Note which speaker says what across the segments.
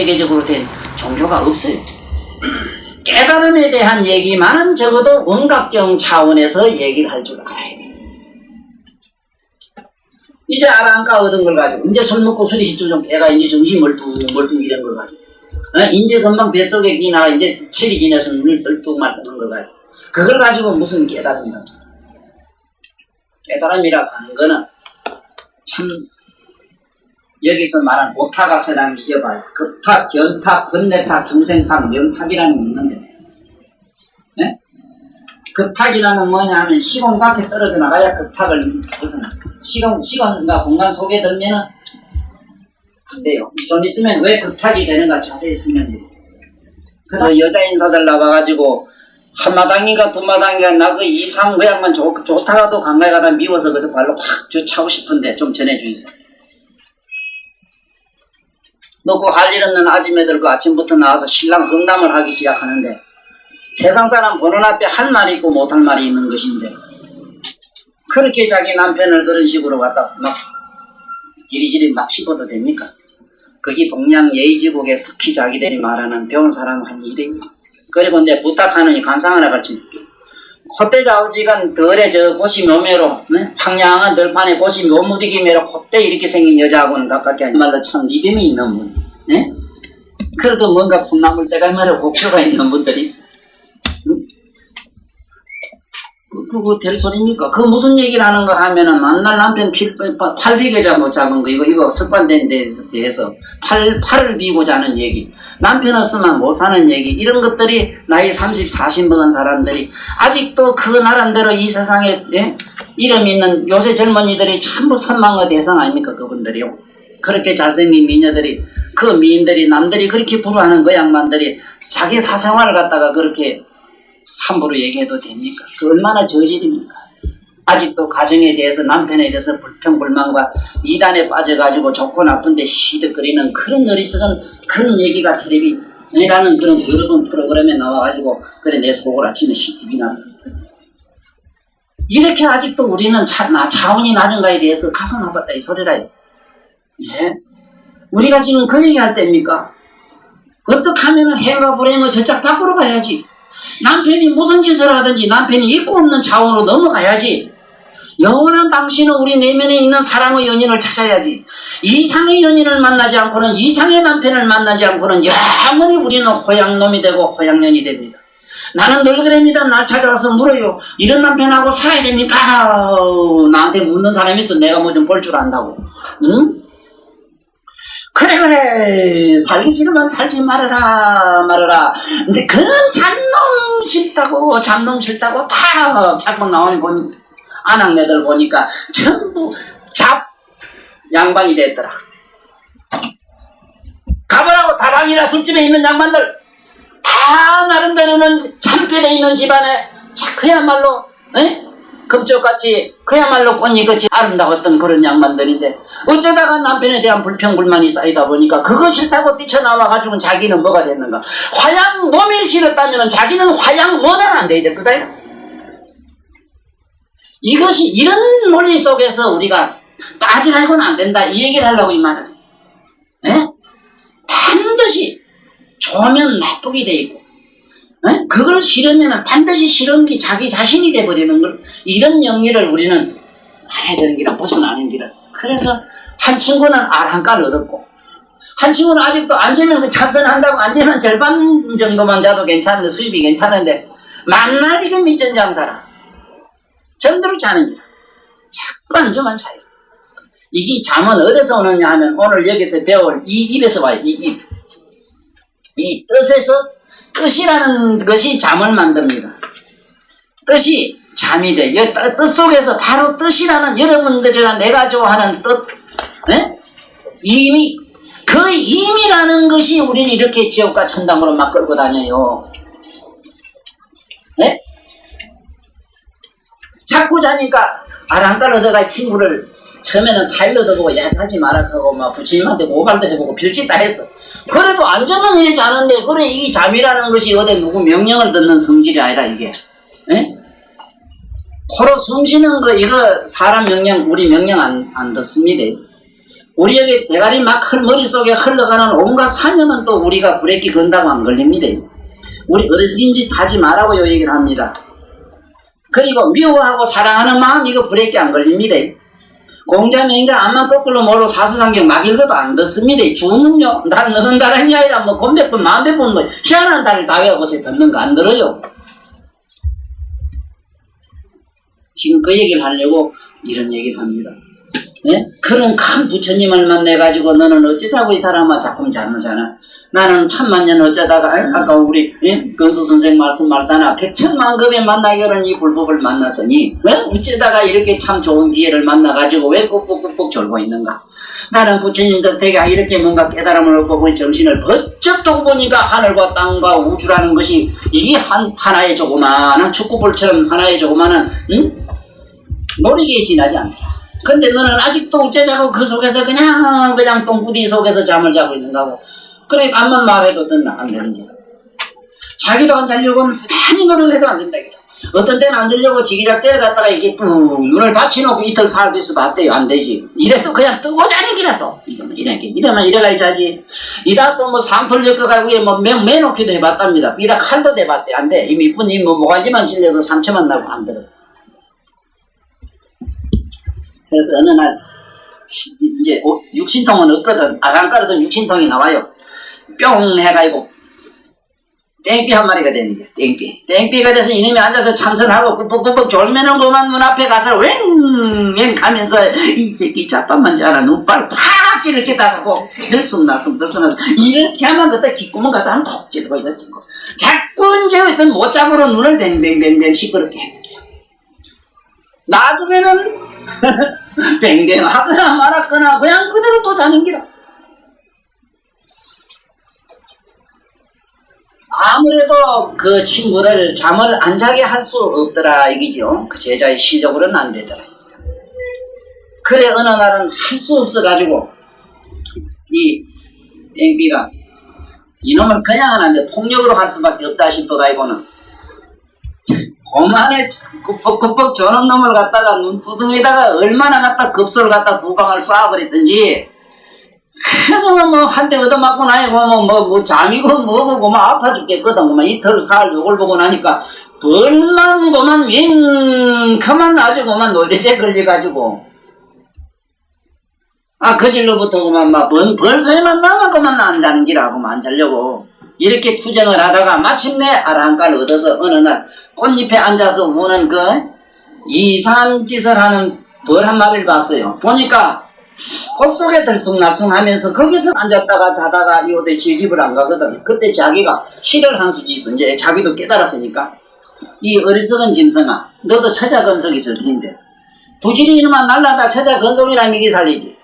Speaker 1: 세계적으로 된 종교가 없어요. 깨달음에 대한 얘기만은 적어도 원각경 차원에서 얘기를 할 줄 알아야 돼. 이제 아랑가 얻은 걸 가지고 이제 술 먹고 술이 시추좀 애가 이제 정신 멀뚱 이런 걸 가지고 이제 금방 뱃속에 기나 이제 체리 기내서 눈을 떨뚱말뚱한 걸 가지고 그걸 가지고 무슨 깨달음이라고. 깨달음이라고 하는 거는 참 여기서 말한 오타각세라는 게 이어봐요. 급탁, 견탁, 번뇌탁, 중생탁, 명탁이라는 게 있는데 네? 급탁이라는 뭐냐 하면 시공 밖에 떨어져 나가야 급탁을 벗어났어요. 시공과 공간 속에 들면은 안 돼요. 좀 있으면 왜 급탁이 되는가 자세히 설명드려요. 그 여자 인사들 나와가지고 한마당인가 두마당인가 나 그 이상 그 양반 좋다가도 강가에 가다 미워서 그저 발로 확 차고 싶은데 좀 전해주세요. 뭐 그 할 일 없는 아줌매들 그 아침부터 나와서 신랑 흥담을 하기 시작하는데 세상 사람 보는 앞에 할 말이 있고 못할 말이 있는 것인데 그렇게 자기 남편을 그런 식으로 갖다 막 이리저리 막 씹어도 됩니까? 그게 동양 예의지국에 특히 자기들이 말하는 배운 사람 한 일입니다. 그리고 내 부탁하느니 감상 하나 가르쳐줄게. 콧대 좌우지간 덜에 저 고시 묘매로 네? 황량한 덜판에 고시 묘무디기매로 콧대 이렇게 생긴 여자하고는 가깝게 하지 말로 참 믿음이 있는 분 네? 그래도 뭔가 콩나물 때갈말에 목표가 있는 분들이 있어. 응? 그거 될 소리입니까? 그 무슨 얘기를 하는 거 하면은 만날 남편 팔 비계자 못 잡은 거 이거 습관된 데 대해서 팔을 비고 자는 얘기 남편 없으면 못 사는 얘기 이런 것들이 나이 30, 40 먹은 사람들이 아직도 그 나름대로 이 세상에 예? 이름 있는 요새 젊은이들이 전부 선망의 대상 아닙니까 그분들이요. 그렇게 잘생긴 미녀들이 그 미인들이 남들이 그렇게 부러워하는 그 양반들이 자기 사생활을 갖다가 그렇게 함부로 얘기해도 됩니까? 그 얼마나 저질입니까? 아직도 가정에 대해서 남편에 대해서 불평불만과 이단에 빠져가지고 좋고 나쁜데 시득거리는 그런 어리석은 그런 얘기가 텔레비전이라는 그런 여러 프로그램에 나와가지고 그래 내 속을 아침에 시집이 나. 이렇게 아직도 우리는 차원이 낮은 거에 대해서 가슴 아팠다 이 소리라. 예? 우리가 지금 그 얘기할 때입니까? 어떻게 하면 해가 불행을 저짝 밖으로 가야지. 남편이 무슨 짓을 하든지 남편이 있고 없는 차원으로 넘어가야지. 영원한 당신은 우리 내면에 있는 사랑의 연인을 찾아야지. 이상의 연인을 만나지 않고는 이상의 남편을 만나지 않고는 영원히 우리는 호양놈이 되고 호양년이 됩니다. 나는 늘 그럽니다. 날 찾아와서 물어요. 이런 남편하고 살아야 됩니까? 나한테 묻는 사람이 있어. 내가 뭐 좀 볼 줄 안다고. 응? 그래 살기 싫으면 살지 말아라 근데 그런 잡놈 싫다고 다 자꾸 나오니 보니 아낙네들 보니까 전부 잡 양반이 됐더라. 가보라고 다방이나 술집에 있는 양반들 다 나름대로는 참편에 있는 집안에 그야말로 금쪽같이 그야말로 꽃이같이 아름다웠던 그런 양반들인데 어쩌다가 남편에 대한 불평불만이 쌓이다 보니까 그거 싫다고 뛰쳐나와가지고 자기는 뭐가 됐는가. 화양 놈이 싫었다면 자기는 화양 원은 안 돼야 될 거다. 이것이 이런 논리 속에서 우리가 빠져가고는 안 된다 이 얘기를 하려고 이 말을 해. 반드시 좋으면 나쁘게 돼 있고 그걸 싫으면 반드시 싫은 게 자기 자신이 돼버리는 걸 이런 영리를 우리는 알아야 되는 기라 벗어나는 기라. 그래서 한 친구는 아랑가를 얻었고 한 친구는 아직도 앉으면 참선한다고 앉으면 절반 정도만 자도 괜찮은데 수입이 괜찮은데 만날 이게 밑전장사라 정대로 자는 기라. 자꾸 앉으면 자요. 이게 잠은 어디서 오느냐 하면 오늘 여기서 배울 이 입에서 와요. 이 뜻에서 뜻이라는 것이 잠을 만듭니다. 뜻이 잠이 돼. 뜻 속에서 바로 뜻이라는 여러분들이랑 내가 좋아하는 뜻, 이미 그 임이라는 것이 우리는 이렇게 지옥과 천당으로 막 끌고 다녀요. 네? 자꾸 자니까 아랑갈 얻어갈 친구를 처음에는 타일러도 보고 야 자지 마라 하고 막 부처님한테 고발도 해보고 별짓 다 했어. 그래도 안전은 이렇게 자는데 그래 이 잠이라는 것이 어디 누구 명령을 듣는 성질이 아니라 이게 코로 숨 쉬는 거 이거 사람 명령 우리 명령 안 듣습니다. 우리에게 대가리 막 머릿속에 흘러가는 온갖 산염은 또 우리가 브레이크 건다고 안 걸립니다. 우리 어리석인 짓 하지 말라고 요 얘기를 합니다. 그리고 미워하고 사랑하는 마음 이거 브레이크 안 걸립니다. 공자 맹자 암만 거꾸로 모르고 사서상경 막 읽어도 안 듣습니다. 주문요. 나는 너는 다른이 아니라 뭐 곰백 번 마음백 번 뭐 희한한 달을 다 외워보세요. 듣는 거 안 들어요. 지금 그 얘기를 하려고 이런 얘기를 합니다. 네? 그런 큰 부처님을 만나가지고 너는 어쩌자고 이 사람아 자꾸 잘못하나. 나는 천만년 어쩌다가 아까 우리 건수 선생 말씀 말다나 백천만급에 만나기로는 이 불법을 만났으니 어쩌다가 이렇게 참 좋은 기회를 만나가지고 왜 꾹꾹꾹꾹 졸고 있는가. 나는 부처님도 되게 이렇게 뭔가 깨달음을 얻고 정신을 번쩍 두고 보니까 하늘과 땅과 우주라는 것이 이게 하나의 조그마한 축구볼처럼 하나의 조그마한 놀이기에 지나지 않더라. 근데 너는 아직도 어쩌자고 그 속에서 그냥 똥구디 속에서 잠을 자고 있는가고. 그래 암만 말해도 듣나 안 되는 게. 자기도 안 자려고는 부단히 노력해도 안 된다. 어떤 때는 안 자려고 지기작 때려갔다가 이게 눈을 받쳐놓고 이틀 사흘 뒤서 봤대요. 안 되지. 이래도 그냥 뜨고 자는 기라도. 이러면 이래가 자지. 이다 또 뭐 상털 엮어가지고 뭐 매놓기도 해봤답니다. 이다 칼도 대봤대. 안 돼. 이미 이쁜이 뭐 모가지만 찔려서 상처만 나고 안 들어. 그래서 어느 날 이제 육신통은 없거든. 아랑가르던 육신통이 나와요. 뿅 해가지고 땡삐 한 마리가 됩니다. 땡삐가 돼서 이놈이 앉아서 참선하고 꾹꾹꾹 졸면은 그만 눈앞에 가서 웽 가면서 이 새끼 자빠만 자라 눈발 팍 이렇게 다가고 들쑥날쑥 이렇게 하면 그때 귓구멍 갖다 한 톡 찌르고 이렇게 자꾸 이제 어떤 못잡으로 눈을 뱅뱅뱅뱅 시끄럽게 합니다. 나중에는 뱅뱅 하거나 말았거나 그냥 그대로 또 자는 기라. 아무래도 그 친구를 잠을 안 자게 할 수 없더라 이기죠. 그 제자의 실력으로는 안 되더라. 그래 어느 날은 할 수 없어가지고 이 땡비가 이놈을 그냥은 안 돼. 폭력으로 할 수밖에 없다 싶어가지고는 그만에 급벅급벅 저런 놈을 갖다가 눈두둥에다가 얼마나 갖다 급소를 갖다 두 방을 쏴버렸든지 뭐 한 대 얻어맞고 나니까 뭐 잠이고 뭐고 뭐 아파 죽겠거든. 뭐 이틀 사흘 요걸 보고 나니까 벌만 그만 윙크만 아주 그만 놀래제 걸려가지고 그질로부터 그만 막 벌소에만 나면 그만 안 자는 기라고 안 자려고 이렇게 투쟁을 하다가 마침내 아랑가를 얻어서 어느 날 꽃잎에 앉아서 우는 그 이상한 짓을 하는 벌 한 마리를 봤어요. 보니까 꽃 속에 들쑥날쑥 하면서 거기서 앉았다가 자다가 요대 지집을 안 가거든. 그때 자기가 시를 한 수지 있어. 이제 자기도 깨달았으니까 이 어리석은 짐승아 너도 처자건석이 있을 텐데 부지리 이놈아 날라다 처자건석이라 미기 살리지.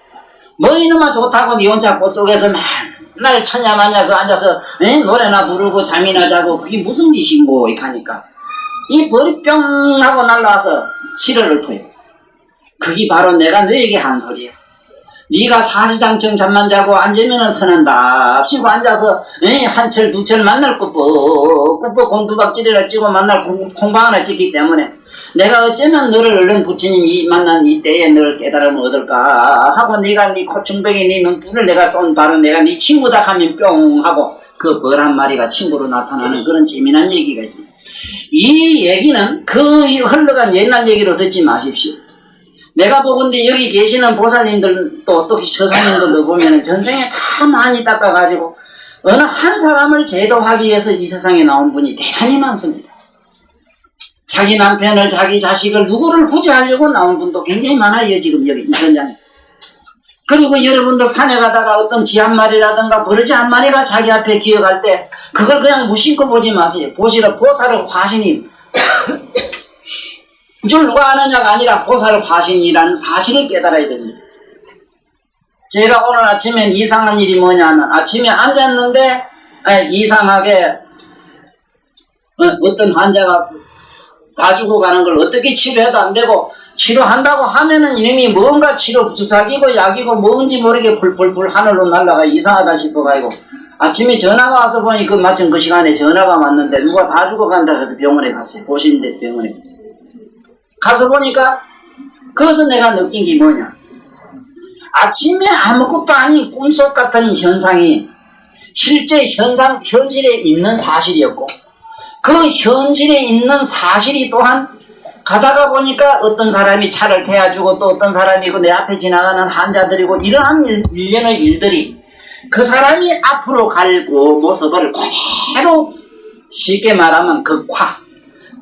Speaker 1: 뭐 이놈아 좋다고 니 혼자 꽃 속에서 맨날 처냐마냐 그 앉아서 노래나 부르고 잠이나 자고 그게 무슨 짓인고 이렇게 하니까 이 벌이 뿅 하고 날라와서 시를 읊어요. 그게 바로 내가 너에게 한 소리야. 네가 사시장청 잠만 자고 앉으면은 선한답시고 앉아서 한철 두철 만날 꾸벅꾸벅 곤두박질이라 찌고 만날 콩방 하나 찍기 때문에 내가 어쩌면 너를 얼른 부처님이 만난 이때에 너를 깨달음을 얻을까 하고 네가 네 코충병에 네 눈불을 내가 쏜 바로 내가 네 친구다 하면 뿅 하고 그 벌 한 마리가 친구로 나타나는 그런 재미난 얘기가 있습니다. 이 얘기는 그 흘러간 옛날 얘기로 듣지 마십시오. 내가 보건데 여기 계시는 보살님들 또 서사님들도 보면은 전생에 다 많이 닦아가지고 어느 한 사람을 제도하기 위해서 이 세상에 나온 분이 대단히 많습니다. 자기 남편을 자기 자식을 누구를 구제하려고 나온 분도 굉장히 많아요. 지금 여기 이 현장에. 그리고 여러분들 산에 가다가 어떤 쥐 한 마리라든가 버러지 한 마리가 자기 앞에 기어갈 때 그걸 그냥 무심코 보지 마세요. 보시라 보살의 화신이 줄 누가 아느냐가 아니라 보살의 화신이라는 사실을 깨달아야 됩니다. 제가 오늘 아침에 이상한 일이 뭐냐면 아침에 앉았는데 이상하게 어떤 환자가 다 죽어가는 걸 어떻게 치료해도 안 되고 치료한다고 하면은 이놈이 뭔가 치료 주사기고 약이고 뭔지 모르게 불불불 하늘로 날아가 이상하다 싶어가지고 아침에 전화가 와서 보니 마침 그 시간에 전화가 왔는데 누가 다 죽어간다 그래서 병원에 갔어요. 보시는데 병원에 갔어요. 가서 보니까 그것은 내가 느낀 게 뭐냐 아침에 아무것도 아닌 꿈속 같은 현상이 실제 현실에 있는 사실이었고, 그 현실에 있는 사실이 또한 가다가 보니까 어떤 사람이 차를 태워주고 또 어떤 사람이 내 앞에 지나가는 환자들이고, 이러한 일련의 일들이 그 사람이 앞으로 갈 그 모습을 그대로 쉽게 말하면 극화,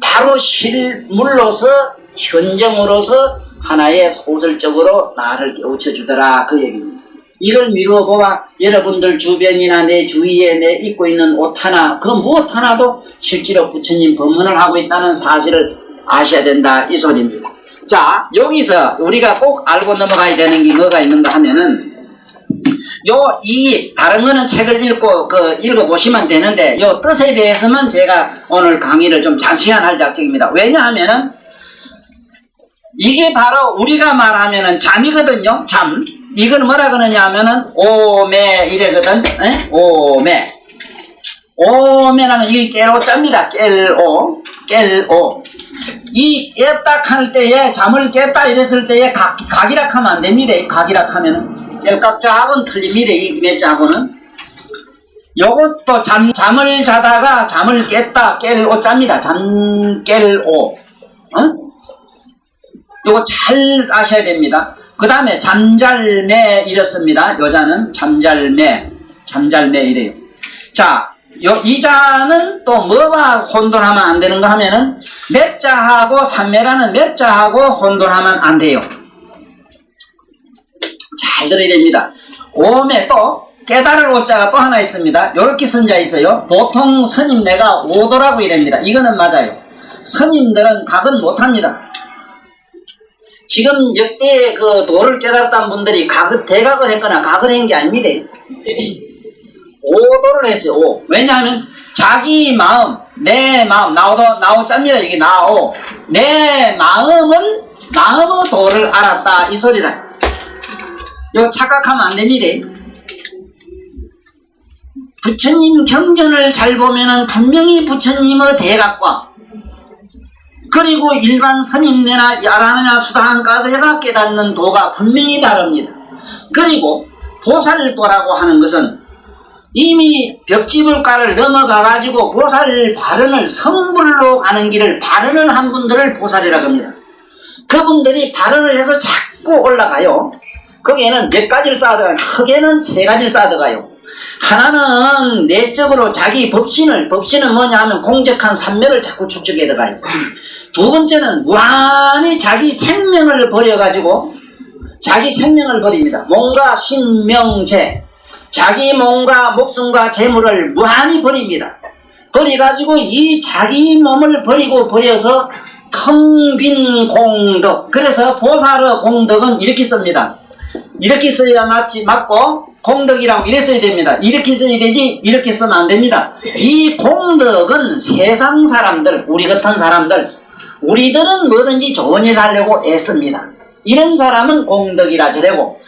Speaker 1: 바로 실물로서 현정으로서 하나의 소설적으로 나를 깨우쳐 주더라, 그 얘기입니다. 이걸 미루어 보아 여러분들 주변이나 내 주위에 내 입고 있는 옷 하나, 그 무엇 하나도 실제로 부처님 법문을 하고 있다는 사실을 아셔야 된다, 이 소리입니다. 자, 여기서 우리가 꼭 알고 넘어가야 되는 게 뭐가 있는가 하면은, 다른 거는 책을 읽어보시면 되는데, 요 뜻에 대해서만 제가 오늘 강의를 좀 장시간 할 작정입니다. 왜냐하면은, 이게 바로 우리가 말하면은 잠이거든요, 잠. 이건 뭐라 그러냐 하면은, 오매, 이래거든, 오매. 오매라는 이게 깰오자입니다. 깰오. 이 깼다 할 때에, 잠을 깼다 이랬을 때에 각이락 하면 안 됩니다. 각이락 하면은. 깰깍자하고는 틀립니다. 이 매자하고는. 요것도 잠을 자다가 잠을 깼다, 깰오자입니다. 깰오. 요거 잘 아셔야 됩니다. 그 다음에 잠잘매 이렇습니다. 여자는 잠잘매 이래요. 자, 이 자는 또 뭐와 혼돈하면 안 되는가 하면은 매자하고 삼매라는 매자하고 혼돈하면 안 돼요. 잘 들어야 됩니다. 오매 또 깨달을 오자가 또 하나 있습니다. 요렇게 쓴 자 있어요. 보통 스님네가 오도라고 이랍니다. 이거는 맞아요. 스님들은 각은 못합니다. 지금 역대 그 도를 깨달았던 분들이 대각을 했거나 각을 한 게 아닙니다. 오도를 했어요. 오. 왜냐하면 자기 마음, 내 마음, 나오자입니다. 이게 나오. 내 마음의 도를 알았다, 이 소리라. 이거 착각하면 안 됩니다. 부처님 경전을 잘 보면은 분명히 부처님의 대각과 그리고 일반 스님네나 야라느냐 수다한가들가 깨닫는 도가 분명히 다릅니다. 그리고 보살도라고 하는 것은 이미 벽지불가를 넘어가가지고 보살 발언을 성불로 가는 길을 발언을 한 분들을 보살이라고 합니다. 그분들이 발언을 해서 자꾸 올라가요. 거기에는 몇 가지를 쌓아들어가요. 크게는 세 가지를 쌓아들어가요. 하나는 내적으로 자기 법신은 뭐냐 하면 공적한 삼매를 자꾸 축적해 들어가요. 두 번째는 무한히 자기 생명을 버려가지고 자기 생명을 버립니다. 몸과 신명재, 자기 몸과 목숨과 재물을 무한히 버립니다. 버려가지고 이 자기 몸을 버려서 텅 빈 공덕. 그래서 보살의 공덕은 이렇게 씁니다. 이렇게 써야 맞고 공덕이라고 이래 써야 됩니다. 이렇게 써야 되지 이렇게 쓰면 안 됩니다. 이 공덕은 세상 사람들, 우리 같은 사람들, 우리들은 뭐든지 좋은 일 하려고 애씁니다. 이런 사람은 공덕이라 저래고,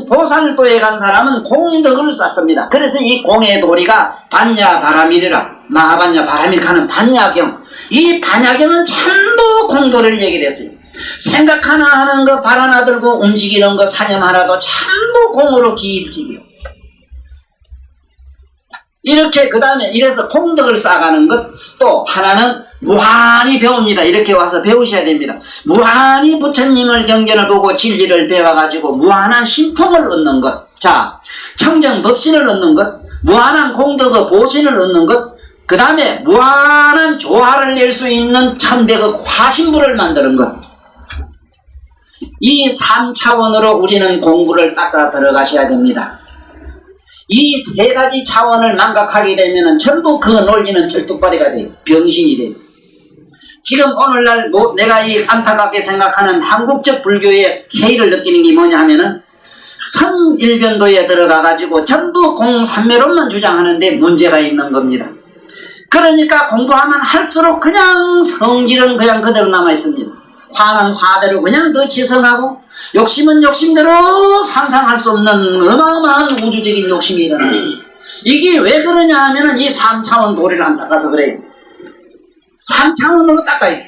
Speaker 1: 보살도에 간 사람은 공덕을 쌓습니다. 그래서 이 공의 도리가 반야바라밀이라, 마하반야 바라밀하는 반야경. 이 반야경은 참도 공도를 얘기를 했어요. 생각 하나 하는 거, 발 하나 들고 움직이는 거, 사념 하나도 참도 공으로 기입지기요. 이렇게 그 다음에 이래서 공덕을 쌓아가는 것, 또 하나는 무한히 배웁니다. 이렇게 와서 배우셔야 됩니다. 무한히 부처님을 경전을 보고 진리를 배워가지고 무한한 신통을 얻는 것, 자 청정법신을 얻는 것, 무한한 공덕의 보신을 얻는 것, 그 다음에 무한한 조화를 낼 수 있는 천백의 화신부를 만드는 것, 이 3차원으로 우리는 공부를 닦아 들어가셔야 됩니다. 이 세 가지 차원을 망각하게 되면 전부 그 논리는 철뚝발이가 돼요. 병신이 돼요. 지금 오늘날 내가 이 안타깝게 생각하는 한국적 불교의 해이를 느끼는 게 뭐냐 하면은 선일변도에 들어가가지고 전부 공삼매론만 주장하는데 문제가 있는 겁니다. 그러니까 공부하면 할수록 그냥 성질은 그냥 그대로 남아있습니다. 화는 화대로 그냥 더 지성하고, 욕심은 욕심대로 상상할 수 없는 어마어마한 우주적인 욕심이 일어나요. 이게 왜 그러냐 하면은 이 3차원 도리를 안 닦아서 그래요. 3차원으로 닦아야 돼.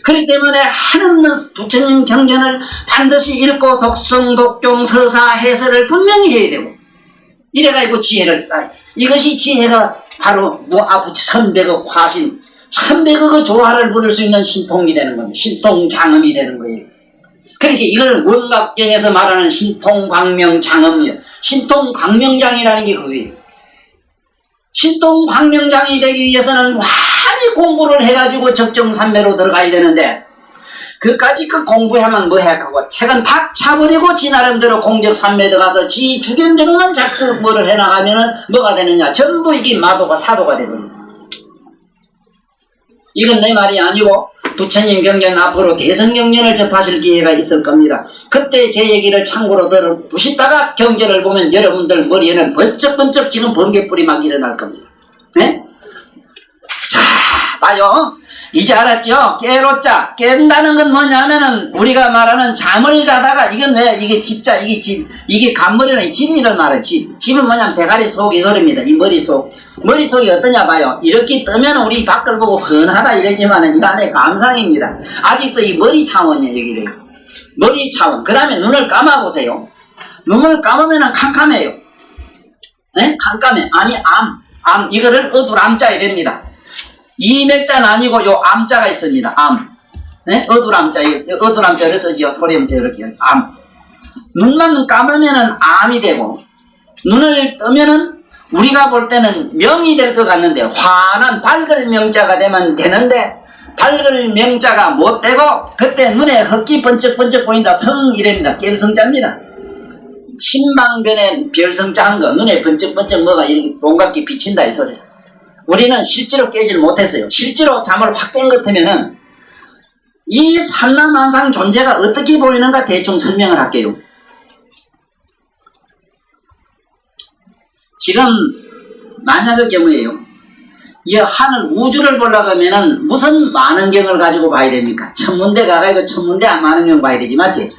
Speaker 1: 그렇기 때문에 한없는 부처님 경전을 반드시 읽고 독성, 독경, 서사, 해설을 분명히 해야 되고, 이래가지고 지혜를 쌓아요. 이것이 지혜가 바로 천백억 화신, 천백억의 조화를 부를 수 있는 신통이 되는 겁니다. 신통장엄이 되는 거예요. 그러니까 이걸 원각경에서 말하는 신통광명장엄이에요. 신통광명장이라는 게 그거예요. 신통광명장이 되기 위해서는 많이 공부를 해가지고 적정산매로 들어가야 되는데, 그까지 그 공부하면 뭐 해하고 책은 다 차버리고 지 나름대로 공적산매 들어가서 지 주견대로만 자꾸 뭐를 해나가면은 뭐가 되느냐, 전부 이게 마도가 사도가 되버립니다. 이건 내 말이 아니고 부처님 경전 앞으로 대성경전을 접하실 기회가 있을 겁니다. 그때 제 얘기를 참고로 들어보시다가 경전을 보면 여러분들 머리에는 번쩍번쩍 지금 번개불이 막 일어날 겁니다. 네? 자, 봐요. 이제 알았죠? 깨로자. 깬다는 건 뭐냐면은 우리가 말하는 잠을 자다가, 이건 왜 이게 진짜 이게 간머리는 진리를 말해. 집은 뭐냐면 대가리 속 이 소리입니다. 이 머릿속이 어떠냐 봐요. 이렇게 뜨면 우리 밖을 보고 흔하다 이러지만은 이 안에 감상입니다. 아직도 이 머리 차원이에요. 여기 머리 차원. 그 다음에 눈을 감아보세요. 눈을 감으면은 캄캄해요. 네? 캄캄해. 아니 암 이거를 어두람자 이랍니다. 이맥자는 아니고 요 암자가 있습니다. 암. 네? 어두람자를 쓰지요. 소리음자 이렇게. 암. 눈만 감으면은 암이 되고, 눈을 뜨면은 우리가 볼 때는 명이 될 것 같는데, 환한 밝을 명자가 되면 되는데, 밝을 명자가 못 되고, 그때 눈에 흑기 번쩍번쩍 보인다. 성이랍니다. 깰성자입니다. 신방변에 별성자 한 거, 눈에 번쩍번쩍 뭐가 이렇게 동각기 비친다 이 소리야. 우리는 실제로 깨질 못했어요. 실제로 잠을 확 깬 것 같으면은 이 삼라만상 존재가 어떻게 보이는가 대충 설명을 할게요. 지금 만약의 경우에요. 이 하늘 우주를 보려고 하면은 무슨 만원경을 가지고 봐야 됩니까? 천문대 가가지고 천문대 만원경 봐야 되지, 맞지?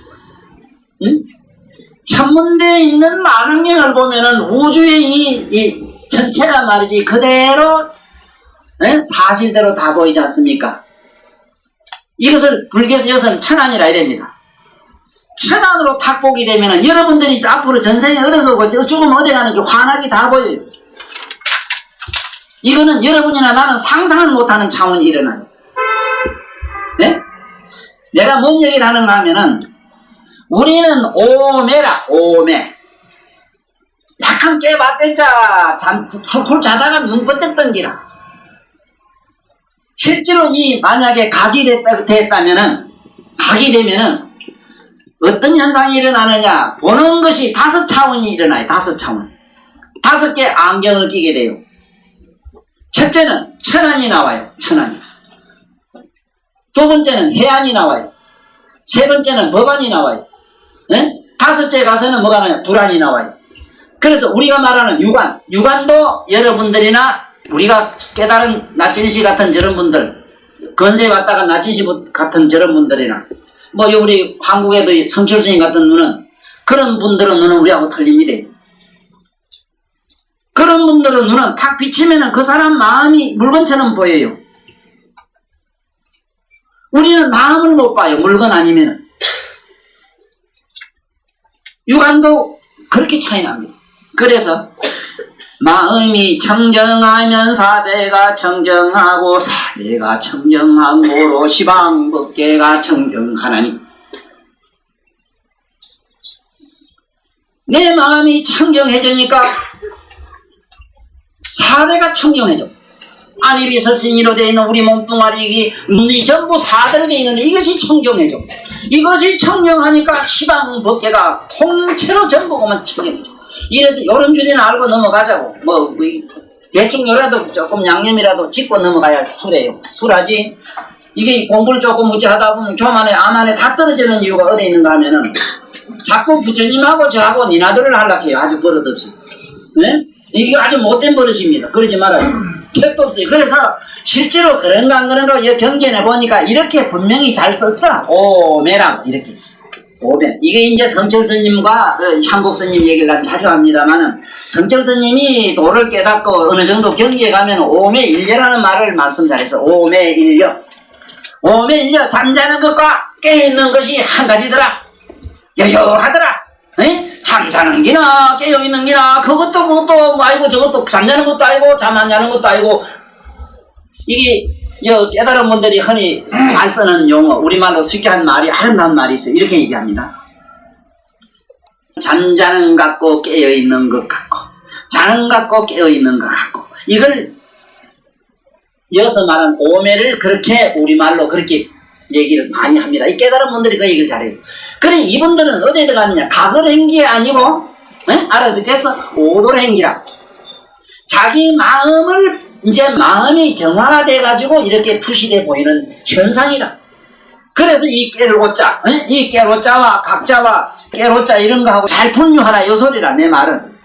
Speaker 1: 응? 천문대에 있는 만원경을 보면은 우주의 이 전체가 말이지 그대로 사실대로 다 보이지 않습니까? 이것을 불교에서 여기서는 천안이라 이랍니다. 천안으로 탁 보게 되면은 여러분들이 앞으로 전생에 어려서 오고 죽으면 어디 가는 게 환하게 다 보여요. 이거는 여러분이나 나는 상상을 못하는 차원이 일어나요. 네? 내가 뭔 얘기를 하는가 하면은 우리는 오매라, 오매. 약간 깨봤댔자 훌훌 자다가 눈 번쩍 던기라. 실제로 만약에 각이 됐다면은, 각이 되면은 어떤 현상이 일어나느냐, 보는 것이 5차원이 일어나요. 5차원. 5개 안경을 끼게 돼요. 첫째는 천안이 나와요. 천안이. 두 번째는 해안이 나와요. 세 번째는 법안이 나와요. 네? 5째 가서는 뭐가 나와요? 불안이 나와요. 그래서 우리가 말하는 유관도 여러분들이나 우리가 깨달은 나진시 같은 저런 분들, 건세에 왔다가 나진시 같은 저런 분들이나, 뭐 우리 한국에도 성철스님 같은 눈은, 그런 분들은 눈은 우리하고 틀립니다. 그런 분들은 눈은 탁 비치면은 그 사람 마음이 물건처럼 보여요. 우리는 마음을 못 봐요. 물건 아니면은. 유관도 그렇게 차이 납니다. 그래서 마음이 청정하면 사대가 청정하고 사대가 청정하고 시방법계가 청정하나니, 내 마음이 청정해지니까 사대가 청정해져. 안입이 설신이로 되어 있는 우리 몸뚱아리 눈이 전부 사대로 되어 있는데 이것이 청정해져. 이것이 청정하니까 시방법계가 통째로 전부 보면 청정해져. 이래서 요런 줄이나 알고 넘어가자고. 대충 요라도 조금 양념이라도 짚고 넘어가야 술이에요. 술하지. 이게 공부를 조금 무지 하다 보면 교만에 암안에 다 떨어지는 이유가 어디 있는가 하면은 자꾸 부처님하고 저하고 니나들을 하려고 해요. 아주 버릇없이. 네? 이게 아주 못된 버릇입니다. 그러지 말아요. 택도 없어요. 그래서 실제로 그런가 안 그런가 이 경전에 보니까 이렇게 분명히 잘 썼어. 오매라고 이렇게. 오매. 이게 이제 성철스님과 한국스님 얘기를 난 자주 합니다만은, 성철스님이 도를 깨닫고 어느 정도 경지에 가면 오매일려라는 말을 말씀 잘했어. 오매일려. 오매일려 잠자는 것과 깨어있는 것이 한 가지더라. 여여하더라. 잠자는 기나 깨어있는 기나 그것도 뭐 아니고 저것도 잠자는 것도 아니고 잠 안 자는 것도 아니고 이게 깨달은 분들이 흔히 잘 쓰는 용어 우리말로 쉽게 한 말이 아름다운 말이 있어요. 이렇게 얘기합니다. 잠자는 것 같고 깨어있는 것 같고 자는 것 같고 깨어있는 것 같고 이걸 이어서 말한 오매를 그렇게 우리말로 그렇게 얘기를 많이 합니다. 이 깨달은 분들이 그 얘기를 잘해요. 그래 이분들은 어디에 들어가느냐 가글행기에 아니고 알아듣겠어? 오돌행기라. 자기 마음을 이제 마음이 정화돼 가지고 이렇게 투시돼 보이는 현상이라. 그래서 이 깨로자, 이 깨로자와 각자와 깨로자 이런 거하고 잘 분류하라 이 소리라. 내 말은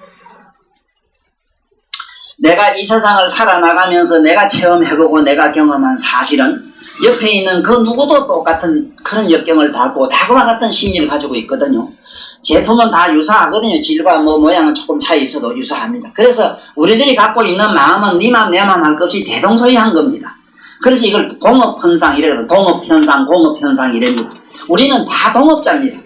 Speaker 1: 내가 이 세상을 살아나가면서 내가 체험해보고 내가 경험한 사실은 옆에 있는 그 누구도 똑같은 그런 역경을 밟고 다 그와 같은 심리를 가지고 있거든요. 제품은 다 유사하거든요. 질과 모양은 조금 차이 있어도 유사합니다. 그래서 우리들이 갖고 있는 마음은 네 마음 내 마음 할 것 없이 대동소이한 겁니다. 그래서 이걸 동업현상 이래서 동업현상 공업현상 이랍니다. 우리는 다 동업자입니다.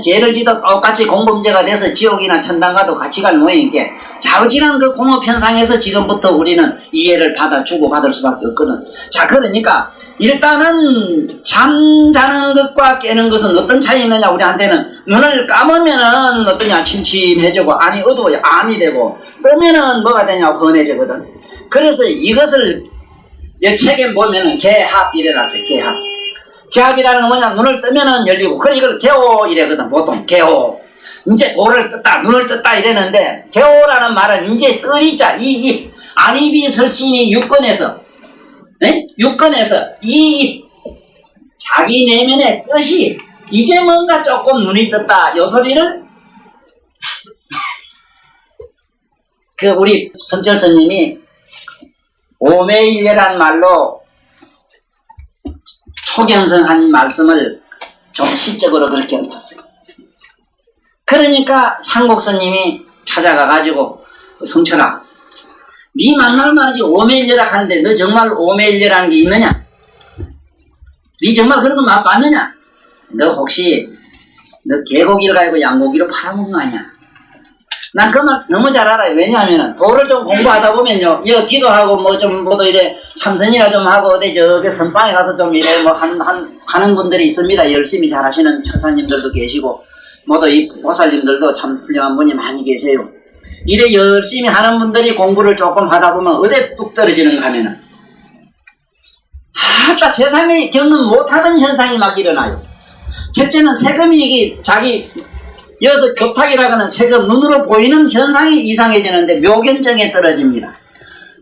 Speaker 1: 죄를 지도 똑같이 공범죄가 돼서 지옥이나 천당 가도 같이 갈 모양이게 자우지간 그 공업현상에서 지금부터 우리는 이해를 받아 주고받을 수밖에 없거든. 자 그러니까 일단은 잠자는 것과 깨는 것은 어떤 차이 있느냐. 우리한테는 눈을 감으면은 어떠냐 침침해지고 안이 어두워요. 암이 되고 뜨면은 뭐가 되냐 번해지거든. 그래서 이것을 이 책에 보면은 개합 이래놨어요. 개합. 개합이라는 건 뭐냐 눈을 뜨면은 열리고 그래 이걸 개호 이래거든. 보통 개호 이제 도를 떴다 눈을 떴다 이랬는데 개호라는 말은 이제 뜨리자 이 안입이 설신이 육건에서 육건에서 이 자기 내면의 뜻이 이제 뭔가 조금 눈이 떴다 요 소리를 그 우리 성철 스님이 오매일려란 말로 초경성한 말씀을 좀 시적으로 그렇게 읊었어요. 그러니까 한국 스님이 찾아가가지고 성철아 네 만날 말이지 오매일려라 하는데 너 정말 오매일려라는 게 있느냐? 네 정말 그런 거 맛봤느냐? 너 혹시 너 개고기를 가지고 양고기로 팔아먹은 거 아니야? 난 그 말 너무 잘 알아요. 왜냐하면 도를 좀 공부하다 보면요, 이거 기도하고 뭐 좀 뭐도 이래 참선이나 좀 하고 어디 저기 선방에 가서 좀 이래 뭐 하는 분들이 있습니다. 열심히 잘하시는 처사님들도 계시고 모두 이 보살님들도 참 훌륭한 분이 많이 계세요. 이래 열심히 하는 분들이 공부를 조금 하다 보면 어디 뚝 떨어지는가 하면은 아따 세상에 겪는 못하던 현상이 막 일어나요. 첫째는 세금이 이게 자기 여기서 격탁이라고 하는 세금 눈으로 보이는 현상이 이상해지는데 묘견증에 떨어집니다.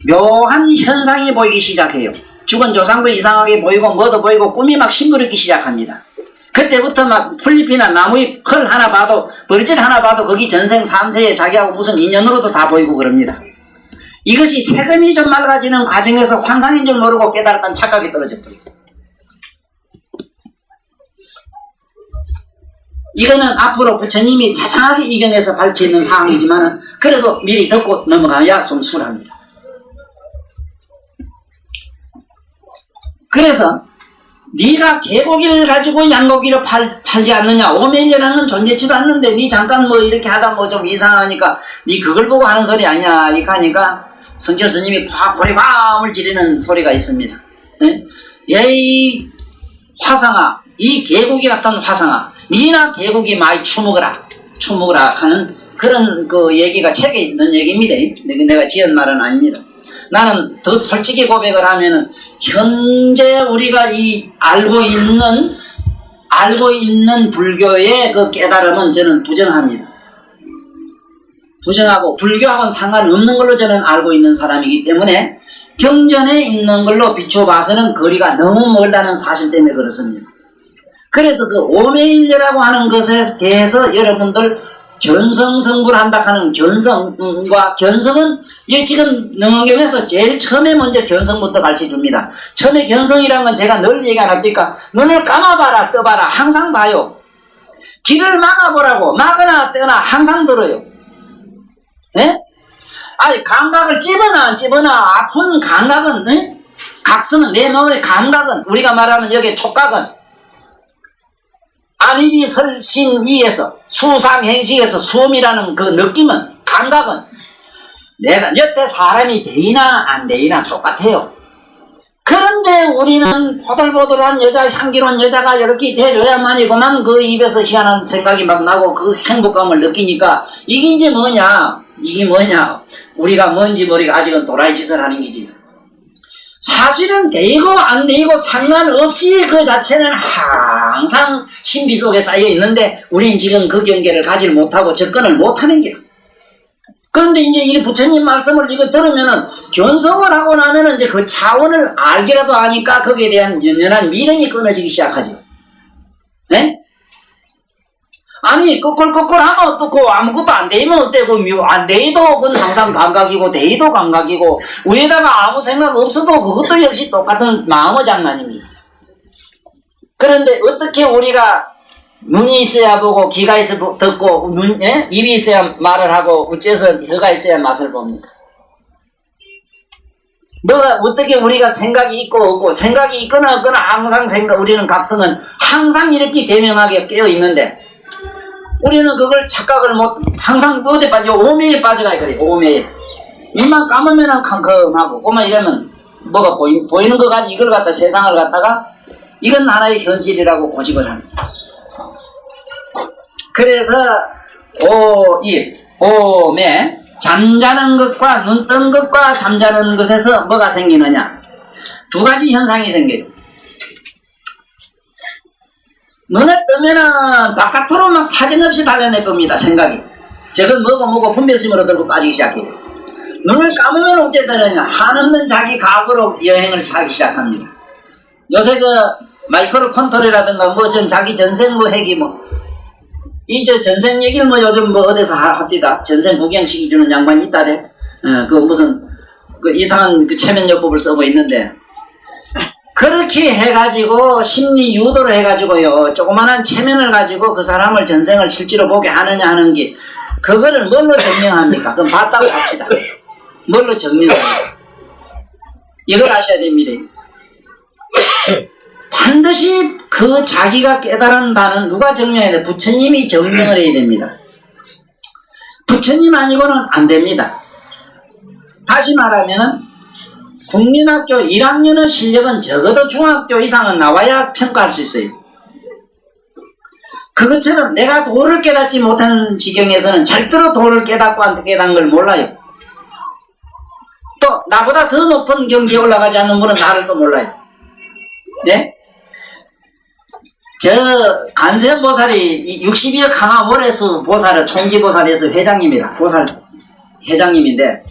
Speaker 1: 묘한 현상이 보이기 시작해요. 죽은 조상도 이상하게 보이고 뭐도 보이고 꿈이 막 싱그럽기 시작합니다. 그때부터 막 풀잎이나 나무잎 컬 하나 봐도 버리질 하나 봐도 거기 전생 3세에 자기하고 무슨 인연으로도 다 보이고 그럽니다. 이것이 세금이 좀 맑아지는 과정에서 환상인 줄 모르고 깨달았던 착각이 떨어져 버려요. 이거는 앞으로 부처님이 자상하게 이경에서 밝히는 사항이지만 그래도 미리 듣고 넘어가야 좀 수월합니다. 그래서 네가 개고기를 가지고 양고기를 팔지 않느냐. 오매일려라는 건 존재치도 않는데 네 잠깐 뭐 이렇게 하다 뭐 좀 이상하니까 네 그걸 보고 하는 소리 아니야. 이렇게 하니까 성철 스님이 보리밤을 지르는 소리가 있습니다. 이 화상아, 이 개고기 같은 화상아, 니나 개고기 많이 추먹으라 하는 그런 그 얘기가 책에 있는 얘기입니다. 내가 지은 말은 아닙니다. 나는 더 솔직히 고백을 하면은 현재 우리가 이 알고 있는 불교의 그 깨달음은 저는 부정합니다. 부정하고 불교하고는 상관없는 걸로 저는 알고 있는 사람이기 때문에 경전에 있는 걸로 비춰봐서는 거리가 너무 멀다는 사실 때문에 그렇습니다. 그래서 그 오매일려라고 하는 것에 대해서 여러분들 견성성불한다 하는 견성과 견성은 지금 능언경에서 제일 처음에 먼저 견성부터 가르쳐줍니다. 처음에 견성이라는 건 제가 늘 얘기 안 합니까? 눈을 감아봐라 떠봐라 항상 봐요. 길을 막아보라고 막거나 떠나 항상 들어요. 네? 아니 감각을 찝어나 안 찝어나 아픈 감각은 각성은 내 마음의 감각은 우리가 말하는 여기에 촉각은 안입이 설신이에서 수상행식에서 수음이라는 그 느낌은 감각은 내가 옆에 사람이 되이나 안 되이나 똑같아요. 그런데 우리는 보들보들한 여자, 향기로운 여자가 이렇게 돼줘야만이고만 그 입에서 희한한 생각이 막 나고 그 행복감을 느끼니까 이게 이제 뭐냐? 이게 뭐냐? 우리가 뭔지 모르게 아직은 도라이 짓을 하는 거지. 사실은 되고 안 되고 상관없이 그 자체는 항상 신비 속에 쌓여 있는데 우리는 지금 그 경계를 가지를 못하고 접근을 못하는 거야. 그런데 이제 이 부처님 말씀을 이거 들으면은 견성을 하고 나면은 이제 그 차원을 알기라도 하니까 거기에 대한 연연한 미련이 끊어지기 시작하죠. 네? 아니, 끄끌끄끌하면 어떻고, 아무것도 안 되면 어때고, 안 되이도 그건 항상 감각이고, 되이도 감각이고, 위에다가 아무 생각 없어도 그것도 역시 똑같은 마음의 장난입니다. 그런데 어떻게 우리가 눈이 있어야 보고, 귀가 있어야 듣고, 입이 있어야 말을 하고, 어째서 혀가 있어야 맛을 봅니까? 뭐가, 어떻게 우리가 생각이 있고 없고, 생각이 있거나 없거나 항상 우리는 각성은 항상 이렇게 대명하게 깨어 있는데, 우리는 그걸 착각을 항상 어디에 빠져? 오매에 빠져가 그래, 오매에. 입만 감으면 캄캄하고, 꼬마 이러면 뭐가 보이는 거 가지고 이걸 갖다 세상을 갖다가 이건 하나의 현실이라고 고집을 합니다. 그래서, 오매, 잠자는 것과 눈 뜬 것과 잠자는 것에서 뭐가 생기느냐? 두 가지 현상이 생겨요. 눈을 뜨면은 바깥으로 막 사진 없이 달려낼 겁니다, 생각이. 저건 뭐고 분별심으로 들고 빠지기 시작해요. 눈을 감으면 어째 되느냐? 한없는 자기 각으로 여행을 하기 시작합니다. 요새 그 마이크로 컨트롤이라든가 자기 전생 핵이 전생 얘기를 요즘 어디서 합디다. 전생 구경시켜주는 양반이 있다대. 무슨 이상한 체면요법을 쓰고 있는데. 그렇게 해가지고 심리 유도를 해가지고요 조그만한 체면을 가지고 그 사람을 전생을 실제로 보게 하느냐 하는 게 그거를 뭘로 증명합니까? 그럼 봤다고 합시다. 뭘로 증명합니까? 이걸 아셔야 됩니다. 반드시 그 자기가 깨달은 바는 누가 증명해야 돼? 부처님이 증명을 해야 됩니다. 부처님 아니고는 안 됩니다. 다시 말하면은 국민학교 1학년의 실력은 적어도 중학교 이상은 나와야 평가할 수 있어요. 그것처럼 내가 도를 깨닫지 못한 지경에서는 절대로 도를 깨닫고 안 깨닫는 걸 몰라요. 또 나보다 더 높은 경지에 올라가지 않는 분은 나를 또 몰라요. 네? 저 관세음보살이 62억 강화 월해수 보살의 총기보살에서 회장님이라 보살 회장님인데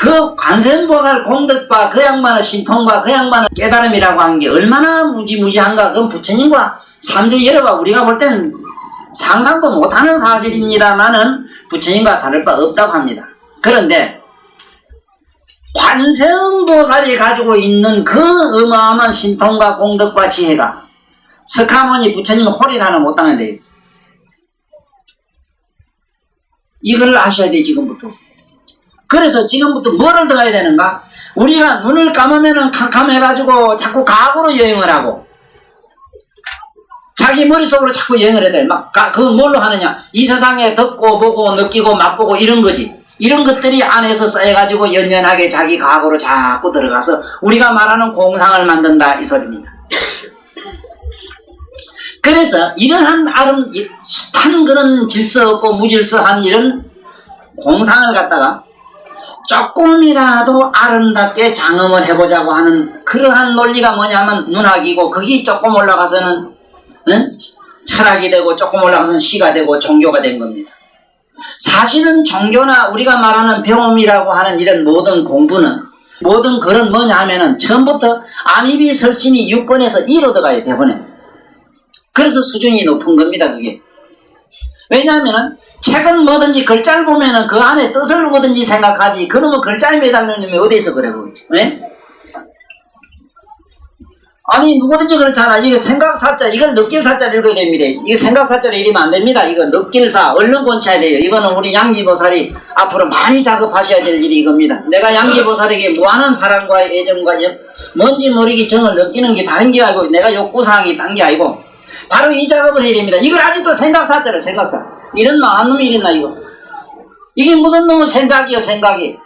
Speaker 1: 그 관세음보살 공덕과 그 양반의 신통과 그 양반의 깨달음이라고 하는 게 얼마나 무지무지한가. 그건 부처님과 삼세 여러가 우리가 볼 때는 상상도 못하는 사실입니다만은 부처님과 다를 바 없다고 합니다. 그런데 관세음보살이 가지고 있는 그 어마어마한 신통과 공덕과 지혜가 석가모니 부처님 홀인 하나 못 당한대요. 이걸 아셔야 돼 지금부터. 그래서 지금부터 뭐를 들어야 되는가? 우리가 눈을 감으면은 캄캄해가지고 자꾸 각으로 여행을 하고 자기 머릿속으로 자꾸 여행을 해야 돼. 그건 뭘로 하느냐? 이 세상에 듣고 보고 느끼고 맛보고 이런 거지. 이런 것들이 안에서 쌓여가지고 연연하게 자기 각으로 자꾸 들어가서 우리가 말하는 공상을 만든다 이 소리입니다. 그래서 이러한 숱한 그런 질서 없고 무질서한 이런 공상을 갖다가 조금이라도 아름답게 장엄을 해보자고 하는 그러한 논리가 뭐냐면 문학이고 거기 조금 올라가서는 철학이 되고 조금 올라가서는 시가 되고 종교가 된 겁니다. 사실은 종교나 우리가 말하는 병음이라고 하는 이런 모든 공부는 모든 글은 뭐냐 하면은 처음부터 안입이 설신이 6권에서 2로 들어가요 대본에. 그래서 수준이 높은 겁니다 그게. 왜냐하면은 책은 뭐든지 글자를 보면은 그 안에 뜻을 뭐든지 생각하지 그러면 글자에 매달리는 놈이 어디서 그래 보이지? 네? 아니 누구든지 그렇잖아. 이거 생각사자, 이걸 느낄사자를 읽어야 됩니다. 이거 생각사자를 읽으면 안 됩니다. 이거 느낄사, 얼른 권쳐야 돼요. 이거는 우리 양지보살이 앞으로 많이 작업하셔야 될 일이 이겁니다. 내가 양지보살에게 무한한 사랑과 애정과 뭔지 모르게 정을 느끼는 게 다른 게 아니고 내가 욕구사항이 딴 게 아니고 바로 이 작업을 해야 됩니다. 이걸 아직도 생각사자를 생각사. 이런 나한 놈이 이랬나 이거. 이게 무슨 놈의 생각이요 생각이.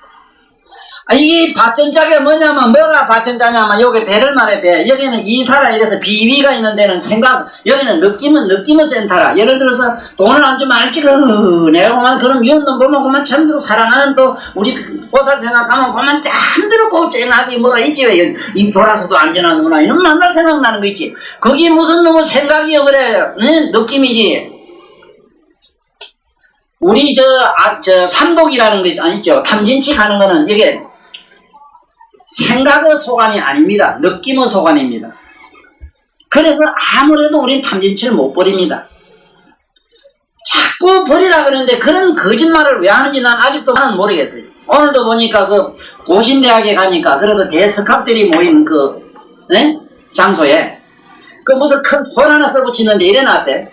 Speaker 1: 이게 밭전자가 뭐냐면 뭐가 밭전자냐면 여기 배를 말해 배. 여기는 이사라 이래서 비위가 있는 데는 생각, 여기는 느낌은 센터라. 예를 들어서 돈을 안 주면 알지를 내가 그만 그런 미운 놈 보면 그만 참대로 사랑하는 또 우리 보살 생각하면 그만 참대로 곱쟁하게 뭐가 있지. 왜 이 돌아서도 안전하는구나 이런 만날 생각나는 거 있지. 그게 무슨 놈의 생각이요 그래. 느낌이지. 우리 저 삼독이라는 거 아니죠. 탐진치 가는 거는 이게 생각의 소관이 아닙니다. 느낌의 소관입니다. 그래서 아무래도 우린 탐진치를 못 버립니다. 자꾸 버리라 그러는데 그런 거짓말을 왜 하는지 난 아직도 나는 모르겠어요. 오늘도 보니까 그 고신대학에 가니까 그래도 대스캅들이 모인 장소에 그 무슨 큰 폰 하나 써붙이는데 이래 놨대.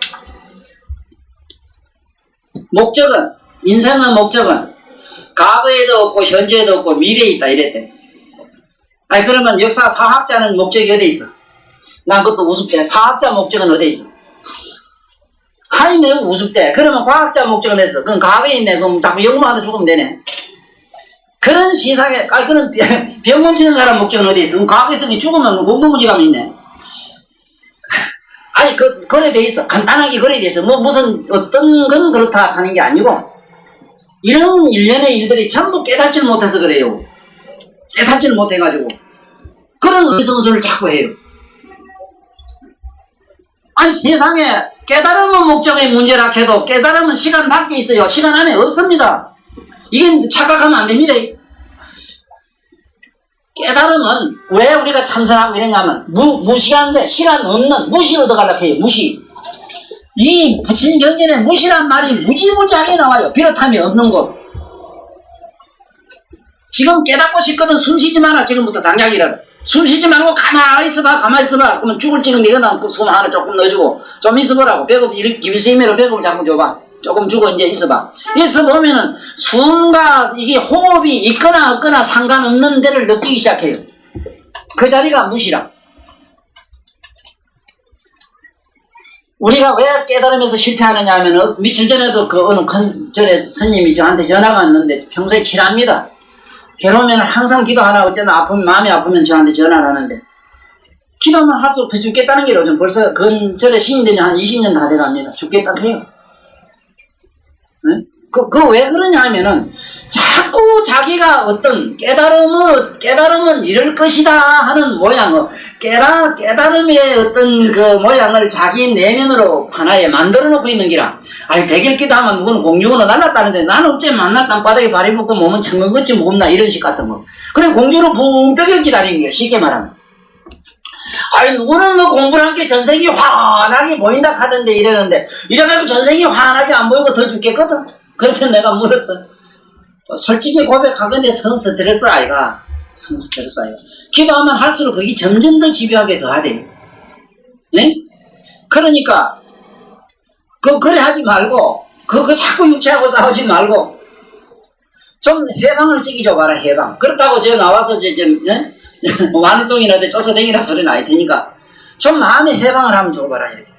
Speaker 1: 목적은, 인생의 목적은 과거에도 없고 현재에도 없고 미래에 있다 이랬대. 아니 그러면 역사 사학자는 목적이 어디 있어? 난 그것도 우습게. 사학자 목적은 어디 있어? 하이 내가 우습대. 그러면 과학자 목적은 어디 있어? 그럼 과거에 있네. 그럼 자꾸 연구만 하다 죽으면 되네. 그런 시상에 그런 병 고치는 사람 목적은 어디 있어? 그럼 과거에 있으니 죽으면 공동무지감이 있네. 아니 그래 돼 있어. 간단하게 그래 돼 있어. 뭐 무슨 어떤 건 그렇다 하는 게 아니고 이런 일련의 일들이 전부 깨닫지를 못해서 그래요. 깨닫지를 못해가지고 그런 의성수를 자꾸 해요. 아니 세상에 깨달음은 목적의 문제라 해도 깨달음은 시간 밖에 있어요. 시간 안에 없습니다. 이게 착각하면 안 됩니다. 깨달음은 왜 우리가 참선하고 이러냐면 무시한데 시간 없는 무시를 얻어가려고 해요. 무시. 이 부처님 경전에 무시란 말이 무지무지하게 나와요. 비롯함이 없는 것. 지금 깨닫고 싶거든. 숨쉬지 마라. 지금부터 당장이라도. 숨쉬지 말고 가만히 있어봐. 그러면 죽을 지금 네가 숨 하나 조금 넣어주고 좀 있어보라고. 배급 기비스임으로 배급을 자꾸 줘봐. 조금 주고 이제 있어봐. 있어보면은 숨과 이게 호흡이 있거나 없거나 상관없는 데를 느끼기 시작해요. 그 자리가 무시라. 우리가 왜 깨달으면서 실패하느냐 하면 며칠 전에도 그 어느 큰 절에 스님이 저한테 전화가 왔는데 평소에 칠합니다. 괴로우면 항상 기도하나 어쩌나 마음이 아프면 저한테 전화를 하는데 기도만 할수록 더 죽겠다는 게 요즘 벌써 그 절에 신인된 지 한 20년 다 돼갑니다. 죽겠다고 해요. 네? 왜 그러냐 하면은 자꾸 자기가 어떤 깨달음은 이럴 것이다 하는 모양을 깨달음의 어떤 그 모양을 자기 내면으로 하나에 만들어 놓고 있는 기라. 아니 100일 기도하면 누구는 공중으로 날랐다는데 나는 어째 만날 땅바닥에 발이 붙고 몸은 청근같이 무겁나 이런 식 같은 거. 그래 공중으로 붕 떠길 기다리는 거야. 쉽게 말하면. 아니 누구는 뭐 공부를 한 게 전생이 환하게 보인다 하던데 이러는데 이래가지고 전생이 환하게 안 보이고 더 죽겠거든. 그래서 내가 물었어. 솔직히 고백하건대 성스 들었어 아이가. 성스 들었어 아이가. 기도하면 할수록 그게 점점 더 집요하게 더하대. 네? 그러니까 그래 하지 말고 그거 자꾸 육체하고 싸우지 말고 좀 해방을 시키 줘봐라. 해방. 그렇다고 저 나와서 네? 완동이라도 쫓아다니라 소리 나야 되니까 좀 마음의 해방을 한번 줘봐라 이렇게.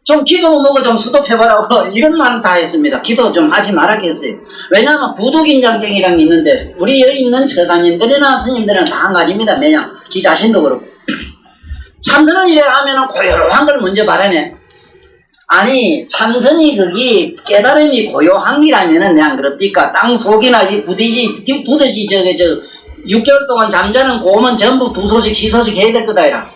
Speaker 1: 좀 기도 먹어 좀 수도해보라고 이런 말은 다 했습니다. 기도 좀 하지 말았겠어요. 왜냐하면 부두긴장증이라는 게 있는데 우리 여기 있는 처사님들이나 스님들은 다 한 가지입니다. 매냥 지 자신도 그렇고 참선을 이래 하면은 고요한 걸 먼저 말하네. 아니 참선이 그게 깨달음이 고요한 기라면은 그냥 그럽니까? 땅 속이나 두더지 6개월 동안 잠자는 곰은 전부 두소식 시소식 해야 될 거다 이라.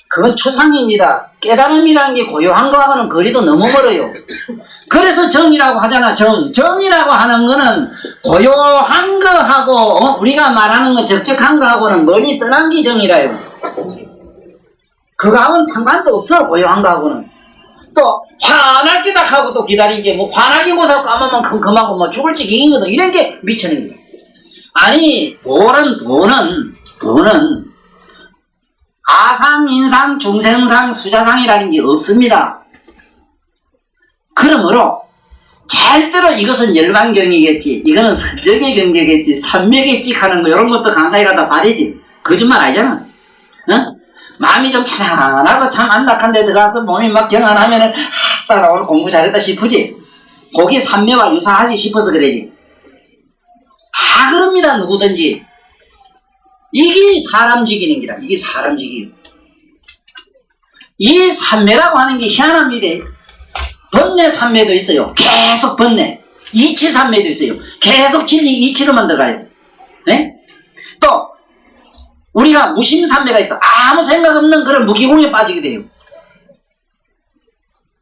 Speaker 1: 그건 추상입니다. 깨달음이라는 게 고요한 거하고는 거리도 너무 멀어요. 그래서 정이라고 하잖아. 정이라고 하는 거는 고요한 거하고 우리가 말하는 거 적적한 거하고는 멀리 떠난 게 정이라요. 그거하고는 상관도 없어. 고요한 거하고는. 또 화날 게다 하고 또 기다린 게 뭐 화나게 고사고 까마만 컴컴하고 뭐 죽을 지경이거든. 이런 게 미천입니다. 아니, 돈은 아상, 인상, 중생상, 수자상이라는 게 없습니다. 그러므로 절대로 이것은 열반경이겠지, 이거는 선정의 경계겠지, 삼매겠지 하는 거 이런 것도 간단히 갖다 봐야지. 거짓말 아니잖아. 어? 마음이 좀 편안하고 참 안락한 데 들어가서 몸이 막 경안하면은 나 오늘 공부 잘했다 싶으지. 거기 삼매와 유사하지 싶어서 그러지. 다 그럽니다, 누구든지. 이게 사람 지기는 기라. 이게 사람 지기요. 이 삼매라고 하는 게 희한합니다. 번뇌 삼매도 있어요. 계속 번뇌. 이치 삼매도 있어요. 계속 진리 이치로만 들어가요. 네? 또 우리가 무심 삼매가 있어. 아무 생각 없는 그런 무기공에 빠지게 돼요.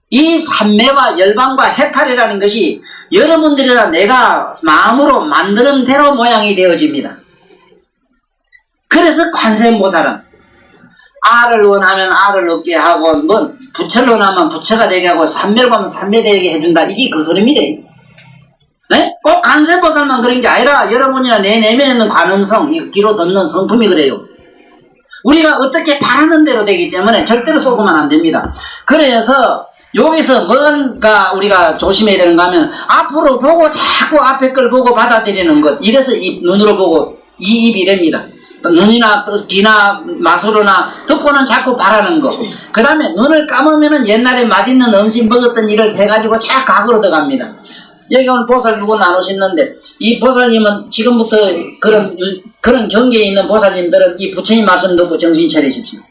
Speaker 1: 이 삼매와 열반과 해탈이라는 것이 여러분들이나 내가 마음으로 만드는 대로 모양이 되어집니다. 그래서 관세음보살은 알을 원하면 알을 얻게 하고, 뭐 부처를 원하면 부처가 되게 하고, 삼매를 보면 삼매 되게 해준다. 이게 그 소리입니다. 네? 꼭 관세음보살만 그런 게 아니라 여러분이나 내 내면에 있는 관음성, 귀로 듣는 성품이 그래요. 우리가 어떻게 바라는 대로 되기 때문에 절대로 속으면 안 됩니다. 그래서 여기서 뭔가 우리가 조심해야 되는가 하면 앞으로 보고 자꾸 앞에 걸 보고 받아들이는 것. 이래서 눈으로 보고 입이 이랍니다. 눈이나 귀나 마술로나 듣고는 자꾸 바라는 거. 그 다음에 눈을 감으면은 옛날에 맛있는 음식 먹었던 일을 해가지고 자꾸 과거로 들어갑니다. 여기 오늘 보살 누구 나누셨는데, 이 보살님은 지금부터 그런 경계에 있는 보살님들은 이 부처님 말씀 듣고 정신 차리십시오.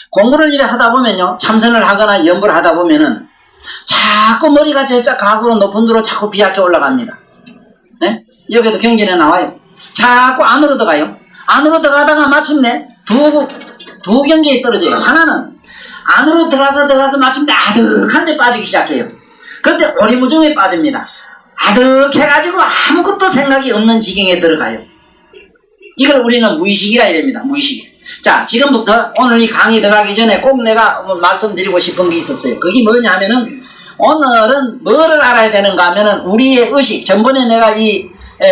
Speaker 1: 공부를 이래 하다 보면요, 참선을 하거나 연부를 하다 보면은 자꾸 머리가 저짝 과거로 높은 데로 자꾸 비약해 올라갑니다. 네? 여기도 경전에 나와요. 자꾸 안으로 들어가요. 안으로 들어가다가 마침내 두 경계에 떨어져요. 하나는 안으로 들어가서 마침내 아득한 데 빠지기 시작해요. 그때 오리무중에 빠집니다. 아득해가지고 아무것도 생각이 없는 지경에 들어가요. 이걸 우리는 무의식이라 이랍니다. 무의식. 자, 지금부터 오늘 이 강의 들어가기 전에 꼭 내가 말씀드리고 싶은 게 있었어요. 그게 뭐냐 하면은, 오늘은 뭐를 알아야 되는가 하면은 우리의 의식, 전번에 내가 이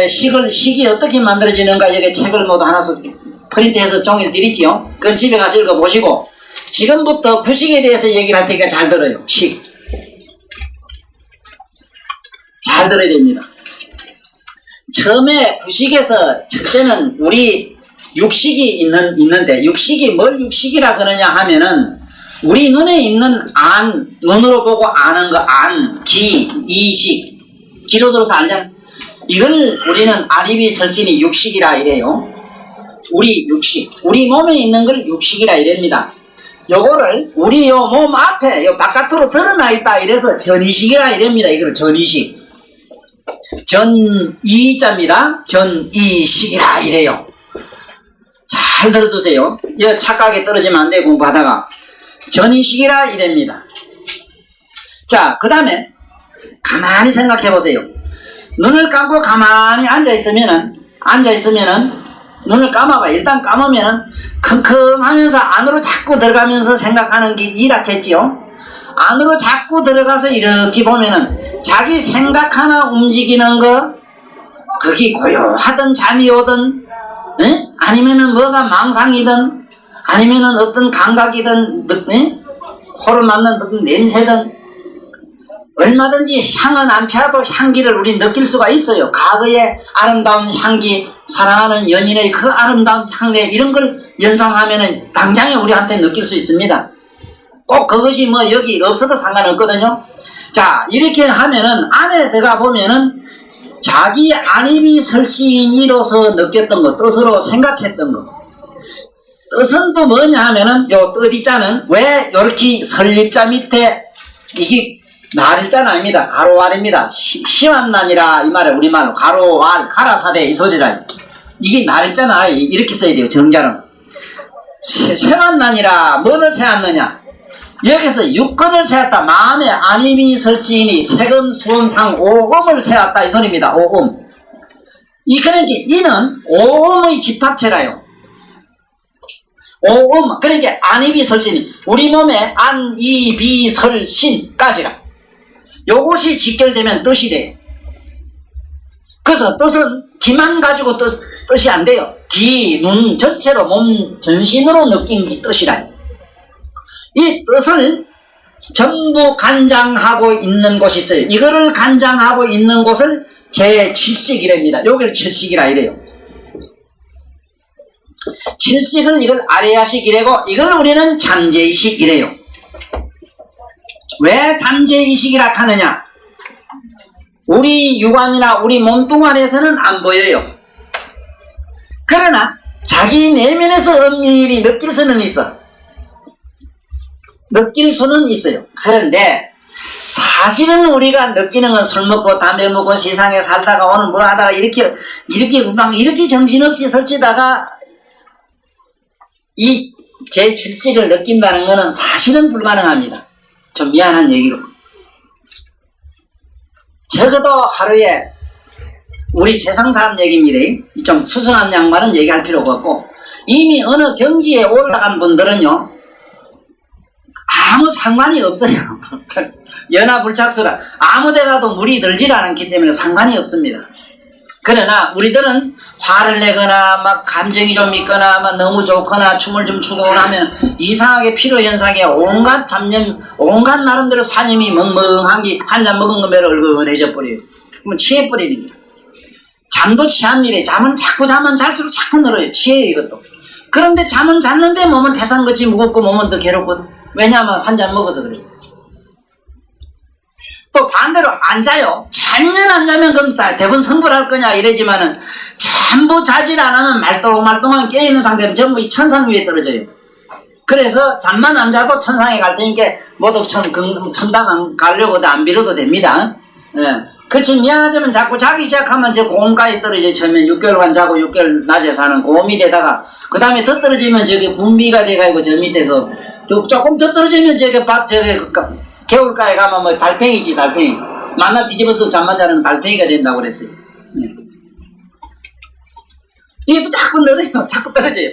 Speaker 1: 식이 어떻게 만들어지는가 여기 책을 모두 하나씩 프린트해서 종이를 드리지요. 그건 집에 가서 읽어보시고, 지금부터 구식에 대해서 얘기를 할 테니까 잘 들어요. 식. 잘 들어야 됩니다. 처음에 구식에서 첫째는 우리 육식이 있는데, 육식이 뭘 육식이라 그러냐 하면은 우리 눈에 있는 눈으로 보고 아는 거, 기, 이식, 기로 들어서 알잖아. 이걸 우리는 아리비 설신이 육식이라 이래요. 우리 육식, 우리 몸에 있는 걸 육식이라 이랍니다. 요거를 우리 요 몸 앞에 요 바깥으로 드러나 있다 이래서 전이식이라 이랍니다. 이걸 전이식. 전이자입니다. 전이식이라 이래요. 잘 들어두세요. 이 착각에 떨어지면 안 돼, 공부하다가. 전이식이라 이랍니다. 자, 그 다음에 가만히 생각해 보세요. 눈을 감고 가만히 앉아있으면은 눈을 감아봐. 일단 감으면은 컴컴하면서 안으로 자꾸 들어가면서 생각하는 게 일학했지요. 안으로 자꾸 들어가서 이렇게 보면은 자기 생각 하나 움직이는 거, 그게 고요하든 잠이 오든, 에? 아니면은 뭐가 망상이든, 아니면은 어떤 감각이든, 코로 맡는 어떤 냄새든, 얼마든지 향은 안 피하도 향기를 우리 느낄 수가 있어요. 과거의 아름다운 향기, 사랑하는 연인의 그 아름다운 향기, 이런 걸 연상하면은 당장에 우리한테 느낄 수 있습니다. 꼭 그것이 뭐 여기 없어도 상관없거든요. 자, 이렇게 하면은 안에 들어가 보면은 자기 안입이 설신이로서 느꼈던 것, 뜻으로 생각했던 것. 뜻은 또 뭐냐 하면은 요 뜻이자는 왜 이렇게 설립자 밑에 이게 날일자는 아닙니다. 가로알입니다. 시완난이라 이 말에 우리말로 가로알, 가라사대 이 소리라. 이게 날일자나 이렇게 써야 돼요. 정자는. 세완난이라 뭐를 세웠느냐? 여기서 육근을 세웠다. 마음에 안입이 설치이니 세금 수음상 오음을 세웠다 이 소리입니다. 오음. 그러니까 이는 오음의 집합체라요. 오음. 그러니까 안입이 설치니 우리 몸에 안입이 설신까지라. 요것이 직결되면 뜻이 돼. 그래서 뜻은 기만 가지고 뜻이 안 돼요. 기, 눈 전체로 몸 전신으로 느낀 게 뜻이라. 이 뜻을 전부 간장하고 있는 곳이 있어요. 이거를 간장하고 있는 곳을 제7식이랍니다. 여기를 7식이라 이래요. 7식은 이걸 아레야식이래고 이걸 우리는 잠재의식이래요. 왜 잠재의식이라 하느냐? 우리 육안이나 우리 몸뚱아리에서는 안 보여요. 그러나 자기 내면에서 엄밀히 느낄 수는 있어. 느낄 수는 있어요. 그런데 사실은 우리가 느끼는 건 술 먹고 담배 먹고 세상에 살다가 오늘 뭐 하다가 이렇게 정신없이 설치다가 이 제7식을 느낀다는 것은 사실은 불가능합니다. 좀 미안한 얘기로. 적어도 하루에 우리 세상 사람 얘기입니다. 좀 수승한 양반은 얘기할 필요가 없고 이미 어느 경지에 올라간 분들은요 아무 상관이 없어요. 연하불착수라 아무 데 가도 물이 들질 않기 때문에 상관이 없습니다. 그러나 우리들은 화를 내거나 막 감정이 좀 있거나 막 너무 좋거나 춤을 좀 추고 하면 이상하게 피로현상에 온갖 잡념 온갖 나름대로 사념이 멍멍한 게 한 잔 먹은 거면 얼큰해져 버려요. 그러면 취해버리는 거예요. 잠도 취합니다. 잠은 자꾸 자면 잘수록 자꾸 늘어요. 취해요 이것도. 그런데 잠은 잤는데 몸은 태산같이 무겁고 몸은 더 괴롭거든. 왜냐하면 한 잔 먹어서 그래요. 또 반대로 안 자요. 잠년 안 자면 그럼 대부분 성불할 거냐 이러지만은 전부 자질 안 하면 말똥말똥한 깨어있는 상태면 전부 이 천상 위에 떨어져요. 그래서 잠만 안 자도 천상에 갈 테니까 모두 천당 가려고도 안 빌어도 됩니다. 예. 그치 미안하지만 자꾸 자기 시작하면 저 고음가에 떨어져 처음에 6개월간 자고 6개월 낮에 사는 고음이 되다가 그 다음에 더 떨어지면 저기 군비가 돼가지고 저 밑에 조금 더 떨어지면 저기 겨울가에 가면 뭐 달팽이지 달팽이 만나 뒤집어서 잠만 자는 달팽이가 된다고 그랬어요. 네. 이게 또 자꾸 늘어요. 자꾸 떨어져요.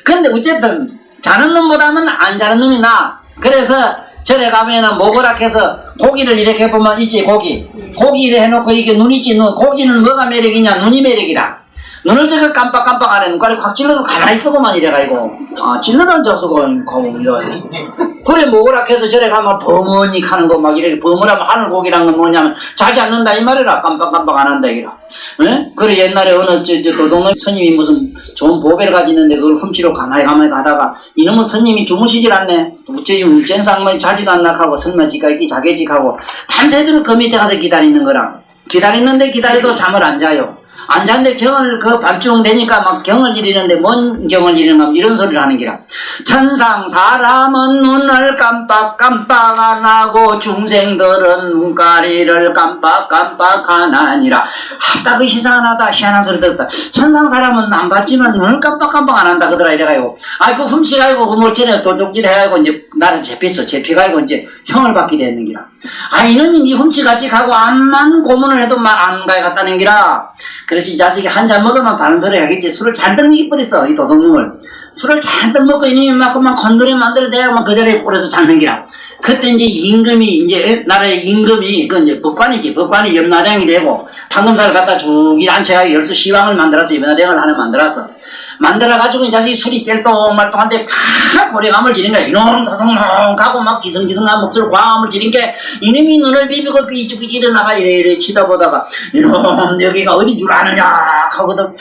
Speaker 1: 근데 어쨌든 자는 놈보다는 안 자는 놈이 나아. 그래서 절에 가면은 모그락해서 고기를 이렇게 보면 있지 고기 이렇게 해놓고 이게 눈 있지 눈 고기는 뭐가 매력이냐 눈이 매력이라. 눈을 저거 깜빡깜빡 안에 눈깔이 확 찔러도 가만히 있어고만 이래가지고 찔러도 앉아서고 이러지. 그래 모그락해서 절에 가면 버머니 하는 거 막 이렇게 버머라면 하늘고기란 건 뭐냐면 자지 않는다 이 말이라 깜빡깜빡 안 한다 이라. 예? 그래 옛날에 어느 도둑놈 스님이 무슨 좋은 보배를 가지는데 그걸 훔치러 가만히 가다가 이놈은 스님이 주무시질 않네. 우째 젠상만 자지도 않나하고 설마지가 있기 자개직하고 밤새도록 그 밑에 가서 기다리는 거라. 기다리는데 기다려도 잠을 안 자요. 안 자는데 경을 밤중 되니까 막 경을 지리는데 뭔 경을 지리는가 이런 소리를 하는 기라. 천상 사람은 눈을 깜빡깜빡 안 하고 중생들은 눈가리를 깜빡깜빡하나니라. 하다 그 희한한 소리 들었다. 천상 사람은 안 봤지만 눈을 깜빡깜빡 안 한다 그러더라 이래가지고 그 훔치가지고 그 뭐전에 도둑질 해가지고 이제 나를 잡혀가지고 이제 형을 받게 됐는 기라. 이놈이 니 훔치같이 가고 암만 고문을 해도 말 안 가야 갔다는 기라. 그래서 이 자식이 한 잔 먹으면 다른 소리 하겠지. 술을 잔뜩 먹이버렸어 이 도둑놈을. 술을 잔뜩 먹고 이놈이 막 건드려 만들어 내가 그 자리에 뿌려서 잡는 기라. 그때 이제 임금이 이제 나라의 임금이 그 이제 법관이지. 법관이 염라대왕이 되고 판검사를 갖다 쭉 일한채가 열수 시황을 만들어서 염라대왕을 하나 만들어가지고 이 자식이 술이 깰똥말똥한데 고래감을 지른 거야. 이놈 도둑놈 가고 막 기승기승한 목소리로 광함을 지른 게 이놈이 눈을 비비고 이쪽 일어나가 이래 치다보다가 이놈 여기가 어딘 줄 아느냐 하거든.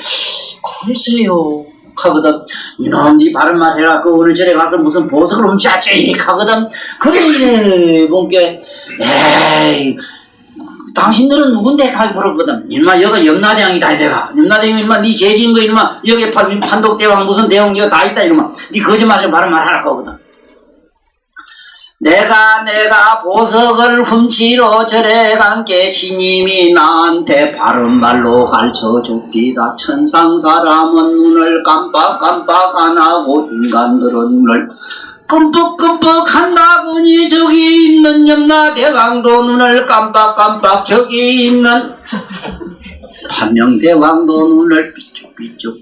Speaker 1: 글쎄요 하거든. 이놈 니 바른 말 해라. 그 어느 절에 가서 무슨 보석을 훔쳤지 하거든. 그래 본게 에이 당신들은 누군데 하고 물었거든. 인마 여가 염라대왕이다 내가. 염라대왕이 인마 니 죄지은 거 인마 여기에 판독대왕 무슨 대왕 이거 다 있다 이러면 니 거짓말 좀 바른 말 하라 하거든. 내가 보석을 훔치러 절에 간게 스님이 나한테 바른 말로 가르쳐줍디다. 천상 사람은 눈을 깜빡깜빡 안 하고 인간들은 눈을 끔뻑끔뻑 한다더니 저기 있는 염라대왕도 눈을 깜빡깜빡 저기 있는 판명대왕도 눈을 삐죽삐죽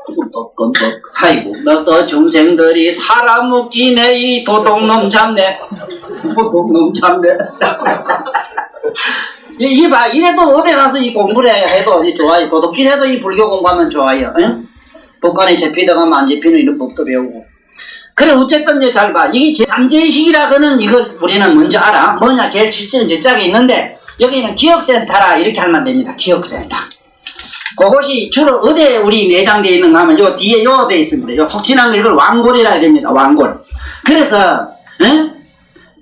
Speaker 1: 끔뻑끔뻑 아이고 너도 중생들이 사람 웃기네 이 도둑놈 잡네 도둑놈 잡네 봐. 이래도 어디 가서 이 공부를 해도 좋아요. 도둑질 해도 이 불교 공부하면 좋아요. 응? 법관에 잡히다가 안 잡히는 이런 법도 배우고. 그래, 어쨌든 잘 봐. 이게 잠재의식이라고는 이걸 우리는 먼저 알아. 뭐냐, 제일 실질은 저짝에 있는데, 여기는 기억센터라 이렇게 하면 됩니다. 기억센터. 그것이 주로 어디에 우리 내장되어 있는가 하면 요 뒤에 요 돼 있습니다. 요 톡 지난 걸 이걸 왕골이라 해야 됩니다. 왕골. 그래서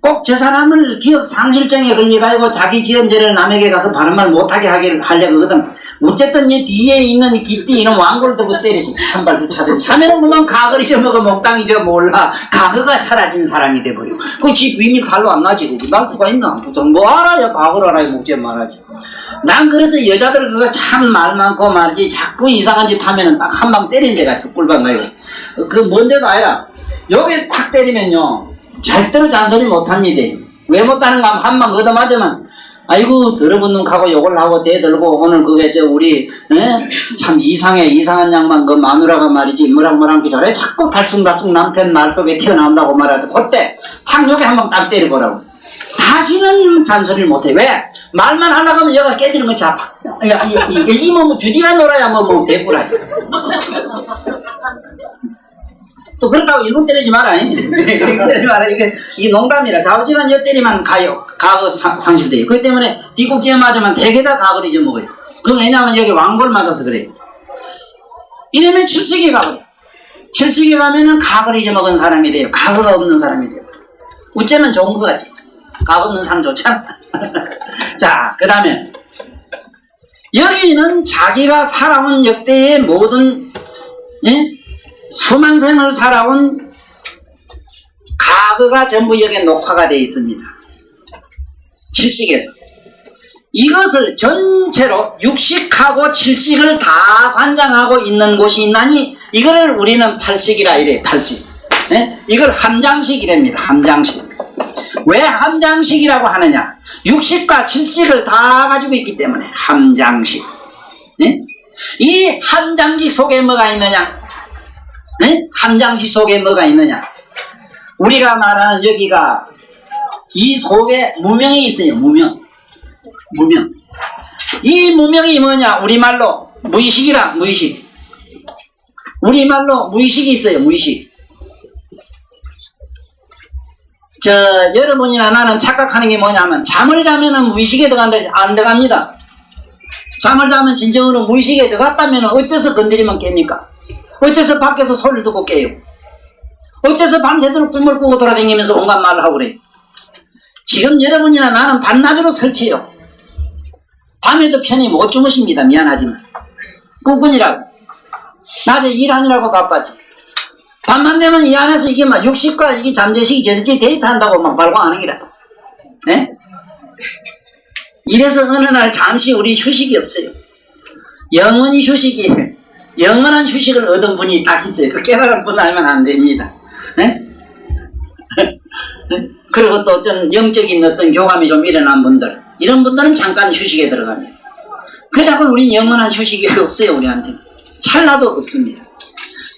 Speaker 1: 꼭 저 사람을 기억 상실증에 걸려가지고 자기 지은 죄를 남에게 가서 바른 말 못하게 하려고 하거든. 어쨌든 이 뒤에 있는 길띠 이런 왕골을 두고 때리시 한 발 더 차듯이 하면은 그만 과거를 잊어먹어 목당이 저 몰라. 과거가 사라진 사람이 돼버려. 그 집 비밀 칼로 안 나지. 날 수가 있나? 뭐 알아야 과거를 알아야 묵지 말하지. 난 그래서 여자들 그거 참 말 많고 말이지 자꾸 이상한 짓 하면은 딱 한 방 때린 데가 있어. 꿀밤 가요. 그 뭔데도 아니라 여기 탁 때리면요 절대로 잔소리 못합니다. 왜 못하는가 하면 한 방 얻어맞으면 아이고 더러운 놈 가고 욕을 하고 대들고 오늘 그게 우리 참 이상한 양반 그 마누라가 말이지 뭐랑 게 저래 자꾸 달쑥달쑥 남편 말 속에 튀어나온다고 말하는데 그때 탁 여기 한 방 딱 때려보라고. 다시는 잔소리를 못해. 왜? 말만 하려고 하면 여기가 깨지는 건 잡아. 이 뭐 주디가 놀아야 뭐 대꾸라지. 또 그렇다고 일본 때리지 마라. 때리지 마라. 이게 농담이라. 좌우지간 여 때리면 가요. 과거 상실돼요. 그렇기 때문에 뒤꿈치에 맞으면 대개다 과거를 잊어먹어요. 그건 왜냐하면 여기 왕골 맞아서 그래요. 이러면 칠식이 가버려. 칠식이 가면은 과거를 잊어먹은 사람이 돼요. 과거가 없는 사람이 돼요. 어쩌면 좋은 거 같지. 과거 없는 사람 좋잖아. 자, 그 다음에 여기는 자기가 살아온 역대의 모든 수만 생을 살아온 과거가 전부 여기에 녹화가 되어 있습니다. 칠식에서. 이것을 전체로 육식하고 칠식을 다 관장하고 있는 곳이 있나니 이거를 우리는 팔식이라 이래요. 팔식. 이걸 함장식이랍니다. 함장식. 왜 함장식이라고 하느냐? 육식과 칠식을 다 가지고 있기 때문에 함장식. 이 함장식 속에 뭐가 있느냐? 함장식 속에 뭐가 있느냐? 우리가 말하는 여기가 이 속에 무명이 있어요. 무명. 이 무명이 뭐냐? 우리말로 무의식이라. 무의식. 우리말로 무의식이 있어요. 무의식. 여러분이나 나는 착각하는 게 뭐냐면 잠을 자면은 무의식에 들어간다. 안 들어갑니다. 잠을 자면 진정으로 무의식에 들어갔다면 어째서 건드리면 깹니까? 어째서 밖에서 소리를 듣고 깨요? 어째서 밤새도록 꿈을 꾸고 돌아다니면서 온갖 말을 하고 그래요? 지금 여러분이나 나는 밤낮으로 설치요. 밤에도 편히 못 주무십니다. 미안하지만. 꿈꾼이라고. 낮에 일하느라고 바빠지. 밤만 되면 이 안에서 이게 막 육식과 이게 잠재식이 저렇게 데이트한다고 막 발광하는 기라도. 네? 이래서 어느 날 잠시 우리 휴식이 없어요. 영원히 휴식이, 영원한 휴식을 얻은 분이 딱 있어요. 그 깨달은 분 알면 안 됩니다. 네? 그리고 또 어떤 영적인 어떤 교감이 좀 일어난 분들, 이런 분들은 잠깐 휴식에 들어갑니다. 그자고 우리는 영원한 휴식이 없어요. 우리한테 찰나도 없습니다.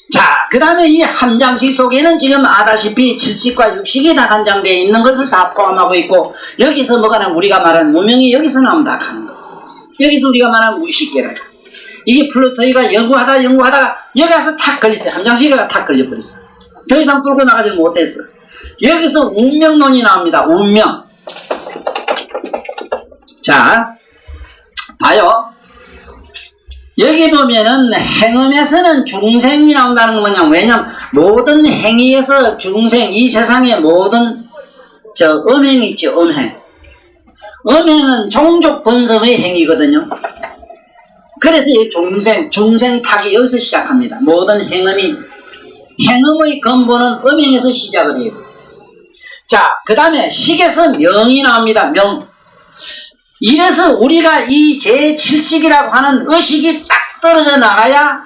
Speaker 1: 자, 그 다음에 이 함장식 속에는 지금 아다시피 칠식과 육식이 다 간장되어 있는 것을 다 포함하고 있고, 여기서 뭐가 나면 우리가 말하는 무명이 여기서 나오면 다 가는 거. 여기서 우리가 말하는 무의식계라. 이게 플루토이가 연구하다가 여기 와서 탁 걸렸어요. 함장식이 탁 걸려버렸어. 더 이상 뚫고 나가지 못했어. 여기서 운명론이 나옵니다. 운명. 자, 봐요. 여기 보면은 행음에서는 중생이 나온다는 건 뭐냐? 왜냐면 모든 행위에서 중생, 이 세상의 모든 음행이 있죠. 음행은 종족 번성의 행위거든요. 그래서 이 중생탁이 여기서 시작합니다. 모든 행음의 근본은 음행에서 시작을 해요. 자, 그 다음에 식에서 명이 나옵니다. 명. 이래서 우리가 이 제7식이라고 하는 의식이 딱 떨어져 나가야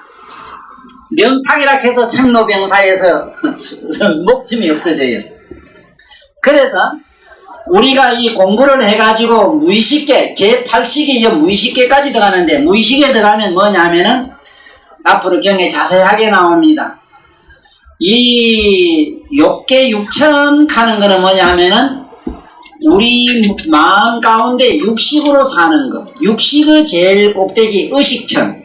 Speaker 1: 명탁이라 해서 생로병사에서 목숨이 없어져요. 그래서 우리가 이 공부를 해가지고 무의식계, 제8식이 무의식계까지 들어가는데, 무의식에 들어가면 뭐냐 하면은 앞으로 경에 자세하게 나옵니다. 이 욕계 육천 가는 거는 뭐냐 하면은 우리 마음 가운데 육식으로 사는 것, 육식의 제일 꼭대기 의식천,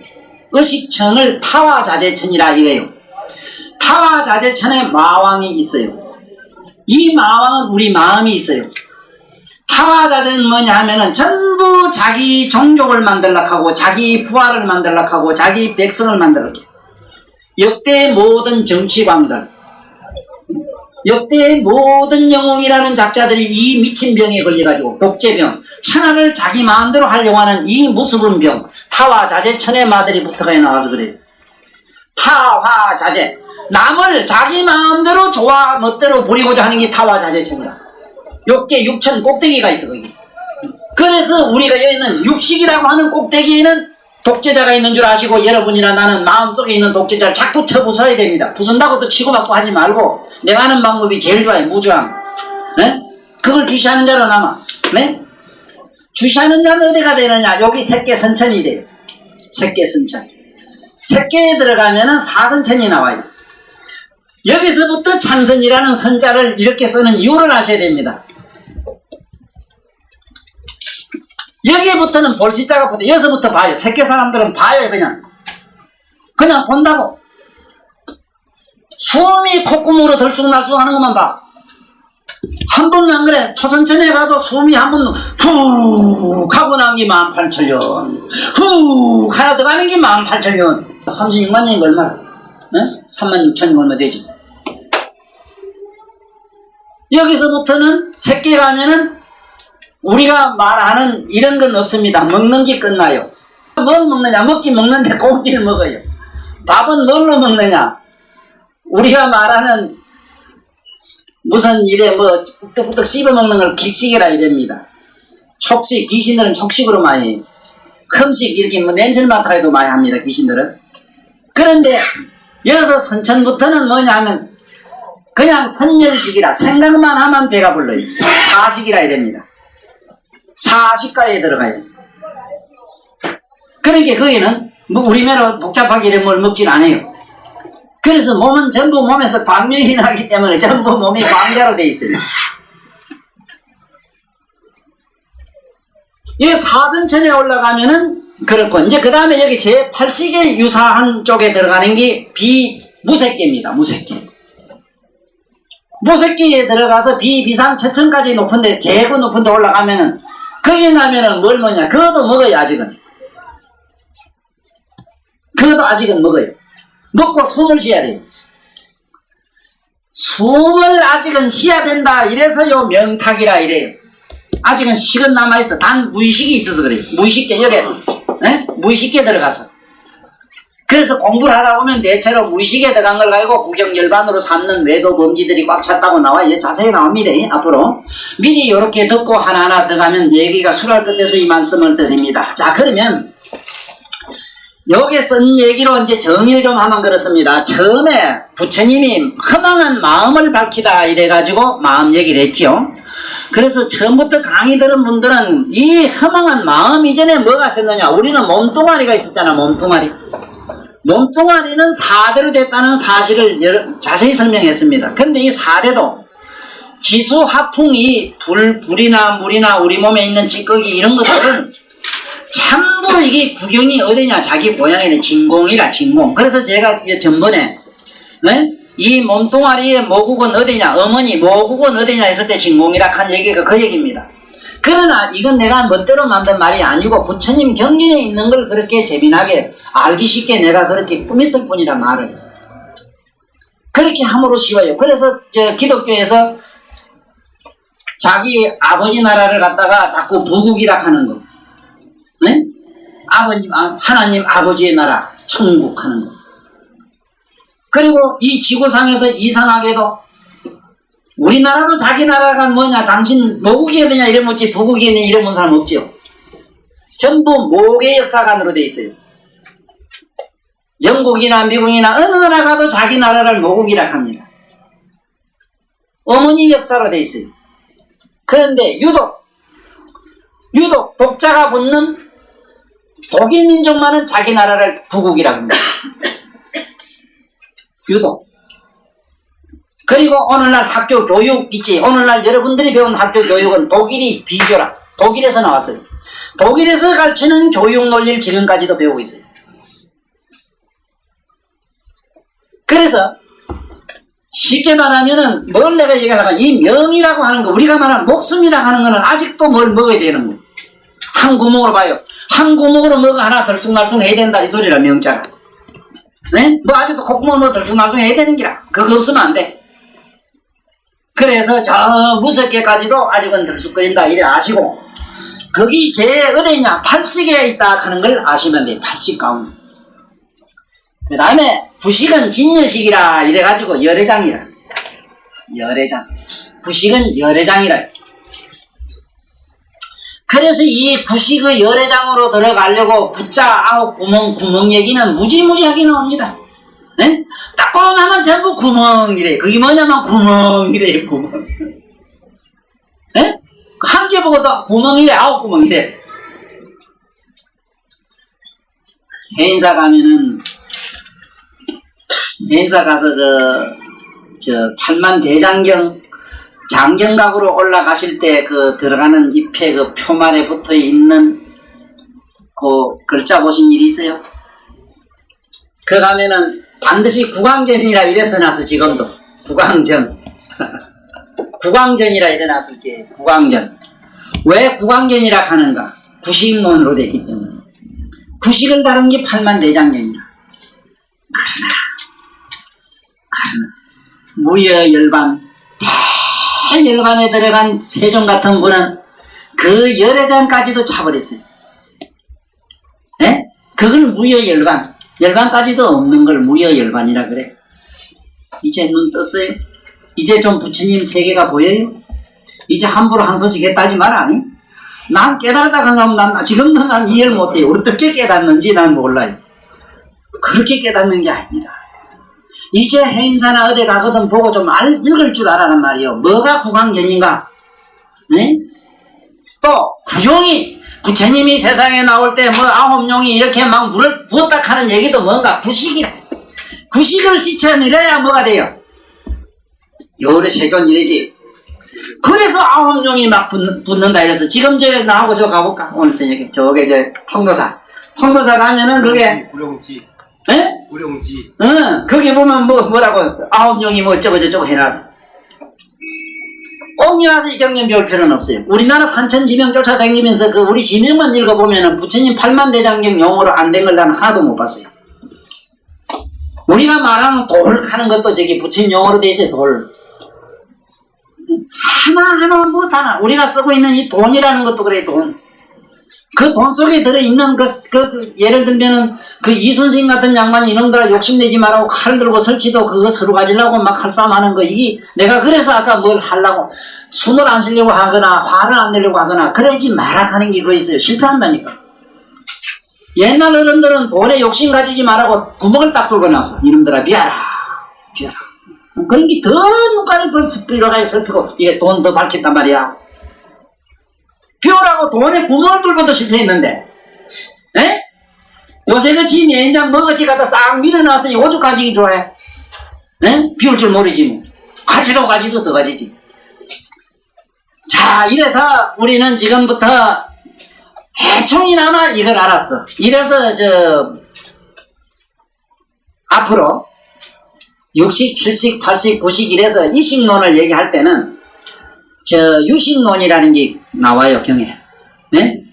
Speaker 1: 의식천을 타화자재천이라 이래요. 타화자재천에 마왕이 있어요. 이 마왕은 우리 마음이 있어요. 타화자재는 뭐냐 하면은 전부 자기 종족을 만들려고 하고 자기 부하를 만들려고 하고 자기 백성을 만들려고 해요. 역대 모든 정치광들, 역대의 모든 영웅이라는 작자들이 이 미친 병에 걸려가지고 독재병, 천하를 자기 마음대로 하려고 하는 이 무서운 병, 타화자재천의 마들이 붙어가 나와서 그래요. 타화자재, 남을 자기 마음대로 좋아 멋대로 부리고자 하는 게 타화자재천이야. 역대 육천 꼭대기가 있어 거기. 그래서 우리가 여기는 육식이라고 하는 꼭대기에는 독재자가 있는 줄 아시고 여러분이나 나는 마음속에 있는 독재자를 자꾸 쳐부숴야 됩니다. 부순다고 또 치고받고 하지 말고 내가 하는 방법이 제일 좋아요. 무저항. 네? 그걸 주시하는 자로 남아. 네? 주시하는 자는 어디가 되느냐? 여기 색계선천이 돼요. 색계선천. 색계에 들어가면은 사선천이 나와요. 여기서부터 참선이라는 선자를 이렇게 쓰는 이유를 아셔야 됩니다. 여기부터는 볼시자가 붙어. 여기서부터 봐요. 색계 사람들은 봐요. 그냥 본다고. 숨이 콧구멍으로 들쑥날쑥 하는 것만 봐. 한 번은 안 그래. 초선천에 가도 숨이 한 번 훅 하고 나온 게 18,000년. 훅 하나 더 가는 게 18,000년. 36만 년이 얼마나? 네? 36,000이 얼마 되지? 여기서부터는 색계 가면은 우리가 말하는 이런 건 없습니다. 먹는 게 끝나요. 뭘 먹느냐? 먹긴 먹는데 고기를 먹어요. 밥은 뭘로 먹느냐? 우리가 말하는 무슨 일에 뭐 뚝뚝 씹어먹는 걸 객식이라 이랍니다. 촉식, 귀신들은 촉식으로 많이 해요. 흠식 이렇게 뭐 냄새를 맡아도 많이 합니다. 귀신들은. 그런데 여기서 선천부터는 뭐냐 하면 그냥 선열식이라 생각만 하면 배가 불러요. 사식이라 이랍니다. 사식가에 들어가요. 그러니까 거기는 뭐 우리매로 복잡하게 이런 걸 먹진 않아요. 그래서 몸은 전부 몸에서 광명이 나기 때문에 전부 몸이 광자로 되어 있어요. 이 사선천에 올라가면은 그렇고 이제 그 다음에 여기 제8식에 유사한 쪽에 들어가는 게 비무색계입니다. 무색계. 무색계에 들어가서 비비상처천까지 높은데 제고 높은데 올라가면은 거기 가면은 뭘 먹냐? 그것도 먹어요. 아직은. 그것도 아직은 먹어요. 먹고 숨을 쉬어야 돼요. 숨을 아직은 쉬어야 된다. 이래서 요 명탁이라 이래요. 아직은 식은 남아있어. 단 무의식이 있어서 그래요. 무의식계 여기 무의식계 들어가서. 그래서 공부를 하다 보면 대체로 무의식에 들어간 걸 가지고 구경열반으로 삼는 외도 범지들이 꽉 찼다고 나와요. 자세히 나옵니다. 앞으로 미리 이렇게 듣고 하나하나 들어가면 얘기가 수랄 끝에서 이 말씀을 드립니다. 자, 그러면 여기에 쓴 얘기로 이제 정리를 좀 하면 그렇습니다. 처음에 부처님이 허망한 마음을 밝히다 이래가지고 마음 얘기를 했죠. 그래서 처음부터 강의 들은 분들은 이 허망한 마음 이전에 뭐가 있었느냐? 우리는 몸뚱아리가 있었잖아. 몸뚱아리. 몸뚱아리는 사대로 됐다는 사실을 자세히 설명했습니다. 근데 이 사대도 지수, 하풍이 불이나 물이나 우리 몸에 있는 찌꺼기 이런 것들은 참으로 이게 구경이 어디냐? 자기 고향에는 진공이라 진공. 그래서 제가 전번에 이 몸뚱아리의 모국은 어디냐? 어머니 모국은 어디냐 했을 때 진공이라 한 얘기가 그 얘기입니다. 그러나 이건 내가 멋대로 만든 말이 아니고 부처님 경륜에 있는 걸 그렇게 재미나게 알기 쉽게 내가 그렇게 꾸몄을 뿐이라 말을. 그렇게 함으로 쉬워요. 그래서 기독교에서 자기 아버지 나라를 갖다가 자꾸 부국이라 하는 거. 네? 하나님 아버지의 나라, 천국 하는 거. 그리고 이 지구상에서 이상하게도 우리나라도 자기 나라가 뭐냐, 당신 모국이 되냐 이래 묻지 부국이 되냐 이래 묻는 사람 없죠. 전부 모계 역사관으로 돼 있어요. 영국이나 미국이나 어느 나라 가도 자기 나라를 모국이라 합니다. 어머니 역사로 돼 있어요. 그런데 유독 독자가 붙는 독일 민족만은 자기 나라를 부국이라고 합니다. 유독. 그리고 오늘날 학교 교육 있지. 오늘날 여러분들이 배운 학교 교육은 독일이 비교라. 독일에서 나왔어요. 독일에서 가르치는 교육 논리를 지금까지도 배우고 있어요. 그래서 쉽게 말하면은 뭘 내가 얘기하려면 이 명이라고 하는 거, 우리가 말하는 목숨이라고 하는 거는 아직도 뭘 먹어야 되는 거예요. 한 구멍으로 봐요. 한 구멍으로 뭐가 하나 들쑥날쑥 해야 된다 이 소리라 명자가. 네? 뭐 아직도 콧구멍 뭐 들쑥날쑥 해야 되는 기라. 그거 없으면 안 돼. 그래서 저 무섭게까지도 아직은 들쑥거린다 이래 아시고, 거기 제 어디냐 팔찌에 있다 하는 걸 아시면 돼요. 팔찌 가운. 그 다음에 부식은 진여식이라 이래가지고 열애장이라. 열애장. 부식은 열애장이라. 그래서 이 부식의 열애장으로 들어가려고 구자 아홉 구멍 얘기는 무지무지하게 나옵니다. 네? 따끔하면 전부 구멍이래. 그게 뭐냐면 구멍이래. 구멍. 네? 한 개 보고도 구멍이래. 아홉 구멍이래. 해인사 가면은 해인사 가서 팔만 대장경 장경각으로 올라가실 때 들어가는 잎에 표말에 붙어 있는 글자 보신 일이 있어요? 그 가면은 반드시 구광전이라 이래 써놨어. 지금도 구광전. 구광전이라 이래 놨을 게 구광전. 왜 구광전이라 하는가? 구식론으로 되기 때문에. 구식을 다룬 게 팔만 대장경이라. 그러나 무여열반 대열반에 들어간 세종 같은 분은 그 열애장까지도 차버렸어요. 예? 그걸 무여열반, 열반까지도 없는 걸 무여열반이라 그래. 이제 눈 떴어요? 이제 좀 부처님 세계가 보여요? 이제 함부로 한 소식 했다지 마라. 아니? 난 깨달았다 그러면 지금도 난 이해를 못해요. 어떻게 깨닫는지 난 몰라요. 그렇게 깨닫는 게 아닙니다. 이제 행사나 어디 가거든 보고 좀 읽을 줄 알아란 말이요. 뭐가 구광전인가? 네? 또 구용이 부처님이 세상에 나올 때 뭐 아홉용이 이렇게 막 물을 부었다 하는 얘기도 뭔가 구식이라. 구식을 지쳐내려야 뭐가 돼요? 요래 세존이 되지. 그래서 아홉용이 막 붙는다 이래서 지금 저기 나하고 저 가볼까? 오늘 저녁에 저게 통도사 가면은 그게
Speaker 2: 구룡지.
Speaker 1: 예?
Speaker 2: 구룡지.
Speaker 1: 거기 보면 뭐라고 아홉용이 뭐 어쩌고 해놨어. 꼭 일어나서 이 경전 배울 필요는 없어요. 우리나라 산천지명 쫓아다니면서 우리 지명만 읽어보면은 부처님 팔만대장경 용어로 안 된 걸 나는 하나도 못 봤어요. 우리가 말하는 돌 하는 것도 저기 부처님 용어로 돼 있어요. 돌. 하나하나 뭐 다 우리가 쓰고 있는 이 돈이라는 것도 그래. 돈. 그 돈 속에 들어있는 예를 들면은 이순신 같은 양반이 이놈들아 욕심내지 말라고 칼 들고 설치도 그거 서로 가지려고 막 칼싸움 하는 거, 이게 내가 그래서 아까 뭘 하려고 숨을 안 쉬려고 하거나 화를 안 내려고 하거나 그러지 마라 하는 게 그거 있어요. 실패한다니까. 옛날 어른들은 돈에 욕심 가지지 말라고 구멍을 딱 뚫고 놨어. 이놈들아 비하라. 그런 게 더 눈깔이 벌써 들어가야 슬피고 이게 돈 더 밝혔단 말이야. 비우라고 돈에 구멍을 뚫고도 실패했는데, 에? 요새 그치 내장 먹었지 갖다 싹 밀어놔서 오죽 가지기 좋아해. 에? 비울 줄 모르지 뭐. 가지도 더 가지지. 자, 이래서 우리는 지금부터 대충이나마 이걸 알았어. 이래서 앞으로 60, 70, 80, 90 이래서 이식론을 얘기할 때는 유식론이라는 게 나와요, 경에. 네?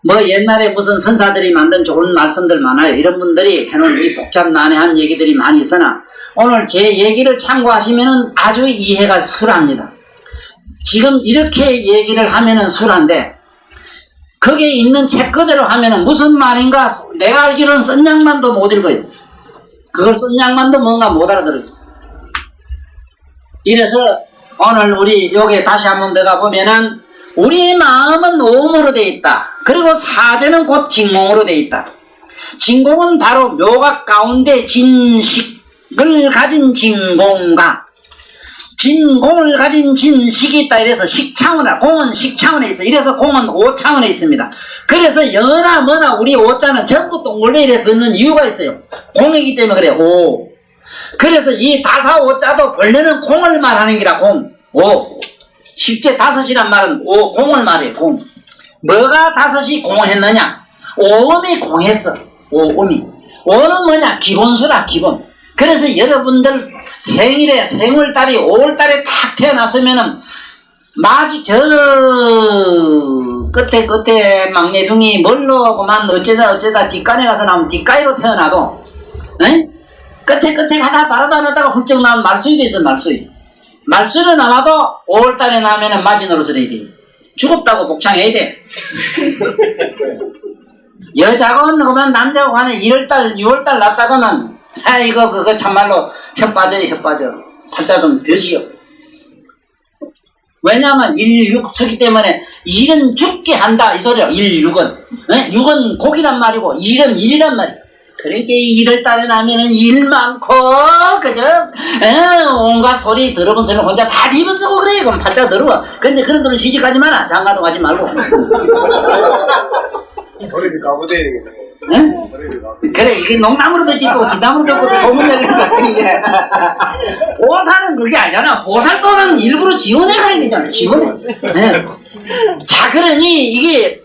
Speaker 1: 뭐 옛날에 무슨 선사들이 만든 좋은 말씀들 많아요. 이런 분들이 해놓은 이 복잡난해한 얘기들이 많이 있으나 오늘 제 얘기를 참고하시면은 아주 이해가 수월합니다. 지금 이렇게 얘기를 하면은 수월한데 거기에 있는 책 그대로 하면은 무슨 말인가 내가 알기로는 썬양만도 못 읽어요. 그걸 썬양만도 뭔가 못 알아들어요. 이래서 오늘 우리 여기에 다시 한번 들어가 보면은 우리의 마음은 오음으로 되어 있다. 그리고 사대는 곧 진공으로 되어 있다. 진공은 바로 묘각 가운데 진식을 가진 진공과 진공을 가진 진식이 있다. 이래서 식차원이다. 공은 식차원에 있어. 이래서 공은 오차원에 있습니다. 그래서 여나 뭐나 우리 오자는 전부 동글레이에 듣는 이유가 있어요. 공이기 때문에 그래. 오. 그래서 이 다사오자도 원래는 공을 말하는 기라 공. 오. 실제 다섯이란 말은 오, 공을 말해, 공. 뭐가 다섯이 공했느냐? 오음이 공했어. 오음이. 오는 뭐냐? 기본수라, 기본. 그래서 여러분들 생일에, 생월달이 5월달에 탁 태어났으면은, 끝에 막내둥이 멀로구만 어쩌다 뒷간에 가서 나면 뒷가이로 태어나도, 에? 끝에 가다 바라도 안 하다가 훌쩍 나온 말수이도 있어, 말수이. 말수를 나와도 5월달에 나면은 마지노릇을 해야 돼. 죽었다고 복창해야 돼. 여자건 그러면 남자고 간에 1월달, 6월달 났다가는 이거 그거 참말로 혀 빠져. 팔자 좀 드시오. 왜냐면 1, 6 서기 때문에 일은 죽게 한다 이 소리야. 1, 6은 6은 곡이란 말이고 1은 일이란 말이야. 그러니까 1월달에 나면은 일 많고 그죠? 온갖 소리 더러운 소리 혼자 다 리버쓰고 그래. 그럼 팔자 더러워. 근데 그런 돈은 시집가지 마라. 장가도 가지 말고.
Speaker 2: 소리를 가보대야 되겠다.
Speaker 1: 응? 그래 이게 농담으로도 짓고 진담으로도 짓고 소문내는 거야. 보살은 그게 아니잖아. 보살도는 일부러 지원해 가야 되잖아. 지원해. 네. 자 그러니 이게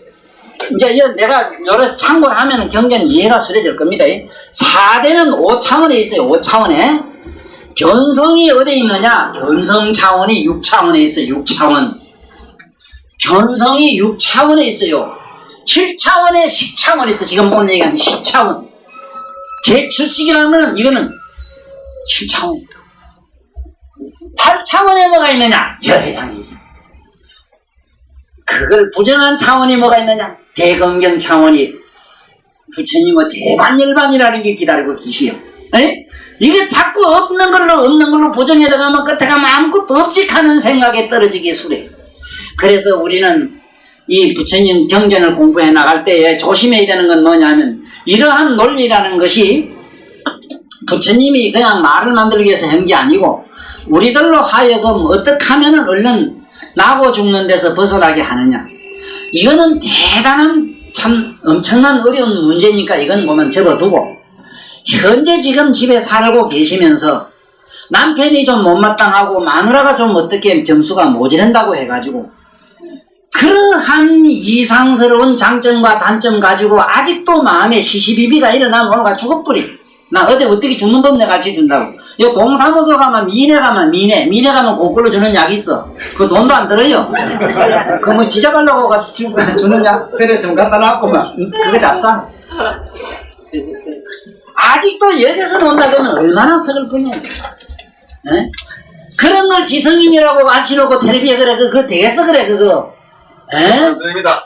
Speaker 1: 이제 내가 여러 참고를 하면 경계는 이해가 수려질 겁니다. 4대는 5차원에 있어요. 5차원에 견성이 어디에 있느냐? 견성 차원이 6차원에 있어요. 6차원. 견성이 6차원에 있어요. 7차원에 10차원이 있어. 지금 오늘 얘기하는 10차원. 제7식이라는 거는 이거는 7차원이다. 8차원에 뭐가 있느냐? 열애장이 있어. 그걸 부정한 차원이 뭐가 있느냐? 대검경 차원이 부처님의 대반열반이라는 게 기다리고 계시오. 이게 자꾸 없는 걸로 부정해 들어가면 끝에 가면 아무것도 없지 하는 생각에 떨어지기 수래. 그래서 우리는 이 부처님 경전을 공부해 나갈 때에 조심해야 되는 건 뭐냐면 이러한 논리라는 것이 부처님이 그냥 말을 만들기 위해서 한 게 아니고 우리들로 하여금 어떻게 하면은 얼른 나고 죽는 데서 벗어나게 하느냐. 이거는 대단한 참 엄청난 어려운 문제니까 이건 보면 접어두고 현재 지금 집에 살고 계시면서 남편이 좀 못마땅하고 마누라가 좀 어떻게 점수가 모자란다고 해가지고 그러한 이상스러운 장점과 단점 가지고 아직도 마음에 시시비비가 일어나면 오늘가 죽어버리. 나 어떻게 죽는 법 내가 가르쳐준다고. 요 동사무소 가면 미내 가면 그걸로 주는 약이 있어. 그 돈도 안 들어요. 그거 뭐 지져가려고 주는 약, 그래 좀 갖다 놨구만. 그거 잡사. 아직도 여기서 논다 그러면 얼마나 서글프냐. 그런 걸 지성인이라고 앉혀놓고 텔레비에 그래, 그거 되겠어, 그래, 그거.
Speaker 2: 맞습니다.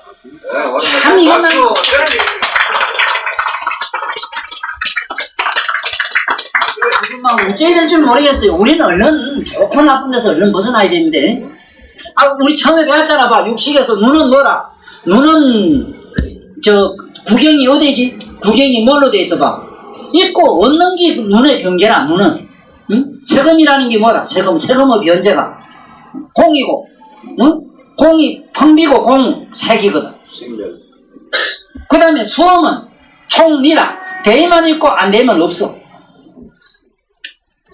Speaker 1: 참, 이거는. 막 어째야 될 줄 모르겠어요. 우리는 얼른 좋고 나쁜 데서 얼른 벗어나야 됩니다. 우리 처음에 배웠잖아. 봐. 육식에서 눈은 뭐라? 눈은 구경이 어디지? 구경이 뭘로 돼 있어 봐. 있고 없는 게 눈의 경계라. 눈은 세금이라는 게 뭐라? 세금의 변제가 공이고, 공이 텅 비고 공 색이거든. 그 다음에 수험은 총리라. 대의만 있고 안 되면 없어.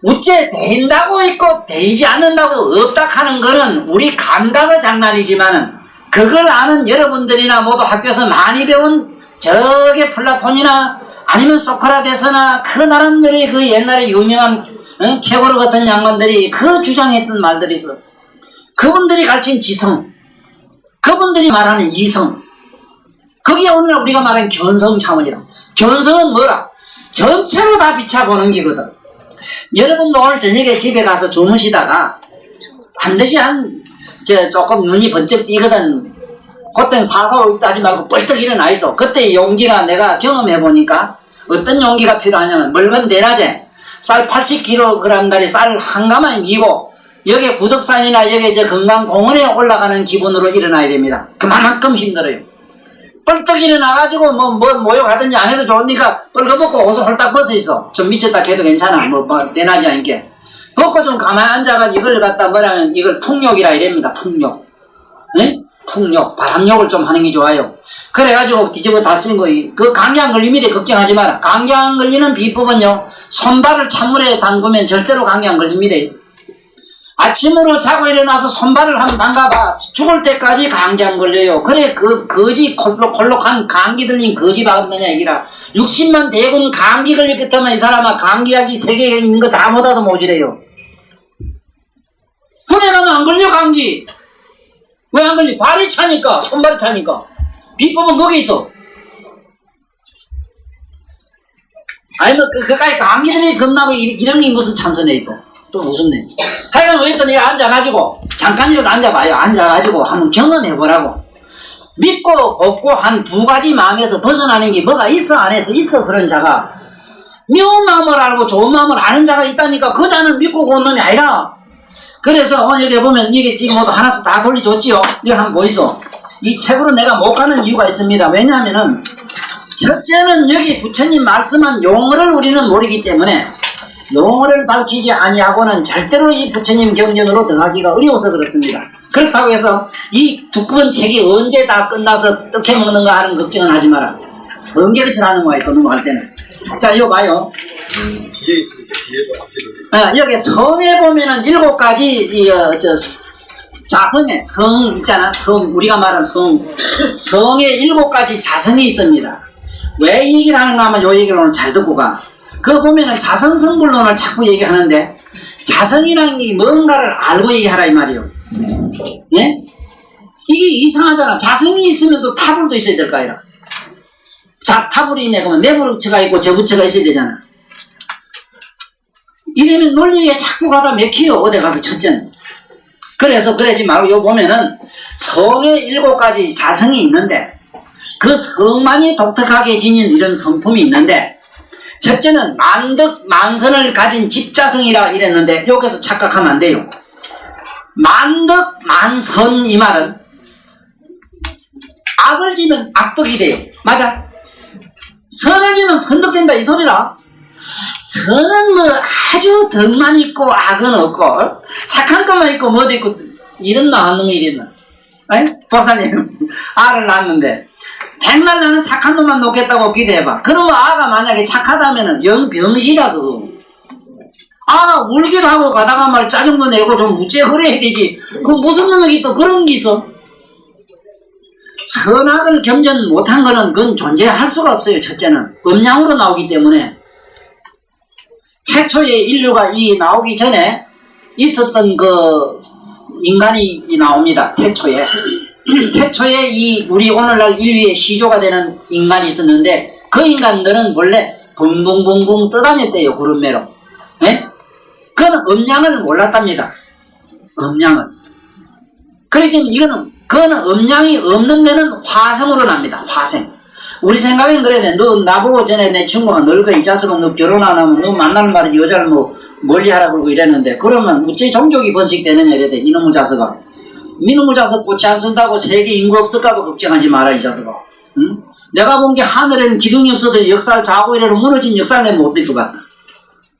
Speaker 1: 우째 된다고 있고 되지 않는다고 없다 하는 거는 우리 감각의 장난이지만은 그걸 아는 여러분들이나 모두 학교에서 많이 배운 저게 플라톤이나 아니면 소크라테스나 그 나름들이 그 옛날에 유명한 케고르 같은 양반들이 그 주장했던 말들이 있어. 그분들이 가르친 지성, 그분들이 말하는 이성, 그게 오늘 우리가 말하는 견성 차원이라. 견성은 뭐라? 전체로 다 비춰보는 게거든. 여러분도 오늘 저녁에 집에 가서 주무시다가 반드시 조금 눈이 번쩍 띄거든. 그땐 사사오입도 하지 말고 뻘떡 일어나 있어. 그때 용기가 내가 경험해보니까 어떤 용기가 필요하냐면 멀건 대낮에 쌀 80kg짜리 쌀 한 가마에 미고 여기 구덕산이나 여기 건강공원에 올라가는 기분으로 일어나야 됩니다. 그만큼 힘들어요. 뻘떡 일어나가지고 모욕하든지 안 해도 좋으니까 뻘거벗고 옷을 홀딱 벗어 있어. 좀 미쳤다 해도 괜찮아. 대낮이 아니게. 벗고 좀 가만히 앉아가지고 이걸 갖다 뭐라면 이걸 풍욕이라 이랍니다. 풍욕. 풍력, 바람력을 좀 하는 게 좋아요. 그래가지고 뒤집어 다 쓴 거예요. 그 감기 안 걸립니다. 걱정하지 마라. 감기 안 걸리는 비법은요, 손발을 찬물에 담그면 절대로 감기 안 걸립니다. 아침으로 자고 일어나서 손발을 한번 담가봐. 죽을 때까지 감기 안 걸려요. 그래, 그 거지 콜록콜록한 감기 들린 거지 받았느냐 얘기라. 60만 대군 감기 걸렸겠다면 이 사람아 감기약이 세계에 있는 거 다 못하도 모지래요. 군에 가면 안 걸려 감기. 왜 안 걸려? 발이 차니까, 손발이 차니까. 비법은 거기 있어. 아니면 그까지 감기들이 겁나고 이런 게 무슨 참선해 또 웃었네. 하여간 어쨌든 내가 앉아가지고 잠깐이라도 앉아봐요. 앉아가지고 한번 경험해보라고. 믿고 없고 한 두 가지 마음에서 벗어나는 게 뭐가 있어 안 해서 있어. 그런 자가 미운 마음을 알고 좋은 마음을 아는 자가 있다니까. 그 자는 믿고 온 놈이 아니라. 그래서 오늘 여기 보면 이게 지금 모두 하나씩 다 돌려줬지요. 이거 한번 보이소. 이 책으로 내가 못 가는 이유가 있습니다. 왜냐하면은 첫째는 여기 부처님 말씀한 용어를 우리는 모르기 때문에 용어를 밝히지 아니하고는 절대로 이 부처님 경전으로 들어가기가 어려워서 그렇습니다. 그렇다고 해서 이 두꺼운 책이 언제 다 끝나서 떡해 먹는가 하는 걱정은 하지 마라. 번개같이 하는 거야, 또 넘어갈 때는. 자, 이거 봐요.
Speaker 2: 뒤에 있으니까 뒤에도 앞에도.
Speaker 1: 여기 성에 보면은 7가지, 자성에, 성 있잖아. 성, 우리가 말한 성에 7가지 자성이 있습니다. 왜 이 얘기를 하는가 하면 요 얘기를 오늘 잘 듣고 가. 그거 보면은 자성성불론을 자꾸 얘기하는데, 자성이라는 게 뭔가를 알고 얘기하라 이 말이에요. 예? 이게 이상하잖아. 자성이 있으면 또 타불도 있어야 될 거 아니라. 자, 타불이 있네. 그러면 내부처가 있고 저부처가 있어야 되잖아. 이러면 논리에 자꾸 가다 맥혀요. 어디 가서 첫째는. 그래서 그러지 말고 요 보면은 성에 7가지 자성이 있는데 그 성만이 독특하게 지닌 이런 성품이 있는데 첫째는 만덕 만선을 가진 집자성이라 이랬는데 여기서 착각하면 안 돼요. 만덕 만선 이 말은 악을 지면 악덕이 돼요. 맞아? 선을 지면 선덕된다 이 소리라. 선은 뭐 아주 덕만 있고 악은 없고 착한 것만 있고 뭐도 있고 이런 나왔는 거 이랬나? 보살님 알을 낳았는데 백날 나는 착한 놈만 놓겠다고 기대해봐. 그러면 아가 만약에 착하다면은 영 병시라도 아가 울기도 하고 가다가 말 짜증도 내고 좀 우째 그래야 되지. 그 무슨 놈이 또 그런 게 있어? 선악을 겸전 못한 거는 그건 존재할 수가 없어요. 첫째는 음양으로 나오기 때문에 태초에 인류가 이 나오기 전에 있었던 그 인간이 나옵니다. 태초에 이 우리 오늘날 인류의 시조가 되는 인간이 있었는데 그 인간들은 원래 붕붕붕붕 떠다녔대요. 구름매로. 예? 그는 음양을 몰랐답니다. 음양을. 그렇기 때문에 그거는 음양이 없는 데는 화성으로 납니다. 화생. 우리 생각엔 그래야 돼. 너 나보고 전에 내 친구가 늙어 이 자식은 너 결혼 안 하면 너 만나는 말은 여자를 뭐 멀리 하라 그러고 이랬는데 그러면 어째 종족이 번식되느냐 이래 돼. 이놈의 자식아. 이놈의 자식 꽃이 안 쓴다고 세계 인구 없을까봐 걱정하지 마라 이 자식아. 응? 내가 본 게 하늘에는 기둥이 없어도 역사를 자고 이래로 무너진 역사를 내면 못 될 것 같다.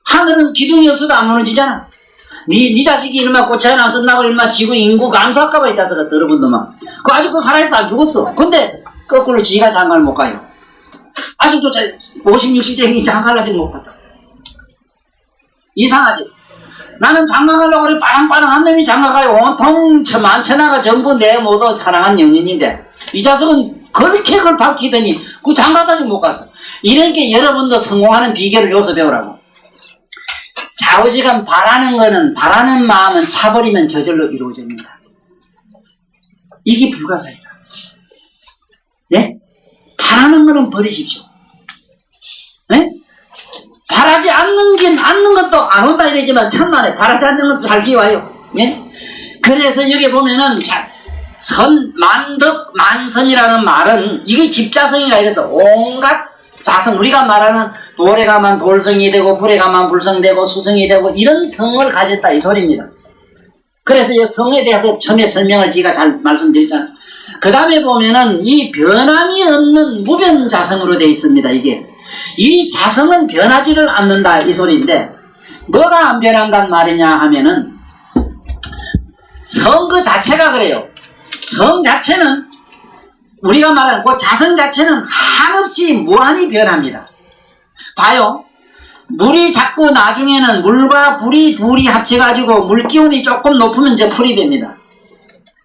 Speaker 1: 하늘은 기둥이 없어도 안 무너지잖아. 네 자식이 이놈아 꽃이 안 쓴다고 이놈아 지구 인구 감소할까봐 이 자식아 더러운 놈아. 그 아직도 살아있어 안 죽었어. 근데 거꾸로 지가 장가를 못 가요. 아직도 50, 60대기 장가를 아직 못 갔다. 이상하지? 나는 장가 가려고 그래 빠랑빠랑한 놈이 장가 가요. 온통 만천하가 전부 내 모두 사랑한 영인인데 이 자식은 그렇게 그걸 밝히더니 그 장가도 아직 못 갔어. 이런 게 여러분도 성공하는 비결을 여기서 배우라고. 좌우지간 바라는 마음은 차버리면 저절로 이루어집니다. 이게 불가사의다. 네? 바라는 거는 버리십시오. 네? 바라지 않는 것도 안 온다 이러지만 천만에 바라지 않는 것도 잘 기와요. 네? 그래서 여기 보면은 만덕 만선이라는 말은 이게 집자성이라 이래서 온갖 자성 우리가 말하는 돌에 가면 돌성이 되고 불에 가면 불성되고 수성이 되고 이런 성을 가졌다 이 소리입니다. 그래서 이 성에 대해서 처음에 설명을 제가 잘 말씀드렸잖아요. 그 다음에 보면은 이 변함이 없는 무변자성으로 되어 있습니다. 이게 이 자성은 변하지를 않는다 이 소리인데 뭐가 안 변한단 말이냐 하면은 성 그 자체가 그래요. 성 자체는 우리가 말하는 그 자성 자체는 한없이 무한히 변합니다. 봐요. 물이 자꾸 나중에는 물과 불이 둘이 합쳐가지고 물기운이 조금 높으면 이제 풀이 됩니다.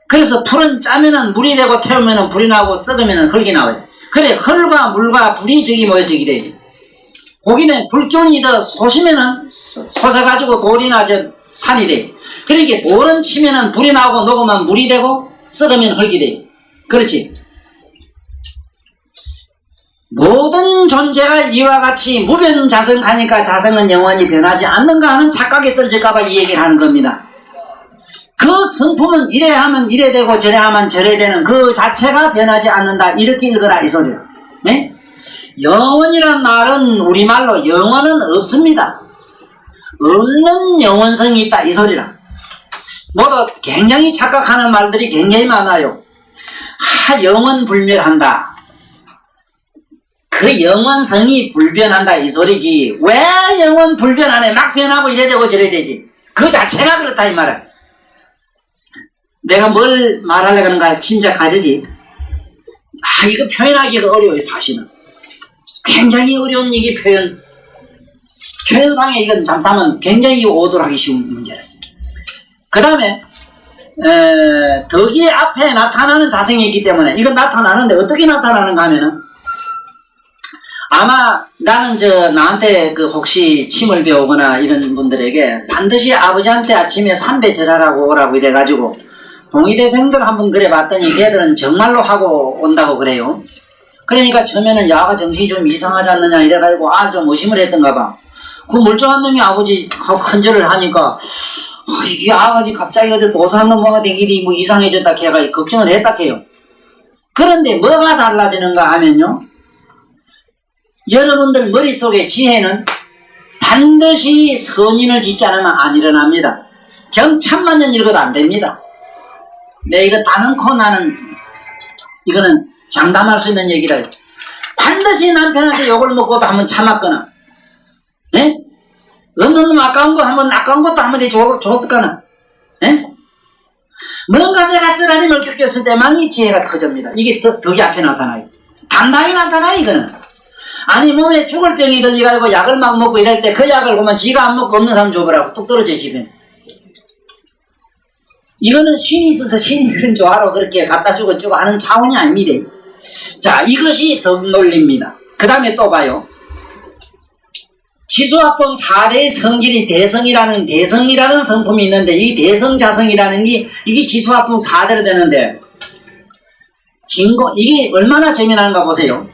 Speaker 1: 그래서 풀은 짜면은 물이 되고 태우면은 불이 나고 썩으면은 흙이 나와요. 그래, 흙과 물과 불이 저기 모여지게 돼요. 거기는 불기운이 더 솟으면은 솟아가지고 돌이나 저 산이 돼요. 그러니까 돌은 치면은 불이 나오고 녹으면 물이 되고 썩으면 흙이 돼요. 그렇지? 모든 존재가 이와 같이 무변자성하니까 자성은 영원히 변하지 않는가 하는 착각에 떨어질까봐 이 얘기를 하는 겁니다. 그 성품은 이래 하면 이래 되고 저래 하면 저래 되는 그 자체가 변하지 않는다. 이렇게 읽어라 이 소리야. 네? 영원이란 말은 우리말로 영원은 없습니다. 없는 영원성이 있다 이 소리라. 모두 굉장히 착각하는 말들이 굉장히 많아요. 영원 불멸한다. 그 영원성이 불변한다 이 소리지. 왜 영원 불변하네? 막 변하고 이래 되고 저래 되지. 그 자체가 그렇다 이 말이야. 내가 뭘 말하려고 하는가 진짜 가지지. 이거 표현하기가 어려워요 사실은. 굉장히 어려운 이게 표현상에 이건 잠깐만 굉장히 오돌하기 쉬운 문제라. 그 다음에 덕이 앞에 나타나는 자성이 있기 때문에 이건 나타나는데 어떻게 나타나는가 하면은 아마 나는 나한테 혹시 침을 배우거나 이런 분들에게 반드시 아버지한테 아침에 삼배 절하라고 오라고 이래가지고 동의대생들 한번 그래 봤더니 걔들은 정말로 하고 온다고 그래요. 그러니까 처음에는 야가 정신이 좀 이상하지 않느냐 이래가지고 좀 의심을 했던가 봐. 그 멀쩡한 놈이 아버지 큰절을 하니까 이게 아버지 갑자기 어디 도사한 놈과 댕길이 뭐 이상해졌다 걔가 걱정을 했다 해요. 그런데 뭐가 달라지는가 하면요. 여러분들 머릿속에 지혜는 반드시 선인을 짓지 않으면 안 일어납니다. 경참만 년 읽어도 안 됩니다. 내 이거 다는코 나는 이거는 장담할 수 있는 얘기라. 반드시 남편한테 욕을 먹고도 한번 참았거나, 네? 어느 놈 아까운 거 한번 아까운 것도 한번 줬거나, 네? 뭔가 내가 쓰라니 걸 꼈을 때만이 지혜가 터집니다. 이게 덕이 앞에 나타나요. 단단히 나타나요 이거는. 아니 몸에 죽을 병이 들려가지고 약을 막 먹고 이럴 때 그 약을 보면 지가 안 먹고 없는 사람 줘보라고 뚝 떨어져 집에. 이거는 신이 있어서 신이 그런 조화로 그렇게 갖다 주고 저거 하는 차원이 아닙니다. 자, 이것이 덕 논리입니다. 그 다음에 또 봐요. 지수합본 4대의 성질이 대성이라는 성품이 있는데 이 대성자성이라는 게 이게 지수합본 4대로 되는데 이게 얼마나 재미나는가 보세요.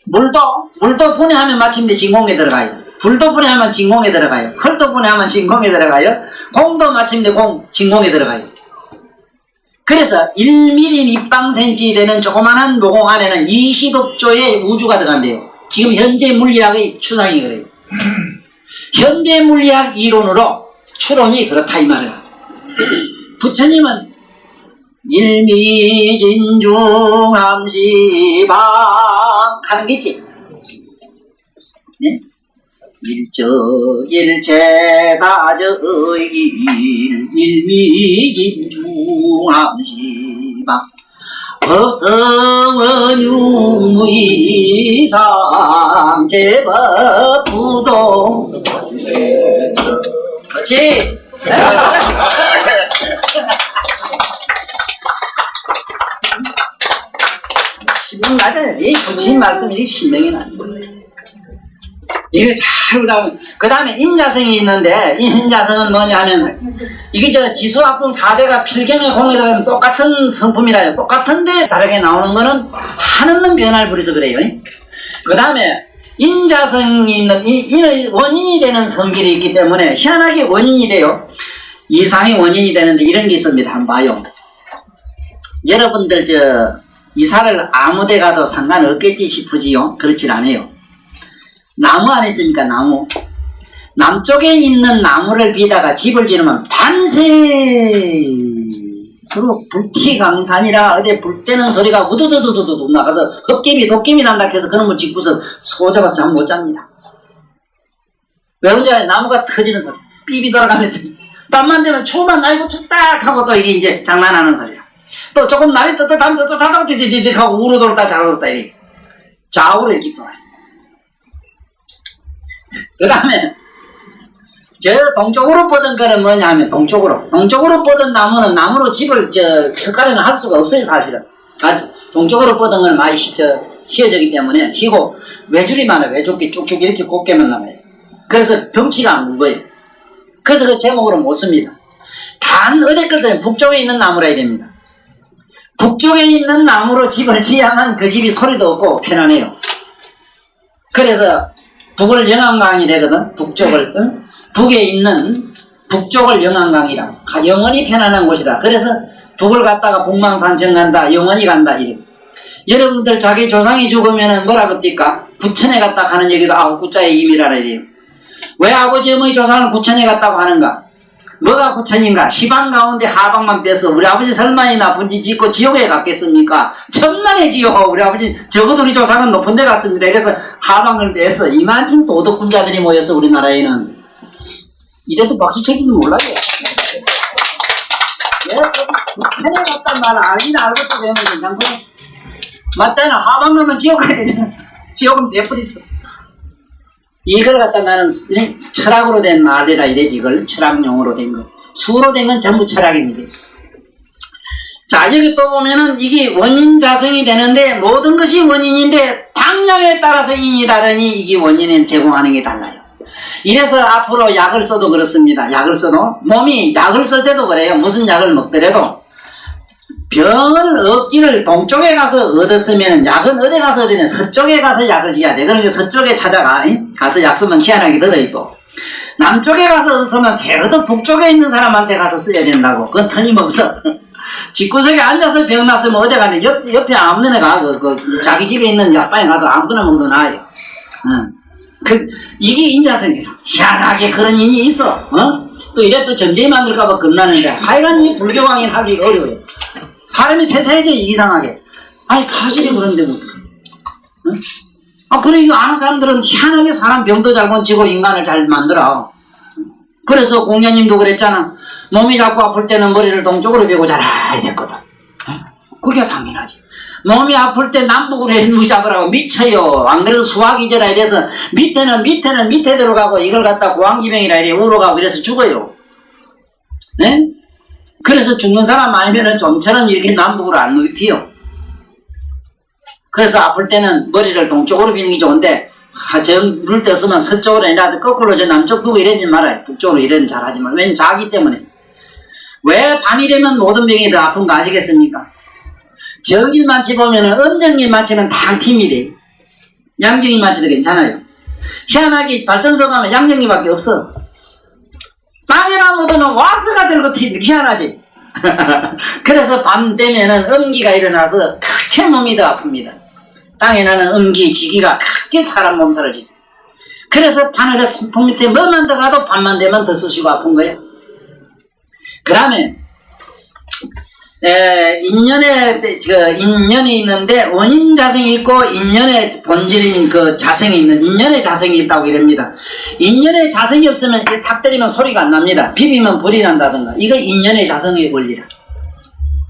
Speaker 1: 물도 분해하면 마침내 진공에 들어가요. 불도 분해하면 진공에 들어가요. 흙도 분해하면 진공에 들어가요. 공도 마침내 진공에 들어가요. 그래서 1mm 입방센치 되는 조그마한 모공 안에는 20억 조의 우주가 들어간대요. 지금 현재 물리학의 추상이 그래요. 현대 물리학 이론으로 추론이 그렇다 이 말이야. 부처님은 일미진중함시방 하는 게 있지. 네? 일체다저의길 일미진중함시방 법성은 유무이상 제법부동. 그렇지. 신명 맞아요. 이 부처님 말씀이 신명이 납니다. 이거 잘 보자면 그 다음에 인자성이 있는데 이 인자성은 뭐냐 하면 이게 지수합분 4대가 필경의 공에 들어가면 똑같은 성품이라요. 똑같은데 다르게 나오는 거는 한없는 변화를 부려서 그래요. 그 다음에 인자성이 있는 이 원인이 되는 성질이 있기 때문에 희한하게 원인이 돼요. 이상의 원인이 되는데 이런 게 있습니다. 한번 봐요. 여러분들 이사를 아무 데 가도 상관없겠지 싶으지요? 그렇진 않아요. 나무 안 있습니까? 나무. 남쪽에 있는 나무를 비다가 집을 지으면 밤새 불티강산이라 어디 불 때는 소리가 우두두두두두 나가서 헛개미 도깨미 난다 해서 그놈을 짓고서 소 잡아서 잠 못 잡니다. 왜 그런지 알아요? 나무가 터지는 소리 삐비 돌아가면서 밤만 되면 추우면 아이고 춥다 하고 또 이게 이제 장난하는 소리야. 또 조금 날이 뜨뜻하면 뜨뜻하다고 디디디디 하고 우로 돌았다 좌로 돌았다 이래. 좌우로 이렇게 돌아요. 그 다음에 저 동쪽으로 뻗은 거는 뭐냐 하면 동쪽으로 뻗은 나무는 나무로 집을 석가래는 할 수가 없어요 사실은. 동쪽으로 뻗은 거는 많이 휘어지기 때문에 휘고 외줄이 많아요. 외줄기 쭉쭉 이렇게 곱게만 남아요. 그래서 덩치가 안 굵어요. 그래서 그 제목으로 못 씁니다. 단 어디 것은 북쪽에 있는 나무라 해야 됩니다. 북쪽에 있는 나무로 집을 지어야만 그 집이 소리도 없고 편안해요. 그래서 북을 영안강이라거든. 북쪽을 북에 있는 북쪽을 영안강이라 영원히 편안한 곳이다. 그래서 북을 갔다가 북망산청 간다 영원히 간다 이래. 여러분들 자기 조상이 죽으면은 뭐라 그럽니까? 부천에 갔다 가는 얘기도 구자의 의미라 이래요. 왜 아버지 어머니 조상을 부천에 갔다고 하는가? 뭐가 부천인가? 시방 가운데 하방만 빼서 우리 아버지 설마이 나쁜 짓 짓고 지옥에 갔겠습니까? 천만에지요. 우리 아버지 적어도 우리 조상은 높은 데 갔습니다. 그래서 하방을 빼서 이만큼 도덕군자들이 모여서 우리나라에는 이래도 박수 쳐기는 몰라요. 부천에 갔단 말 알긴 알고 또 되면 괜찮고 맞잖아. 하방 가면 지옥 가야 되잖아. 지옥은 몇 번 있어. 이걸 갖다 나는 철학으로 된 말이라 이래지. 이걸 철학용어로 된 거. 수로 된 건 전부 철학입니다. 자, 여기 또 보면은 이게 원인 자성이 되는데 모든 것이 원인인데 방향에 따라서 인이 다르니 이게 원인을 제공하는 게 달라요. 이래서 앞으로 약을 써도 그렇습니다. 약을 써도 몸이 약을 쓸 때도 그래요. 무슨 약을 먹더라도 병을 얻기를 동쪽에 가서 얻었으면 약은 어디 가서 얻으냐? 서쪽에 가서 약을 지어야 돼. 그러니까 서쪽에 찾아가. 가서 약 쓰면 희한하게 들어있고. 남쪽에 가서 얻으면 새거도 북쪽에 있는 사람한테 가서 써야 된다고. 그건 틀림없어. 집구석에 앉아서 병 났으면 어디 가냐? 옆에 아무데나 가. 자기 집에 있는 약방에 가도 아무거나 먹어도 나아요. 이게 인자성이라. 희한하게 그런 인이 있어. 또 이래 또 점쟁이 만들까봐 겁나는데 하여간 이 불교광인 하기가 어려워요. 사람이 세세해져 이상하게. 아니 사실이 그런데 뭐. 그래 이거 아는 사람들은 희한하게 사람 병도 잘 고치고 인간을 잘 만들어. 그래서 공자님도 그랬잖아. 몸이 자꾸 아플 때는 머리를 동쪽으로 베고 자라 이랬거든. 그게 당연하지. 몸이 아플 때 남북으로 해무 잡으라고 미쳐요. 안 그래도 수학이잖아. 이래서 밑에는 밑에대로 가고 이걸 갖다 고황지병이라 이래 우로 가고 이래서 죽어요. 네? 그래서 죽는 사람 아니면은 좀처럼 이렇게 남북으로 안 눕히요. 그래서 아플 때는 머리를 동쪽으로 비는 게 좋은데 물을 떴으면 서쪽으로 해놔도 거꾸로 저 남쪽 두고 이러지 말아요. 북쪽으로 이러면 잘하지 말아요. 왜냐면 자기 때문에. 왜 밤이 되면 모든 병이 더 아픈 거 아시겠습니까? 정길만 치보면은 음정길만 치면 다 힘이 돼. 양정길만 치도 괜찮아요. 희한하게 발전소 가면 양정길밖에 없어. 땅에나 묻어는 왁스가 들고 튀는 희한하지. 그래서 밤 되면은 음기가 일어나서 크게 몸이 더 아픕니다. 땅에 나는 음기, 지기가 크게 사람 몸살을 지고. 그래서 바늘에 손톱 밑에 뭐만 더 가도 밤만 되면 더 쑤시고 아픈 거예요. 그 다음에 인연이 있는데 원인 자성이 있고 인연의 본질인 그 자성이 있는 인연의 자성이 있다고 이럽니다. 인연의 자성이 없으면 탁 때리면 소리가 안 납니다. 비비면 불이 난다든가. 이거 인연의 자성의 원리라.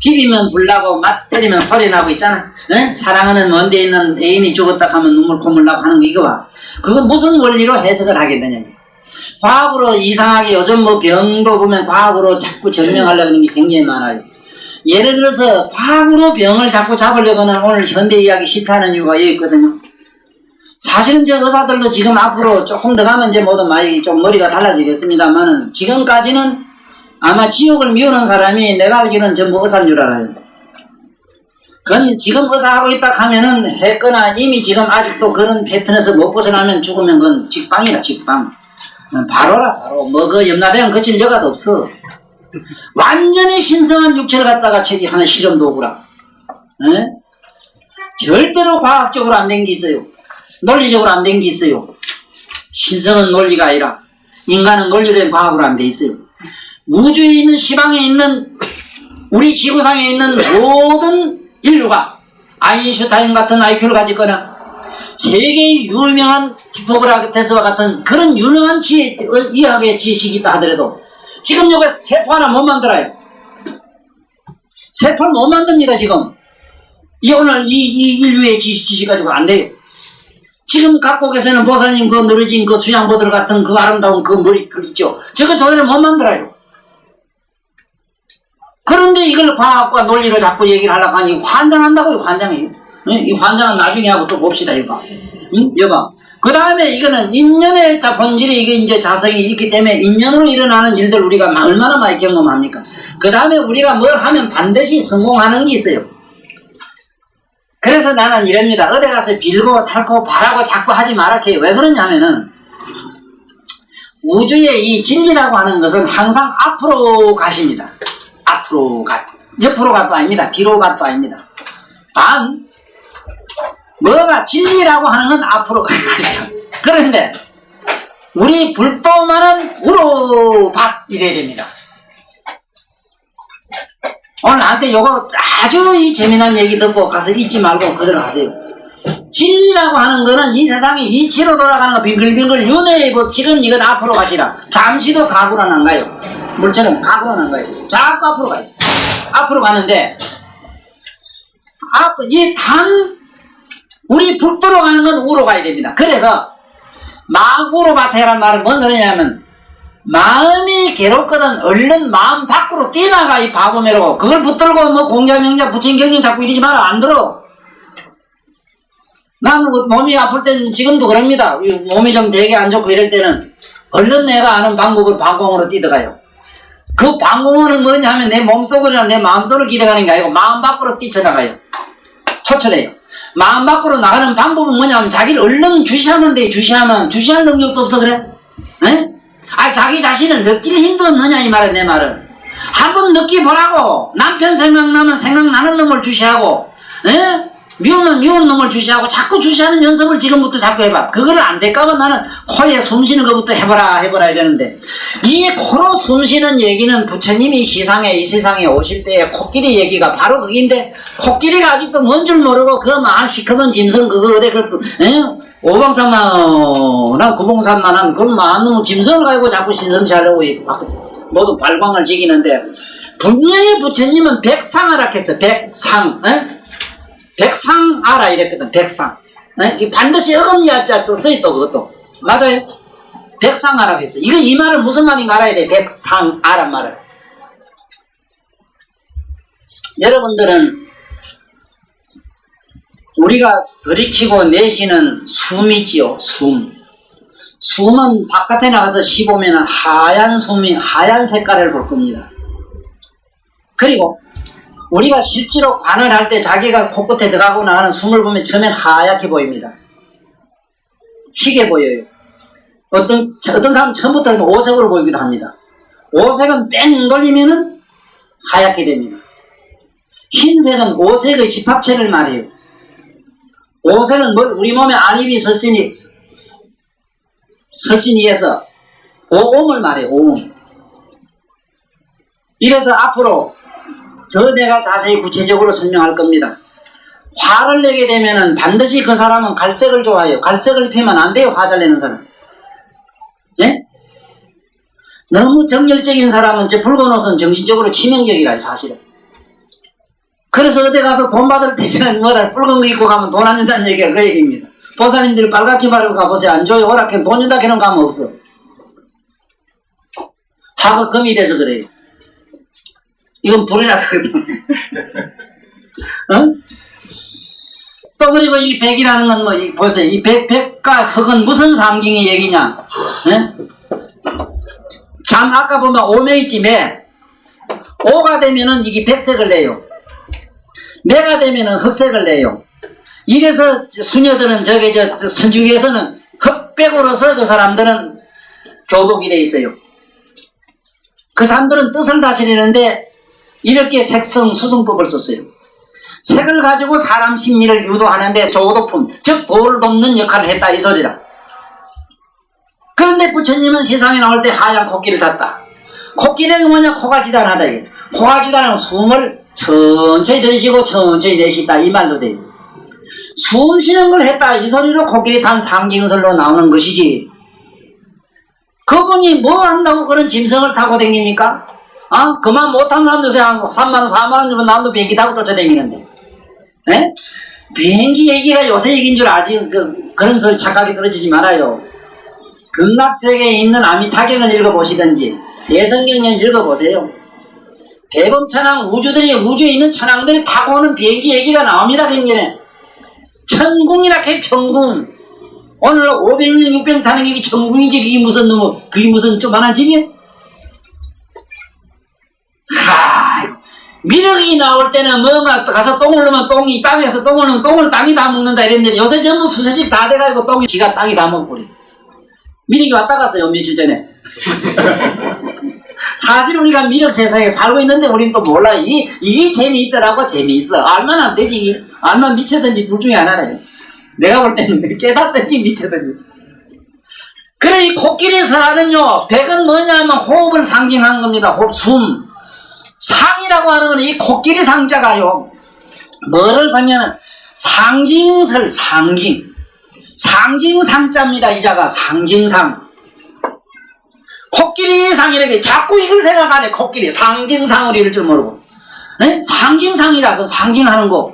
Speaker 1: 비비면 불 나고 맞 때리면 소리 나고 있잖아. 에? 사랑하는 먼 데 있는 애인이 죽었다 하면 눈물 콧물 나고 하는 거 이거 봐. 그거 무슨 원리로 해석을 하게 되냐. 과학으로 이상하게 요즘 뭐 병도 보면 과학으로 자꾸 증명하려고 하는 게 굉장히 많아요. 예를 들어서 과학으로 병을 자꾸 잡으려고 하는 오늘 현대 이야기 실패하는 이유가 여기 있거든요. 사실은 저 의사들도 지금 앞으로 조금 더 가면 이제 모두 많이 좀 머리가 달라지겠습니다만은 지금까지는 아마 지옥을 미우는 사람이 내가 알기로는 전부 의사인 줄 알아요. 그건 지금 의사하고 있다 하면은 했거나 이미 지금 아직도 그런 패턴에서 못 벗어나면 죽으면 그건 직방이라 직방. 바로라 바로. 뭐 그 염라대왕 거칠 여가도 없어. 완전히 신성한 육체를 갖다가 책이 하나 실험도 오구라. 에? 절대로 과학적으로 안 된 게 있어요. 논리적으로 안 된 게 있어요. 신성은 논리가 아니라 인간은 논리로 된 과학으로 안 돼 있어요. 우주에 있는 시방에 있는 우리 지구상에 있는 모든 인류가 아인슈타인 같은 IQ를 가지거나 세계의 유명한 히포크라테스와 같은 그런 유명한 의학의 지식이 있다 하더라도 지금 여기 세포 하나 못 만들어요. 새 풀 못 만듭니다, 지금. 오늘 이 인류의 지식 가지고 안 돼요. 지금 각국에서는 보살님 그 늘어진 그 수양보들 같은 그 아름다운 그 머리 그 있죠. 저거 저대로 못 만들어요. 그런데 이걸 과학과 논리로 자꾸 얘기를 하려고 하니 환장한다고요, 환장해요. 이 환장은 나중에 하고 또 봅시다, 이거. 응? 여봐. 그 다음에 이거는 인연의 본질이 이게 이제 자성이 있기 때문에 인연으로 일어나는 일들 우리가 얼마나 많이 경험합니까? 그 다음에 우리가 뭘 하면 반드시 성공하는 게 있어요. 그래서 나는 이럽니다. 어디 가서 빌고 탈고 바라고 자꾸 하지 말아요. 왜 그러냐면은 우주의 이 진리라고 하는 것은 항상 앞으로 가십니다. 앞으로 가. 옆으로 가도 아닙니다. 뒤로 가도 아닙니다. 단 뭐가 진리라고 하는 건 앞으로 가요. 그런데 우리 불도만은 우로밭 이래야 됩니다. 오늘 나한테 요거 아주 이 재미난 얘기 듣고 가서 잊지 말고 그대로 하세요. 진리라고 하는 거는 이 세상이 이치로 돌아가는 거 빙글빙글 윤회의 법칙은 이건 앞으로 가시라. 잠시도 가구로는 안 가요. 물처럼 가구로는 안 가요. 자꾸 앞으로 가요. 앞으로 가는데 우리 북도로 가는 건 우로 가야 됩니다. 그래서 마구로 밭에란 말은 뭔 소리냐면 마음이 괴롭거든 얼른 마음 밖으로 뛰어나가 이 바보매로. 그걸 붙들고 뭐 공자 명자 부친 경륜 자꾸 이러지 마라. 안 들어. 나는 몸이 아플 때는 지금도 그럽니다. 몸이 좀 되게 안 좋고 이럴 때는 얼른 내가 아는 방법으로 방공으로 뛰어가요. 그 방공은 뭐냐면 내 몸속으로나 내 마음속으로 기대가는 게 아니고 마음 밖으로 뛰쳐나가요. 초철해요. 마음 밖으로 나가는 방법은 뭐냐면 자기를 얼른 주시하면 돼. 주시할 능력도 없어 그래? 에? 자기 자신을 느낄 힘도 없느냐 이 말은. 내 말은 한번 느끼보라고. 남편 생각나면 생각나는 놈을 주시하고, 에? 미우면 미운 놈을 주시하고 자꾸 주시하는 연습을 지금부터 자꾸 해봐. 그걸 안 될까봐 나는 코에 숨 쉬는 것부터 해보라 이러는데, 이 코로 숨 쉬는 얘기는 부처님이 이 세상에 오실 때의 코끼리 얘기가 바로 그긴데, 코끼리가 아직도 뭔 줄 모르고 그 막 시커먼 짐승 그거 어디 그 오봉산만한 구봉산만한 그 많은 놈의 짐승을 가지고 자꾸 신성시하려고 모두 발광을 지기는데, 분명히 부처님은 백상하라 했어. 백상아라 이랬거든. 백상. 이 반드시 어금니자 썼어요. 또 그것도 맞아요. 백상아라 했어. 이 말은 무슨 말인가 알아야 돼. 백상아란 말을. 여러분들은 우리가 들이키고 내쉬는 숨이지요. 숨은 바깥에 나가서 씹으면 하얀 색깔을 볼 겁니다. 그리고 우리가 실제로 관을 할 때 자기가 코끝에 들어가고 나가는 숨을 보면 처음엔 하얗게 보입니다. 희게 보여요. 어떤 사람은 처음부터 오색으로 보이기도 합니다. 오색은 뺑 돌리면은 하얗게 됩니다. 흰색은 오색의 집합체를 말해요. 오색은 우리 몸에 안입이 설신이해서 오음을 말해요. 오음. 이래서 앞으로 더 내가 자세히 구체적으로 설명할 겁니다. 화를 내게 되면은 반드시 그 사람은 갈색을 좋아해요. 갈색을 피면 안 돼요. 화 잘 내는 사람. 예? 너무 정열적인 사람은 저 붉은 옷은 정신적으로 치명적이라 사실은. 그래서 어디 가서 돈 받을 때는 붉은 거 입고 가면 돈 안 준다는 얘기가 그 얘기입니다. 보살님들 빨갛게 바르고 가보세요. 안 줘요. 오락해 돈 준다 걔는 가면 없어. 화가 금이 돼서 그래요. 이건 불이라 그러거든. 또 그리고 이 백이라는 건 보세요. 이 백과 흑은 무슨 상징의 얘기냐? 아까 보면 오매 있지, 매. 오가 되면은 이게 백색을 내요. 매가 되면은 흑색을 내요. 이래서 수녀들은 선주에서는 흑백으로서 그 사람들은 교복이 돼 있어요. 그 사람들은 뜻을 다스리는데 이렇게 색성 수승법을 썼어요. 색을 가지고 사람 심리를 유도하는데 조도품, 즉 도를 돕는 역할을 했다 이 소리라. 그런데 부처님은 세상에 나올 때 하얀 코끼리를 탔다. 코끼리는 뭐냐? 코가 지단하다. 코가 지단하면 숨을 천천히 들이쉬고 천천히 내쉬다 이 말도 돼요. 숨 쉬는 걸 했다 이 소리로 코끼리 탄 상징설로 나오는 것이지, 그분이 뭐 한다고 그런 짐승을 타고 다닙니까? 그만 못한 사람 요새 한 3만원, 4만원 주면 남도 비행기 타고 쫓아다니는데. 예? 비행기 얘기가 요새 얘기인 줄 알지. 그런 소리 착각이 떨어지지 말아요. 극락세계에 있는 아미타경을 읽어보시든지, 대성경을 읽어보세요. 대범천왕 우주에 있는 천왕들이 타고 오는 비행기 얘기가 나옵니다, 경전에. 천궁이라 해, 천궁. 오늘 500년, 600년 타는 게 천궁이지, 그게 무슨 조만한 집이야? 미륵이 나올 때는 가서 똥을 넣으면 똥이, 땅에서 똥을 넣으면 똥을 땅이 다 먹는다 이랬는데 요새 전부 수세식 다 돼가지고 똥이 지가 땅이 다 먹고리. 미륵이 왔다 갔어요, 며칠 전에. 사실 우리가 미륵 세상에 살고 있는데 우리는 또 몰라. 이게 재미있더라고, 재미있어. 알면 안 되지. 알면 미쳐든지 둘 중에 하나래요. 내가 볼 때는 깨닫든지 미쳐든지. 그래, 이 코끼리 설화는요, 백은 뭐냐면 호흡을 상징한 겁니다. 호흡, 숨. 상이라고 하는 건 이 코끼리 상자가요, 뭐를 상냐면 상징설, 상징상자입니다. 이 자가 상징상. 코끼리상 이렇게 자꾸 이걸 생각하네. 코끼리 상징상을 이럴 줄 모르고. 네? 상징상이라고 상징하는 거.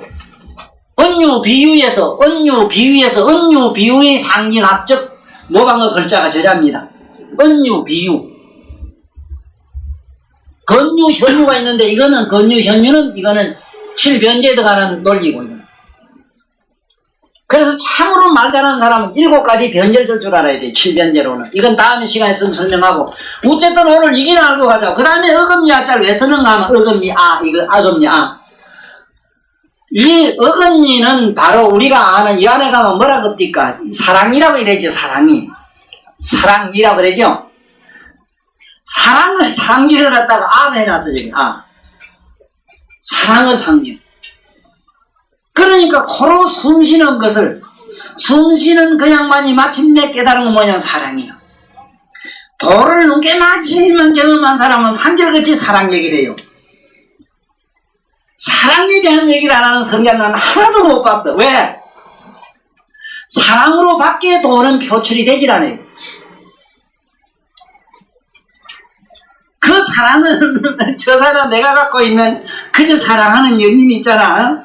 Speaker 1: 언유 비유의 상징학적 모방어 글자가 저자입니다. 언유 비유. 건유 현유가 있는데 이거는 건유 현유는 이거는 칠변제에 들어가는 논리고. 그래서 참으로 말 잘하는 사람은 7가지 변제를 쓸 줄 알아야 돼. 7변제로는. 이건 다음에 시간에 쓰면 설명하고. 어쨌든 오늘 이기는 알고 가자. 그 다음에 어금니아자를 왜 쓰는가 하면 어금니아, 이거 아금니아. 이 어금니는 바로 우리가 아는 이 안에 가면 뭐라 그럽니까? 사랑이라고 이러죠. 사랑이라고 그러죠. 사랑을 상징을 갖다가 아를 해놨어, 저기. 사랑을 상징. 그러니까 코로 숨쉬는 것을, 숨쉬는 그 양반이 마침내 깨달은 건 뭐냐면 사랑이에요. 도를 눈게 마치면 경험한 사람은 한결같이 사랑 얘기를 해요. 사랑에 대한 얘기를 안 하는 성경은 하나도 못 봤어. 왜? 사랑으로 밖에 도는 표출이 되질 않아요. 그 사랑은 저 사람 내가 갖고 있는 그저 사랑하는 연인 있잖아.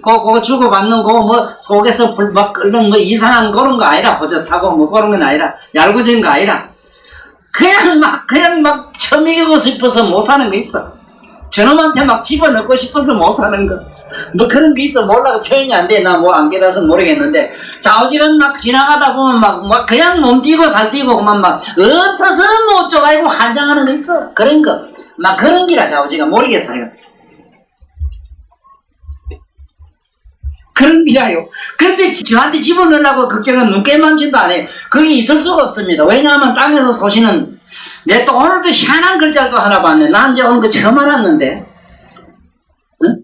Speaker 1: 그거 주고받는 거 뭐 속에서 불 막 끓는 뭐 이상한 그런 거 아니라, 호젓하고 뭐 그런 건 아니라, 얄궂은 거 아니라, 그냥 막 처먹이고 싶어서 못 사는 거 있어. 저놈한테 막 집어넣고 싶어서 못 사는 거. 뭐 그런 게 있어. 몰라. 표현이 안 돼. 나 뭐 안 깨달아서 모르겠는데. 자우지는 막 지나가다 보면 막 그냥 몸 뛰고 살 뛰고 그만 막 없어서 못 줘가지고 한장하는 거 있어. 그런 거. 막 그런 기라 자우지가 모르겠어요. 그런 기라요. 그런데 저한테 집어넣으려고 걱정은 눈깨만진도 안 해. 그게 있을 수가 없습니다. 왜냐하면 땅에서 소시는 내 또 오늘도 희한한 글자를 또 하나 봤네. 난 이제 오늘 거 처음 알았는데, 응?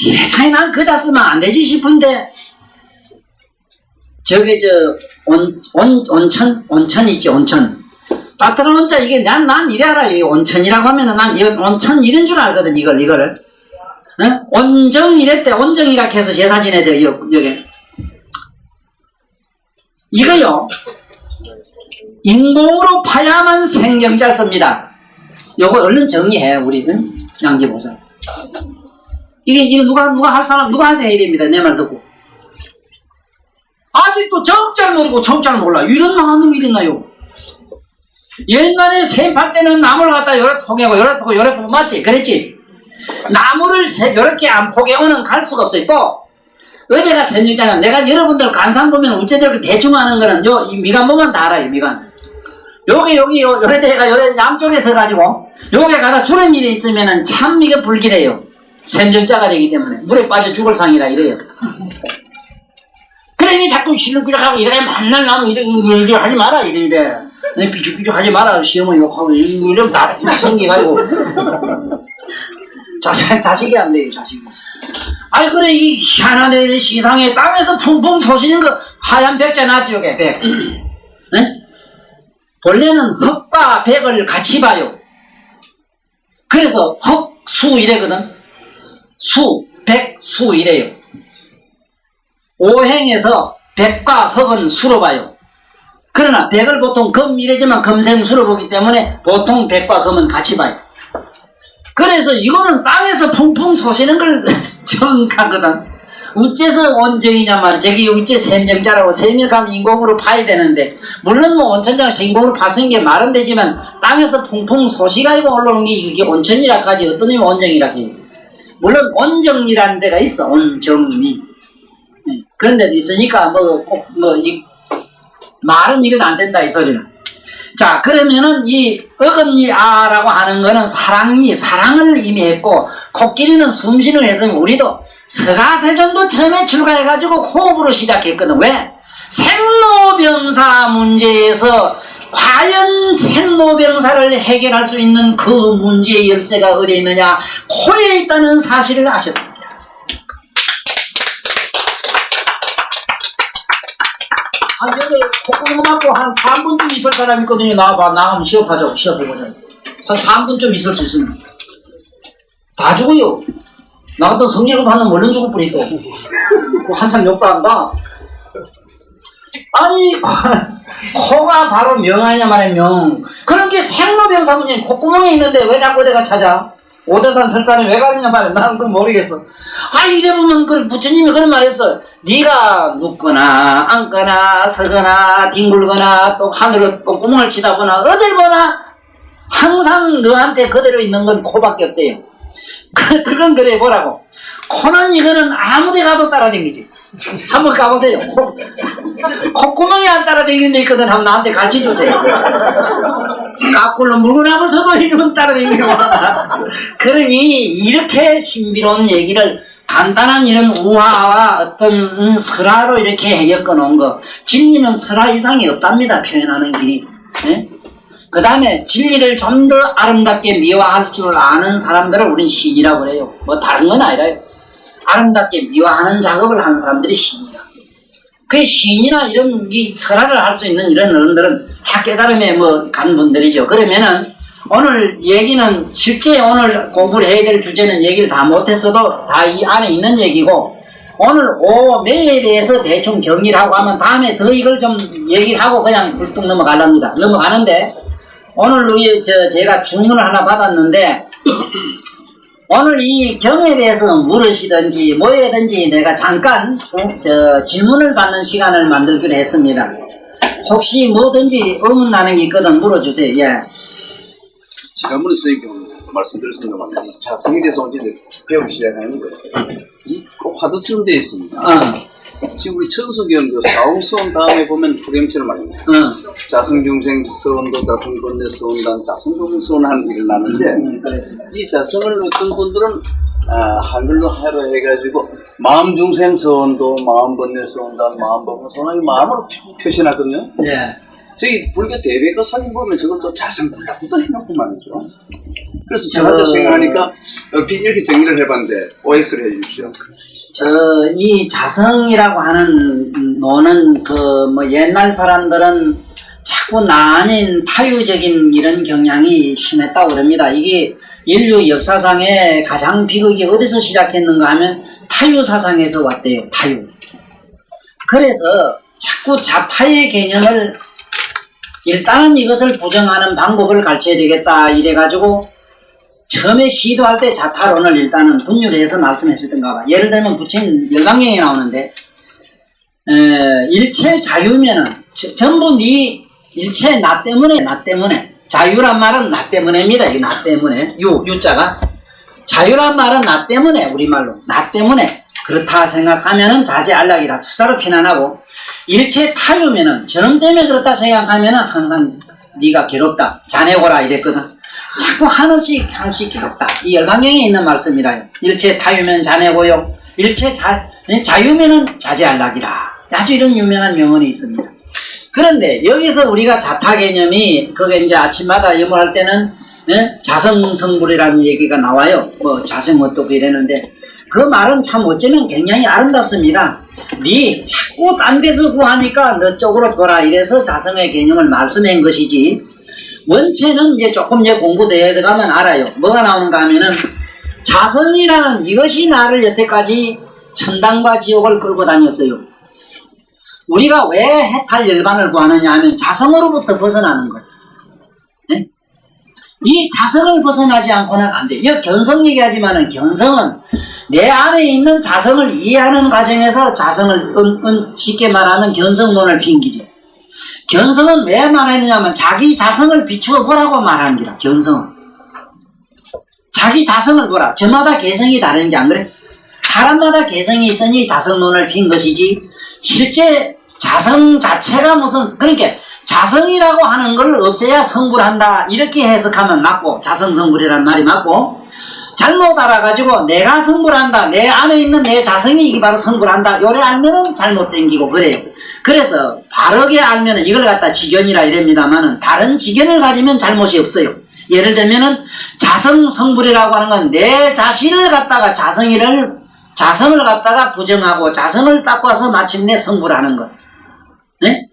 Speaker 1: 세상에 난 그자 쓰면 안 되지 싶은데, 저게 온천 있지, 온천. 따뜻한 온자, 이게 난 이래 알아. 이 온천이라고 하면은 난 이건 온천 이런 줄 알거든, 이거를. 응? 온정 이랬대, 온정이라 해서 제사 지내야 돼요, 여기. 이거요. 인공으로 파야만 생경자를 씁니다. 요거 얼른 정리해, 우리는. 양지보살. 이게 누가 할 사람, 누가 해야 됩니다. 내 말 듣고. 아직도 정잘 모르고 정잘 몰라. 이런 망한 놈이 있나요? 옛날에 샘팔 때는 나무를 갖다 요렇게 포개고, 요렇게 포개고, 맞지? 그랬지? 나무를 요렇게 안 포개고는 갈 수가 없어요. 또, 어제가 샘이잖아. 내가 여러분들 간상 보면 우체들 대충 하는 거는 이 미간 보면 다 알아요, 미간. 요래 대가 요래 양쪽에 서가지고, 요게 가다 주름 일이 있으면은 참 이게 불길해요. 샘정자가 되기 때문에. 물에 빠져 죽을 상이라 이래요. 그러니 자꾸 시름비락하고 이래 만날 나무 이래 하지 마라, 이래. 비죽비죽 하지 마라. 시험을 욕하고 이러면 다 생기가지고. 자식이 안 돼요, 자식이. 아니, 그래, 이 희한한 시상에 땅에서 풍풍 솟이는 거, 하얀 백자 나지, 요게, 백. 네? 본래는 흑과 백을 같이 봐요. 그래서 흑, 수 이래거든. 수, 백, 수 이래요. 오행에서 백과 흑은 수로 봐요. 그러나 백을 보통 금, 이래지만 금생수로 보기 때문에 보통 백과 금은 같이 봐요. 그래서 이거는 땅에서 풍풍 솟이는 걸 정하거든. 어째서 온정이냐 말이야. 저기 어째 샘정자라고 샘을 가면 인공으로 파야 되는데, 물론 뭐 온천장에서 인공으로 파서는 게 말은 되지만 땅에서 풍풍 솟이가지고 올라오는 게 이게 온천이라 하지, 어떤 놈이 온정이라 하지. 물론 온정이라는 데가 있어. 온정이. 그런 데도 있으니까 이 말은 이건 안 된다 이 소리는. 자, 그러면은 이 어금니아라고 하는 거는 사랑을 의미했고, 코끼리는 숨쉬는 해서 우리도 서가세존도 처음에 출가해가지고 호흡으로 시작했거든. 왜? 생로병사 문제에서 과연 생로병사를 해결할 수 있는 그 문제의 열쇠가 어디에 있느냐? 코에 있다는 사실을 아셨다. 여기 콧구멍 맞고 한 3분쯤 있을 사람 있거든요. 나와봐. 나가면 시합하자고. 시합해보자. 한 3분쯤 있을 수 있으면. 다 죽어요. 나 같은 성질급 하는 물론 죽을 뿐이 또. 한참 욕도 한다. 아니, 코가 바로 명하냐 말이야, 명. 그런 게 생로병사 문제 콧구멍에 있는데 왜 자꾸 내가 찾아? 오대산 설산에 왜 가느냐 말이야. 나는 그건 모르겠어. 이래 보면 부처님이 그런 말 했어. 네가 눕거나 앉거나 서거나 뒹굴거나 또 하늘로 똥구멍을 치다 보나 어딜 보나 항상 너한테 그대로 있는 건 코밖에 없대요. 그건 그래 보라고. 코는 이거는 아무데 가도 따라다니지. 한번 가보세요. 콧구멍이 안 따라다니는 데 있거든. 한번 나한테 가르쳐주세요. 까꿀로 물구나무서도 이러면 따라다니는 거야. 그러니 이렇게 신비로운 얘기를 간단한 이런 우화와 어떤 설화로 이렇게 엮어놓은 거. 진리는 설화 이상이 없답니다. 표현하는 길이. 네? 그 다음에 진리를 좀 더 아름답게 미화할 줄 아는 사람들을 우린 시인이라고 그래요. 뭐 다른 건 아니라요. 아름답게 미화하는 작업을 하는 사람들이 시인이야. 그 시인이나 이런 이 설화를 할 수 있는 이런 어른들은 다 깨달음에 간 분들이죠. 그러면은 오늘 얘기는 실제 오늘 공부를 해야 될 주제는 얘기를 다 못했어도 다 이 안에 있는 얘기고, 오늘 오매에 대해서 대충 정리를 하고 하면 다음에 더 이걸 좀 얘기를 하고 그냥 훌뚝 넘어가랍니다. 넘어가는데 오늘 제가 주문을 하나 받았는데 오늘 이 경에 대해서 물으시든지 뭐든지 내가 잠깐 질문을 받는 시간을 만들기로 했습니다. 혹시 뭐든지 의문 나는 게 있거든 물어주세요. 예.
Speaker 3: 지난번에 선생님 말씀드렸습니다만 자성에 대해서 언제 배우기 시작하는 거예요. 이 화두처럼 되어 있습니다. 지금 우리 천수경 사웅서원 다음에 보면 프레임처럼 말입니다. 자성중생 서원도 자성건대 서원단 자성중생서원하는 일을 나는데 이 자성을 어떤 분들은 한글로 하려 해가지고 마음중생 서원도 마음건대 서원단 마음법문 서원 마음으로 표시하거든요.
Speaker 1: 예.
Speaker 3: 저희 불교 대백과 사진 보면 저것도 자성불라부터 해놓고 말이죠. 그래서 제가 생각하니까 이렇게 정리를 해봤는데 OX를 해주십시오.
Speaker 1: 이 자성이라고 하는 노는 옛날 사람들은 자꾸 나 아닌 타유적인 이런 경향이 심했다고 그럽니다. 이게 인류 역사상에 가장 비극이 어디서 시작했는가 하면 타유 사상에서 왔대요. 타유. 그래서 자꾸 자타의 개념을 일단은 이것을 부정하는 방법을 가르쳐야 되겠다 이래가지고 처음에 시도할 때 자타론을 일단은 분류해서 말씀했었던가 봐. 예를 들면 부처님 열강경에 나오는데 일체 자유면은 전부 네 일체 나 때문에 자유란 말은 나 때문에입니다. 이게 나 때문에 유자가 자유란 말은 나 때문에 우리말로 나 때문에 그렇다 생각하면은 자제안락이라 수사로 편안하고, 일체 타유면은 저놈 때문에 그렇다 생각하면은 항상 네가 괴롭다 자네고라 이랬거든. 자꾸 한없이 괴롭다. 이 열강경에 있는 말씀이라요. 일체 타유면 자네고요. 일체 자유면은 자제안락이라. 아주 이런 유명한 명언이 있습니다. 그런데 여기서 우리가 자타 개념이 그게 이제 아침마다 염을 때는 자성성불이라는 얘기가 나와요. 자성 어떻고 이랬는데 그 말은 참 어쩌면 굉장히 아름답습니다. 네 자꾸 딴 데서 구하니까 너 쪽으로 돌아 이래서 자성의 개념을 말씀한 것이지, 원체는 이제 조금 공부되어 들어가면 알아요. 뭐가 나오는가 하면은 자성이라는 이것이 나를 여태까지 천당과 지옥을 끌고 다녔어요. 우리가 왜 해탈 열반을 구하느냐 하면 자성으로부터 벗어나는 거예요. 네? 이 자성을 벗어나지 않고는 안 돼. 이 견성 얘기하지만은 견성은 내 안에 있는 자성을 이해하는 과정에서 자성을 쉽게 말하면 견성론을 핑기죠. 견성은 왜 말했느냐면 자기 자성을 비추어 보라고 말하는 거다. 견성은 자기 자성을 보라. 저마다 개성이 다른 게 안 그래? 사람마다 개성이 있으니 자성론을 핀 것이지 실제 자성 자체가 무슨 그러니까 자성이라고 하는 걸 없애야 성불한다 이렇게 해석하면 맞고 자성성불이라는 말이 맞고 잘못 알아가지고 내가 성불한다 내 안에 있는 내 자성이 이게 바로 성불한다 요래 알면은 잘못 땡기고 그래요. 그래서 바르게 알면은 이걸 갖다 지견이라 이랍니다만은 다른 지견을 가지면 잘못이 없어요. 예를 들면은 자성성불이라고 하는 건 내 자신을 갖다가 자성을 갖다가 부정하고 자성을 닦고 와서 마침내 성불하는 것. 네?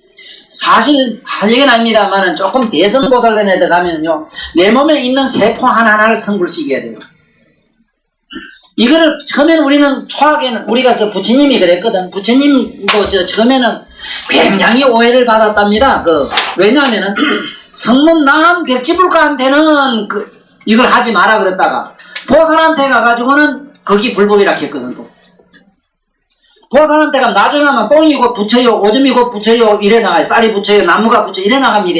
Speaker 1: 사실 할 얘기는 아닙니다만은 조금 대성보살련에 들어가면요 내 몸에 있는 세포 하나하나를 성불시켜야 돼요. 이거를 처음에는 우리는 초학에는 우리가 부처님이 그랬거든. 부처님도 처음에는 굉장히 오해를 받았답니다. 왜냐하면은 성문 남 벽지불가한테는 이걸 하지 마라 그랬다가 보살한테 가가지고는 거기 불법이라 했거든. 또 보살한테 가면 나중에 하면 똥이 곧 붙여요 오줌이 곧 붙여요 이래 나가요. 쌀이 붙여요 나무가 붙여요 이래 나갑니다.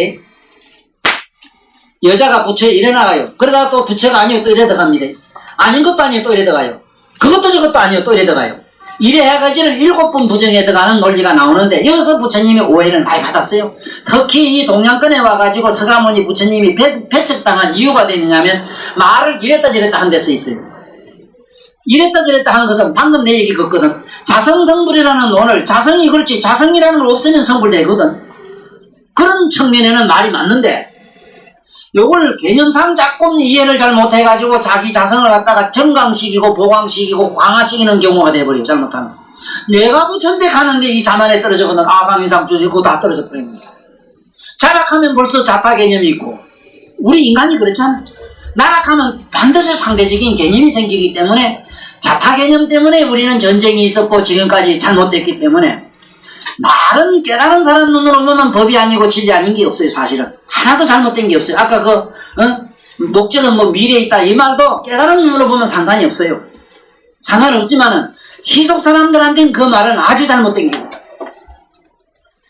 Speaker 1: 여자가 붙여요 이래 나가요. 그러다가 또 부처가 아니요 또 이래 들어갑니다. 아닌 것도 아니요 또 이래 들어가요. 그것도 저것도 아니요 또 이래 들어가요. 이래 해가지고 7번 부정에 들어가는 논리가 나오는데 여기서 부처님이 오해를 많이 받았어요. 특히 이 동양권에 와가지고 서가모니 부처님이 배척당한 이유가 되느냐면 말을 이랬다 저랬다 한 데 써 있어요. 이랬다 저랬다 한 것은 방금 내 얘기 같거든. 자성성불이라는 오늘 자성이 그렇지 자성이라는 걸 없으면 성불되거든. 그런 측면에는 말이 맞는데 요걸 개념상 조금 이해를 잘 못해가지고 자기 자성을 갖다가 정강시키고 보강시키고 강화시키는 경우가 돼버려요. 잘못하면 내가 부처인데 가는데 이 자만에 떨어져거든 아상이상 주지 그거 다 떨어져 버립니다. 자락하면 벌써 자타 개념이 있고 우리 인간이 그렇잖아. 나락하면 반드시 상대적인 개념이 생기기 때문에 자타 개념 때문에 우리는 전쟁이 있었고 지금까지 잘못됐기 때문에 말은 깨달은 사람 눈으로 보면 법이 아니고 진리 아닌 게 없어요. 사실은 하나도 잘못된 게 없어요. 아까 목적은 뭐 미래에 있다 이 말도 깨달은 눈으로 보면 상관이 없어요. 상관없지만은 시속 사람들한테는 그 말은 아주 잘못된 게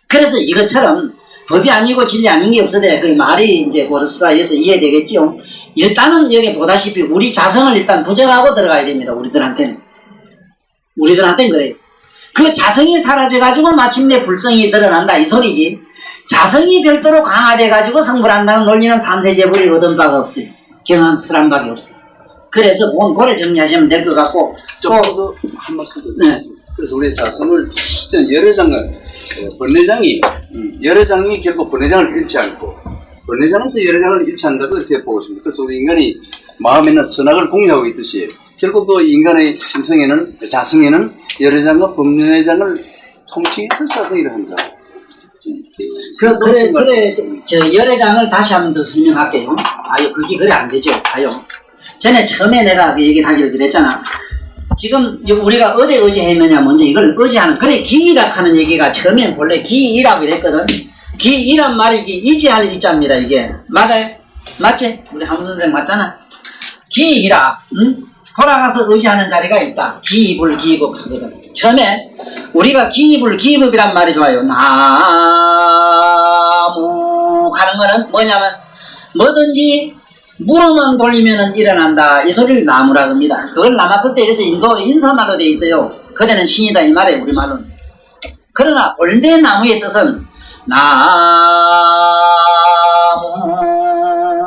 Speaker 1: 그래서 이것처럼 법이 아니고 진리 아닌 게 없어도 그 말이 이제 고르사에서 이해되겠죠. 일단은 여기 보다시피 우리 자성을 일단 부정하고 들어가야 됩니다. 우리들한테는 그래요. 그 자성이 사라져가지고 마침내 불성이 드러난다 이 소리지. 자성이 별도로 강화돼가지고 성불한다는 논리는 삼세제불이 얻은 바가 없어요. 경험설한 바가 없어요. 그래서 본 고래 정리하시면 될 것 같고
Speaker 3: 좀 더 한 말씀 더. 네. 그래서 우리 자성을 열애장을 열애장이 결국 번뇌장을 잃지 않고 번뇌장에서 열애장을 잃지 않는다고 이렇게 보고 있습니다. 그래서 우리 인간이 마음에는 선악을 공유하고 있듯이 결국 그 인간의 심성에는 자성에는 열애장과 번뇌장을 통칭해서 자성이라 한다.
Speaker 1: 저 열애장을 다시 한 번 더 설명할게요. 아유 그게 그래 안 되죠. 아유 전에 처음에 내가 그 얘기를 하기로 그랬잖아. 지금 우리가 어디 의지했느냐 먼저 이걸 의지하는 그래 기이락 하는 얘기가 처음엔 본래 기이라고 이랬거든. 기이란 말이 이지할 이자입니다. 이게 맞아요? 맞지? 우리 한문 선생 맞잖아. 기이락 돌아가서 의지하는 자리가 있다. 기입을 기입업 하거든. 처음에 우리가 기입을 기입업이란 말이 좋아요. 나무 하는 거는 뭐냐면 뭐든지 물어만 돌리면 일어난다. 이 소리를 나무라 합니다. 그걸 남았을 때 이래서 인도 인사말로 되어 있어요. 그대는 신이다 이 말이에요. 우리말로는. 그러나 본래 나무의 뜻은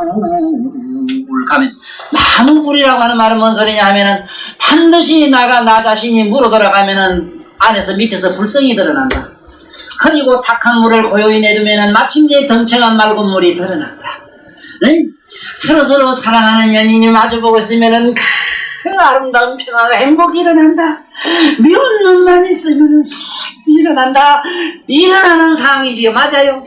Speaker 1: 나무불 가면 나무불이라고 하는 말은 뭔 소리냐 하면은 반드시 나 자신이 물어 돌아가면은 안에서 밑에서 불성이 드러난다. 흐리고 탁한 물을 고요히 내두면은 마침내 덩청한 맑은 물이 드러난다. 응? 서로서로 사랑하는 연인이 마주보고 있으면은 그 아름다운 평화가 행복이 일어난다. 미운 눈만 있으면은 일어난다. 일어나는 상황이지요. 맞아요.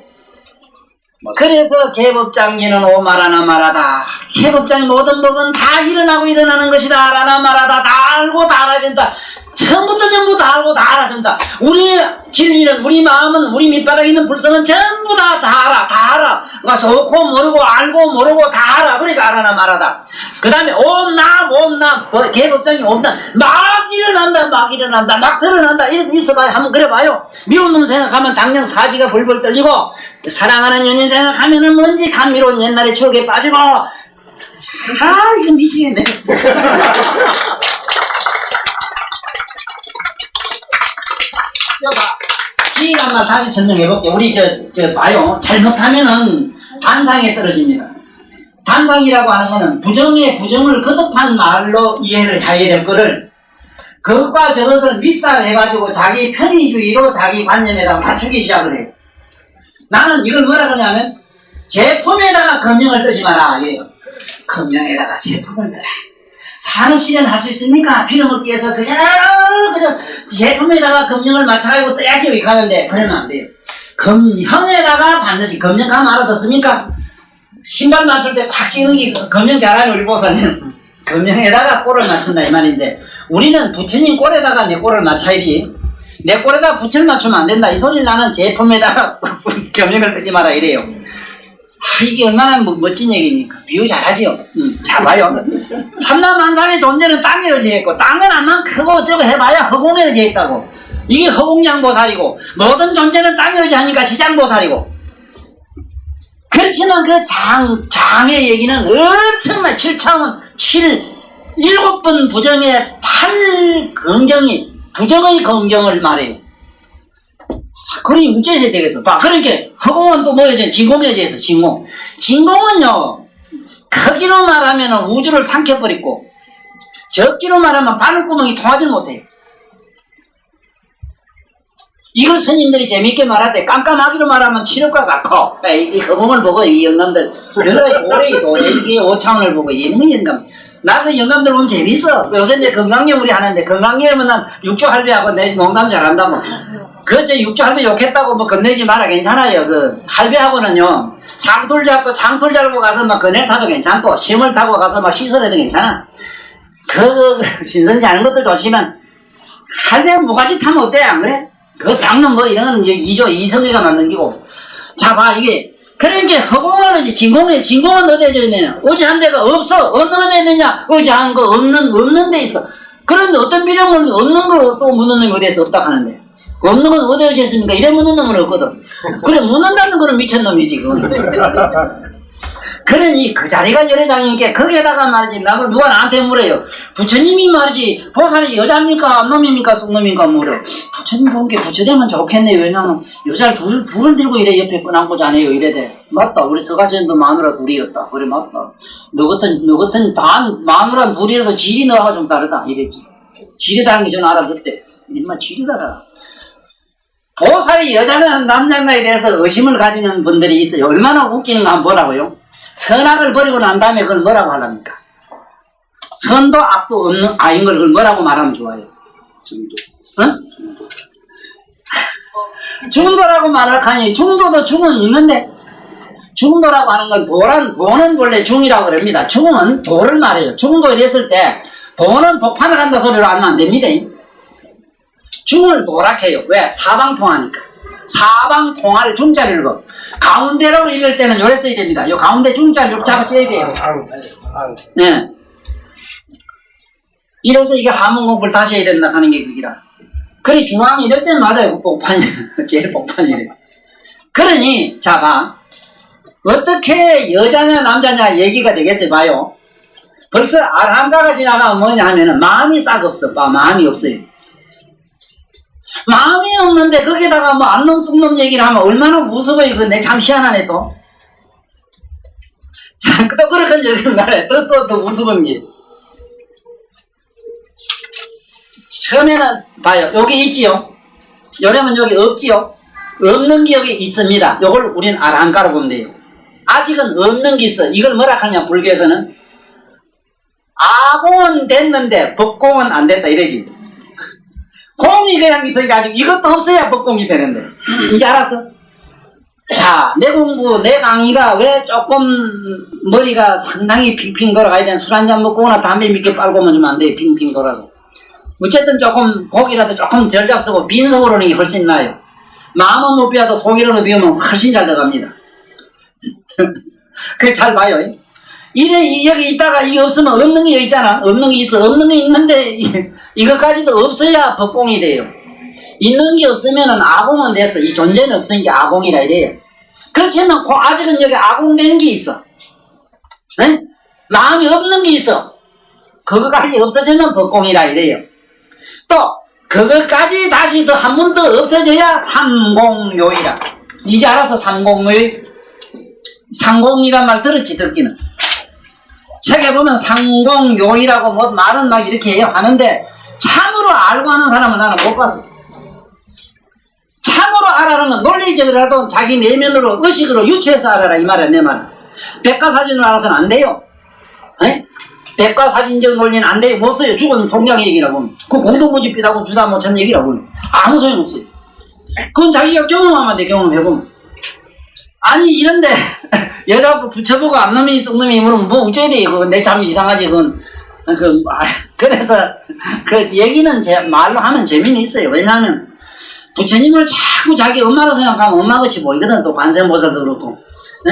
Speaker 1: 그래서 계법장기는 오마라나 말하다. 계법장이 모든 법은 다 일어나고 일어나는 것이다. 라나 말하다. 다 알고 다 알아야 된다. 처음부터 전부 다 알고 다 알아준다. 우리 진리는, 우리 마음은, 우리 밑바닥에 있는 불성은 전부 다 알아. 다 알아. 그러니까 좋고 모르고 알고 모르고 다 알아. 그러니까 알아나 말하다. 그 다음에 온남 개법장이 온남 막 일어난다 막 드러난다. 이렇게 있어봐요. 한번 그래봐요. 미운 놈 생각하면 당연 사지가 벌벌 떨리고, 사랑하는 연인 생각하면은 뭔지 감미로운 옛날의 추억에 빠지고, 이거 미치겠네. 기가 말 다시 설명해볼게. 우리 봐요. 잘못하면은 단상에 떨어집니다. 단상이라고 하는 거는 부정에 부정을 거듭한 말로 이해를 해야 될 거를 그것과 저것을 밉살해가지고 자기 편의주의로 자기 관념에다가 맞추기 시작을 해요. 나는 이걸 뭐라 그러냐면 제품에다가 금명을 뜨지 마라 이래요. 금명에다가 제품을 떠라. 산업실현 할 수 있습니까? 비름을 끼워서 그저 제품에다가 금형을 맞춰가지고 떠야지 이렇게 하는데 그러면 안 돼요. 금형에다가 반드시 금형감 알아듣습니까? 신발 맞출 때 팍 끼는 게 금형 잘하는 우리 보사님 금형에다가 꼴을 맞춘다 이 말인데, 우리는 부처님 꼴에다가 내 꼴을 맞춰야지 내 꼴에다가 부처를 맞추면 안 된다 이 소리를 나는 제품에다가 금형을 뜨지 마라 이래요. 이게 얼마나 멋진 얘기입니까? 비유 잘하지요? 자, 봐요. 삼남만상의 존재는 땅에 의지해 있고, 땅은 암만 크고 저거 해봐야 허공에 의지해 있다고. 이게 허공양보살이고, 모든 존재는 땅에 의지하니까 지장보살이고. 그렇지만 그 장의 얘기는 엄청나게 7차원, 7번 부정의 8긍정이, 부정의 긍정을 말해요. 그러니 우째에서 되겠어. 봐. 그러니까 허공은 또 뭐여져? 진공여져서 진공. 진공은요, 크기로 말하면 우주를 삼켜버리고, 적기로 말하면 바늘구멍이 통하지 못해요. 이걸 스님들이 재밌게 말할 때 깜깜하기로 말하면 치료과 같고, 이 허공을 보고 이 영감들, 그래 고래 도저히 5차원을 보고 이 영감. 나 그 영감들 보면 재밌어. 요새 내 건강염 우리 하는데, 건강염은 난 육조 할배하고 내 농담 잘한다고. 그저 육조 할배 욕했다고 뭐 건네지 마라. 괜찮아요. 그 할배하고는요, 장돌 잡고 장돌 잡고 가서 막 그네 타도 괜찮고, 심을 타고 가서 막 시설해도 괜찮아. 신선시 하는 것도 좋지만 할배 뭐가지 타면 어때? 안 그래? 그거 쌍는 거 이런 건 이성애가 맞는 기고. 자, 봐 이게. 그러니까 허공은 진공은 어디에 있느냐? 의지한 데가 없어. 어느 데 있느냐? 의지한 거 없는 데 있어. 그런데 어떤 비령은 없는 걸 또 묻는 놈이 어디에서 없다 하는데, 없는 건 어디에 있습니까? 이래 묻는 놈은 없거든. 그래, 묻는다는 거는 미친놈이지, 그건. 그러니 그 자리가 열애장이니까 거기에다가 말이지, 나도 누가 나한테 물어요. 부처님이 말이지, 보살이 여자입니까? 놈입니까? 쑥놈입니까? 물어. 부처님 본 게 부처되면 좋겠네요. 왜냐면 여자를 둘을 들고 이래 옆에 끄남고 자네요. 이래대. 맞다. 우리 서가시현도 마누라 둘이었다. 그래, 맞다. 너 같은 마누라 둘이라도 질이 너하고 좀 다르다. 이랬지. 질이 다른 게 저는 알아듣대. 정말 질이 달라. 보살이 여자는 남자인가에 대해서 의심을 가지는 분들이 있어요. 얼마나 웃기는가 한번 보라고요. 선악을 버리고 난 다음에 그걸 뭐라고 하랍니까? 선도 악도 없는 아인 걸 그걸 뭐라고 말하면 좋아요? 중도. 응? 중도라고 말하니, 중도도 중은 있는데, 중도라고 하는 건 보는 원래 중이라고 그럽니다. 중은 도를 말해요. 중도 이랬을 때, 도는 복판을 간다 소리로 하면 안 됩니다. 중을 도락해요. 왜? 사방통하니까. 사방통할 중자리를 거. 가운데라고 읽을 때는 요래 써야 됩니다. 요 가운데 중자리를 잡아줘야 돼요. 네. 이래서 이게 하문 공부를 다시 해야 된다 하는 게 그기라. 그래, 중앙 이럴 때는 맞아요. 복판이. 제일 복판이래. 그러니, 자, 봐. 어떻게 여자냐, 남자냐 얘기가 되겠어요. 봐요. 벌써 아란가가 지나가면 뭐냐 하면은 마음이 싹 없어. 마음이 없어요. 마음이 없는데 거기다가 뭐 안놈 쑥놈 얘기를 하면 얼마나 무서워요. 이거 내 참 희한하네 또. 자, 또 그렇게 얘기를 말해. 또 무서운 게. 처음에는 봐요. 여기 있지요. 요러면 여기 없지요. 없는 게 여기 있습니다. 요걸 우린 아란가로 보면 돼요. 아직은 없는 게 있어. 이걸 뭐라 하냐 불교에서는. 아공은 됐는데 법공은 안 됐다 이래지. 공이 그냥 있으니까 아직 이것도 없어야 법공이 되는데. 이제 알았어? 자, 내 공부, 내 강의가 왜 조금 머리가 상당히 핑핑 돌아가야 되는, 술 한잔 먹고 오나 담배 밑에 빨고 오면 좀 안 돼. 핑핑 돌아서. 어쨌든 조금 고기라도 조금 덜 잡수고 빈속으로 오는 게 훨씬 나아요. 마음은 못 비워도 속이라도 비우면 훨씬 잘 들어갑니다. 그게 잘 봐요. 이래 여기 있다가 이게 없으면 없는 게 있잖아. 없는 게 있어. 없는 게 있는데 이것까지도 없어야 법공이 돼요. 있는 게 없으면은 아공은 됐어. 이 존재는 없으니까 아공이라 이래요. 그렇지만 아직은 여기 아공된 게 있어. 네? 마음이 없는 게 있어. 그거까지 없어지면 법공이라 이래요. 또 그것까지 다시 더 한 번 더 없어져야 삼공요이라. 이제 알아서 삼공요이. 상공이란 말 들었지 듣기는. 책에 보면 상공요이라고 뭐 말은 막 이렇게 해요. 하는데 참으로 알고 하는 사람은 나는 못 봤어. 참으로 알아라는 건 논리적이라도 자기 내면으로 의식으로 유추해서 알아라 이 말이야 내 말은. 백과사전으로 알아서는 안 돼요. 에? 백과사진적 논리는 안 돼요. 못 써요. 죽은 송장 얘기라고. 그 공동모집비라고 주다 뭐 전 얘기라고. 아무 소용없어요. 그건 자기가 경험하면 돼. 경험해보면. 아니 이런데 여자 붙여보고 앞놈이 쑥놈이 물으면 뭐 어쩌야 돼. 그건 내 참 이상하지. 그건 그래서 그 얘기는 말로 하면 재미는 있어요. 왜냐하면 부처님을 자꾸 자기 엄마로 생각하면 엄마같이 보이거든. 또 관세음보살도 그렇고. 에?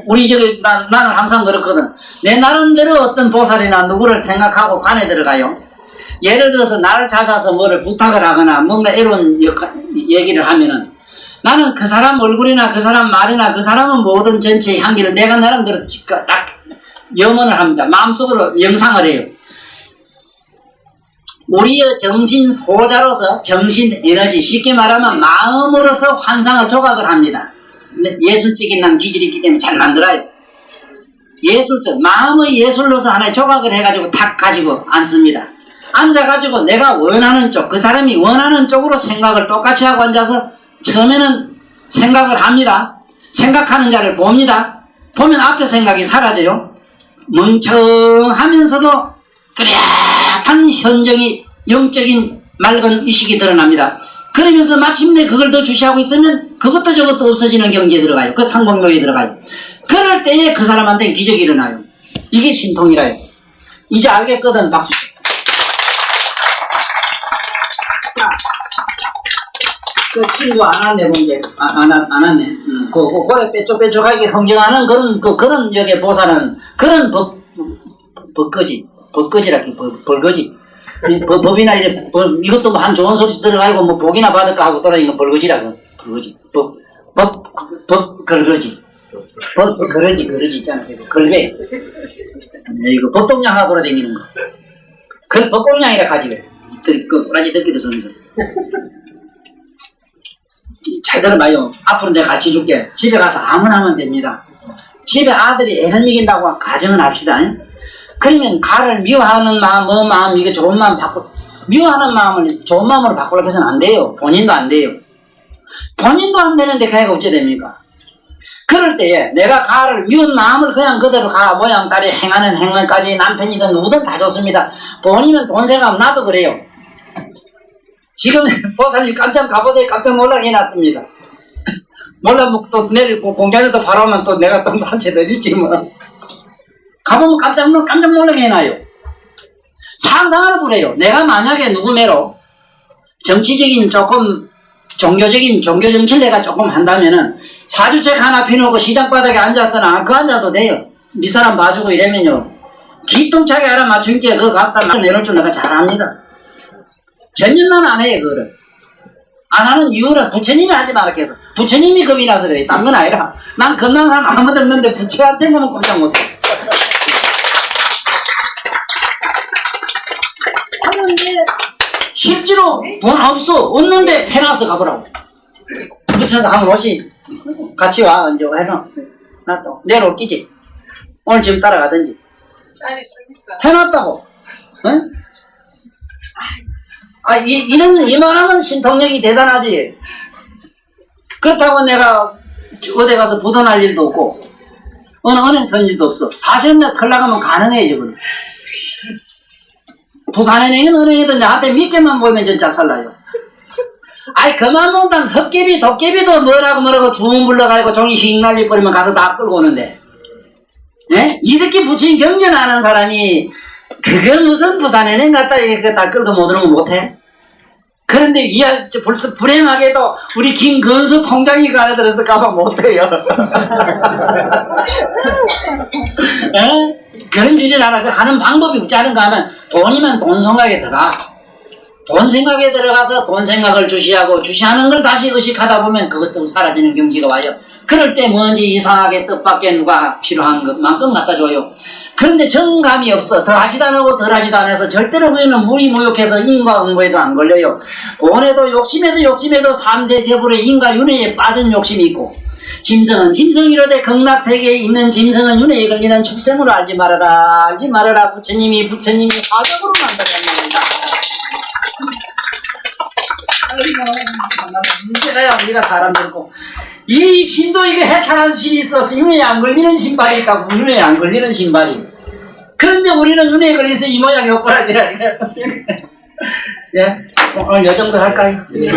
Speaker 1: 우리 나는 항상 그렇거든. 내 나름대로 어떤 보살이나 누구를 생각하고 관에 들어가요. 예를 들어서 나를 찾아서 뭐를 부탁을 하거나 뭔가 이런 얘기를 하면은 나는 그 사람 얼굴이나 그 사람 말이나 그 사람은 모든 전체의 향기를 내가 나름대로 딱 염원을 합니다. 마음속으로 명상을 해요. 우리의 정신 소자로서 정신 에너지, 쉽게 말하면 마음으로서 환상을 조각을 합니다. 예술적인 난 기질이 있기 때문에 잘 만들어요. 예술적, 마음의 예술로서 하나의 조각을 해가지고 탁 가지고 앉습니다. 앉아가지고 내가 원하는 쪽, 그 사람이 원하는 쪽으로 생각을 똑같이 하고 앉아서 처음에는 생각을 합니다. 생각하는 자를 봅니다. 보면 앞에 생각이 사라져요. 멍청하면서도 뚜렷한 현정이 영적인 맑은 의식이 드러납니다. 그러면서 마침내 그걸 더 주시하고 있으면 그것도 저것도 없어지는 경지에 들어가요. 그 상공요에 들어가요. 그럴 때에 그 사람한테 기적이 일어나요. 이게 신통이라요. 이제 알겠거든. 박수. 자, 그 친구 안 왔네 본게 안 왔네. 고래 빼쪽빼쪽하게 흥정하는 그런 여기 보살은 그런 법거지라 벌거지. 법이나 이래 이것도 뭐 한 좋은 소리 들어가고 뭐 복이나 받을까 하고 돌아다니는 건 벌거지라 그거지. 걸거지. 그러지 있잖아. 걸배. 이거 법동량하고 돌아다니는 거. 그 법공량이라 가지고 그 꼬라지 듣기도 쓰는 거. 잘 들어봐요. 앞으로 내가 가르쳐 줄게. 집에 가서 아무나 하면 됩니다. 집에 아들이 애를 먹인다고 가정을 합시다. 그러면 가를 미워하는 마음, 마음, 이거 좋은 마음 미워하는 마음을 좋은 마음으로 바꾸려고 해서는 안 돼요. 본인도 안 돼요. 본인도 안 되는데 가가 어째 됩니까? 그럴 때에 내가 가를 미운 마음을 그냥 그대로 가 모양 딸이 행하는 행위까지 남편이든 누구든 다 좋습니다. 돈이면 돈 생각하면 나도 그래요. 지금 보살님 깜짝 가보세요. 깜짝 놀라게 해놨습니다. 몰라 뭐 또 내일 공장에도 바로 오면 또 내가 또 한 채 더 주지 뭐. 가보면 깜짝 놀라게 해놔요. 상상을 부려요. 내가 만약에 누구매로 정치적인 조금 종교 정치를 내가 조금 한다면은 사주책 하나 피놓고 시장바닥에 앉았거나 그 앉아도 돼요. 밑사람 봐주고 이러면요. 기똥차게 알아맞춘게 그거 갖다 내놓을 줄 내가 잘합니다. 전혀 난 안 해요 그거를. 안 하는 이유는 부처님이 하지 말았게 해서 부처님이 겁이 나서 그래. 딴 건 아니라 난 겁나는 사람 아무도 없는데 부처한테는 꼼짝 못해. 실제로 돈 없어 없는데 해놔서 가보라고. 붙여서 한번 오시 같이 와 이제 해놔. 또 내일 올기지. 오늘 지금 따라가든지. 해놨다고. 응? 이만하면 신통력이 대단하지. 그렇다고 내가 어디 가서 부도날 일도 없고 어느 은행 턴 일도 없어. 사실은 내가 털 나가면 가능해 지금. 부산은행은 은행이든 나한테 몇 개만 보이면 전 작살나요. 아이 그만 못한 헛개비 도깨비도 뭐라고 주문 불러가지고 종이 휙 날려버리면 가서 다 끌고 오는데 네? 이렇게 부친 경전하는 사람이 그걸 무슨 부산에는 갖다 이렇게 다 끌고 못 오는 거 못해? 그런데 벌써 불행하게도 우리 김건수 통장이 가려들어서 가면 못해요. 그런 일을 하는 방법이 없지 않은가 하면 돈이면 돈 생각에 들어가. 돈 생각에 들어가서 돈 생각을 주시하고 주시하는 걸 다시 의식하다 보면 그것도 사라지는 경기가 와요. 그럴 때 뭔지 이상하게 뜻밖의 누가 필요한 것만큼 갖다 줘요. 그런데 정감이 없어. 더 하지도 안 하고 덜 하지도 안 해서 절대로 그에는 무리무욕해서 인과응보에도 안 걸려요. 돈에도 욕심에도 삼세 재불의 인과윤회에 빠진 욕심이 있고, 짐승은 짐승이로되 극락세계에 있는 짐승은 윤회에 걸리는 축생으로 알지 말아라. 부처님이 사적으로 만들었습니다. 문제가야 우리가 사람 들고 이 신도 이거 해탈한 신이 있어서 윤회에 안 걸리는 신발이 있다고. 윤회에 안 걸리는 신발이. 그런데 우리는 윤회에 걸려서 이 모양이 없더라니라. 예? 오늘 요 정도 할까요? 네.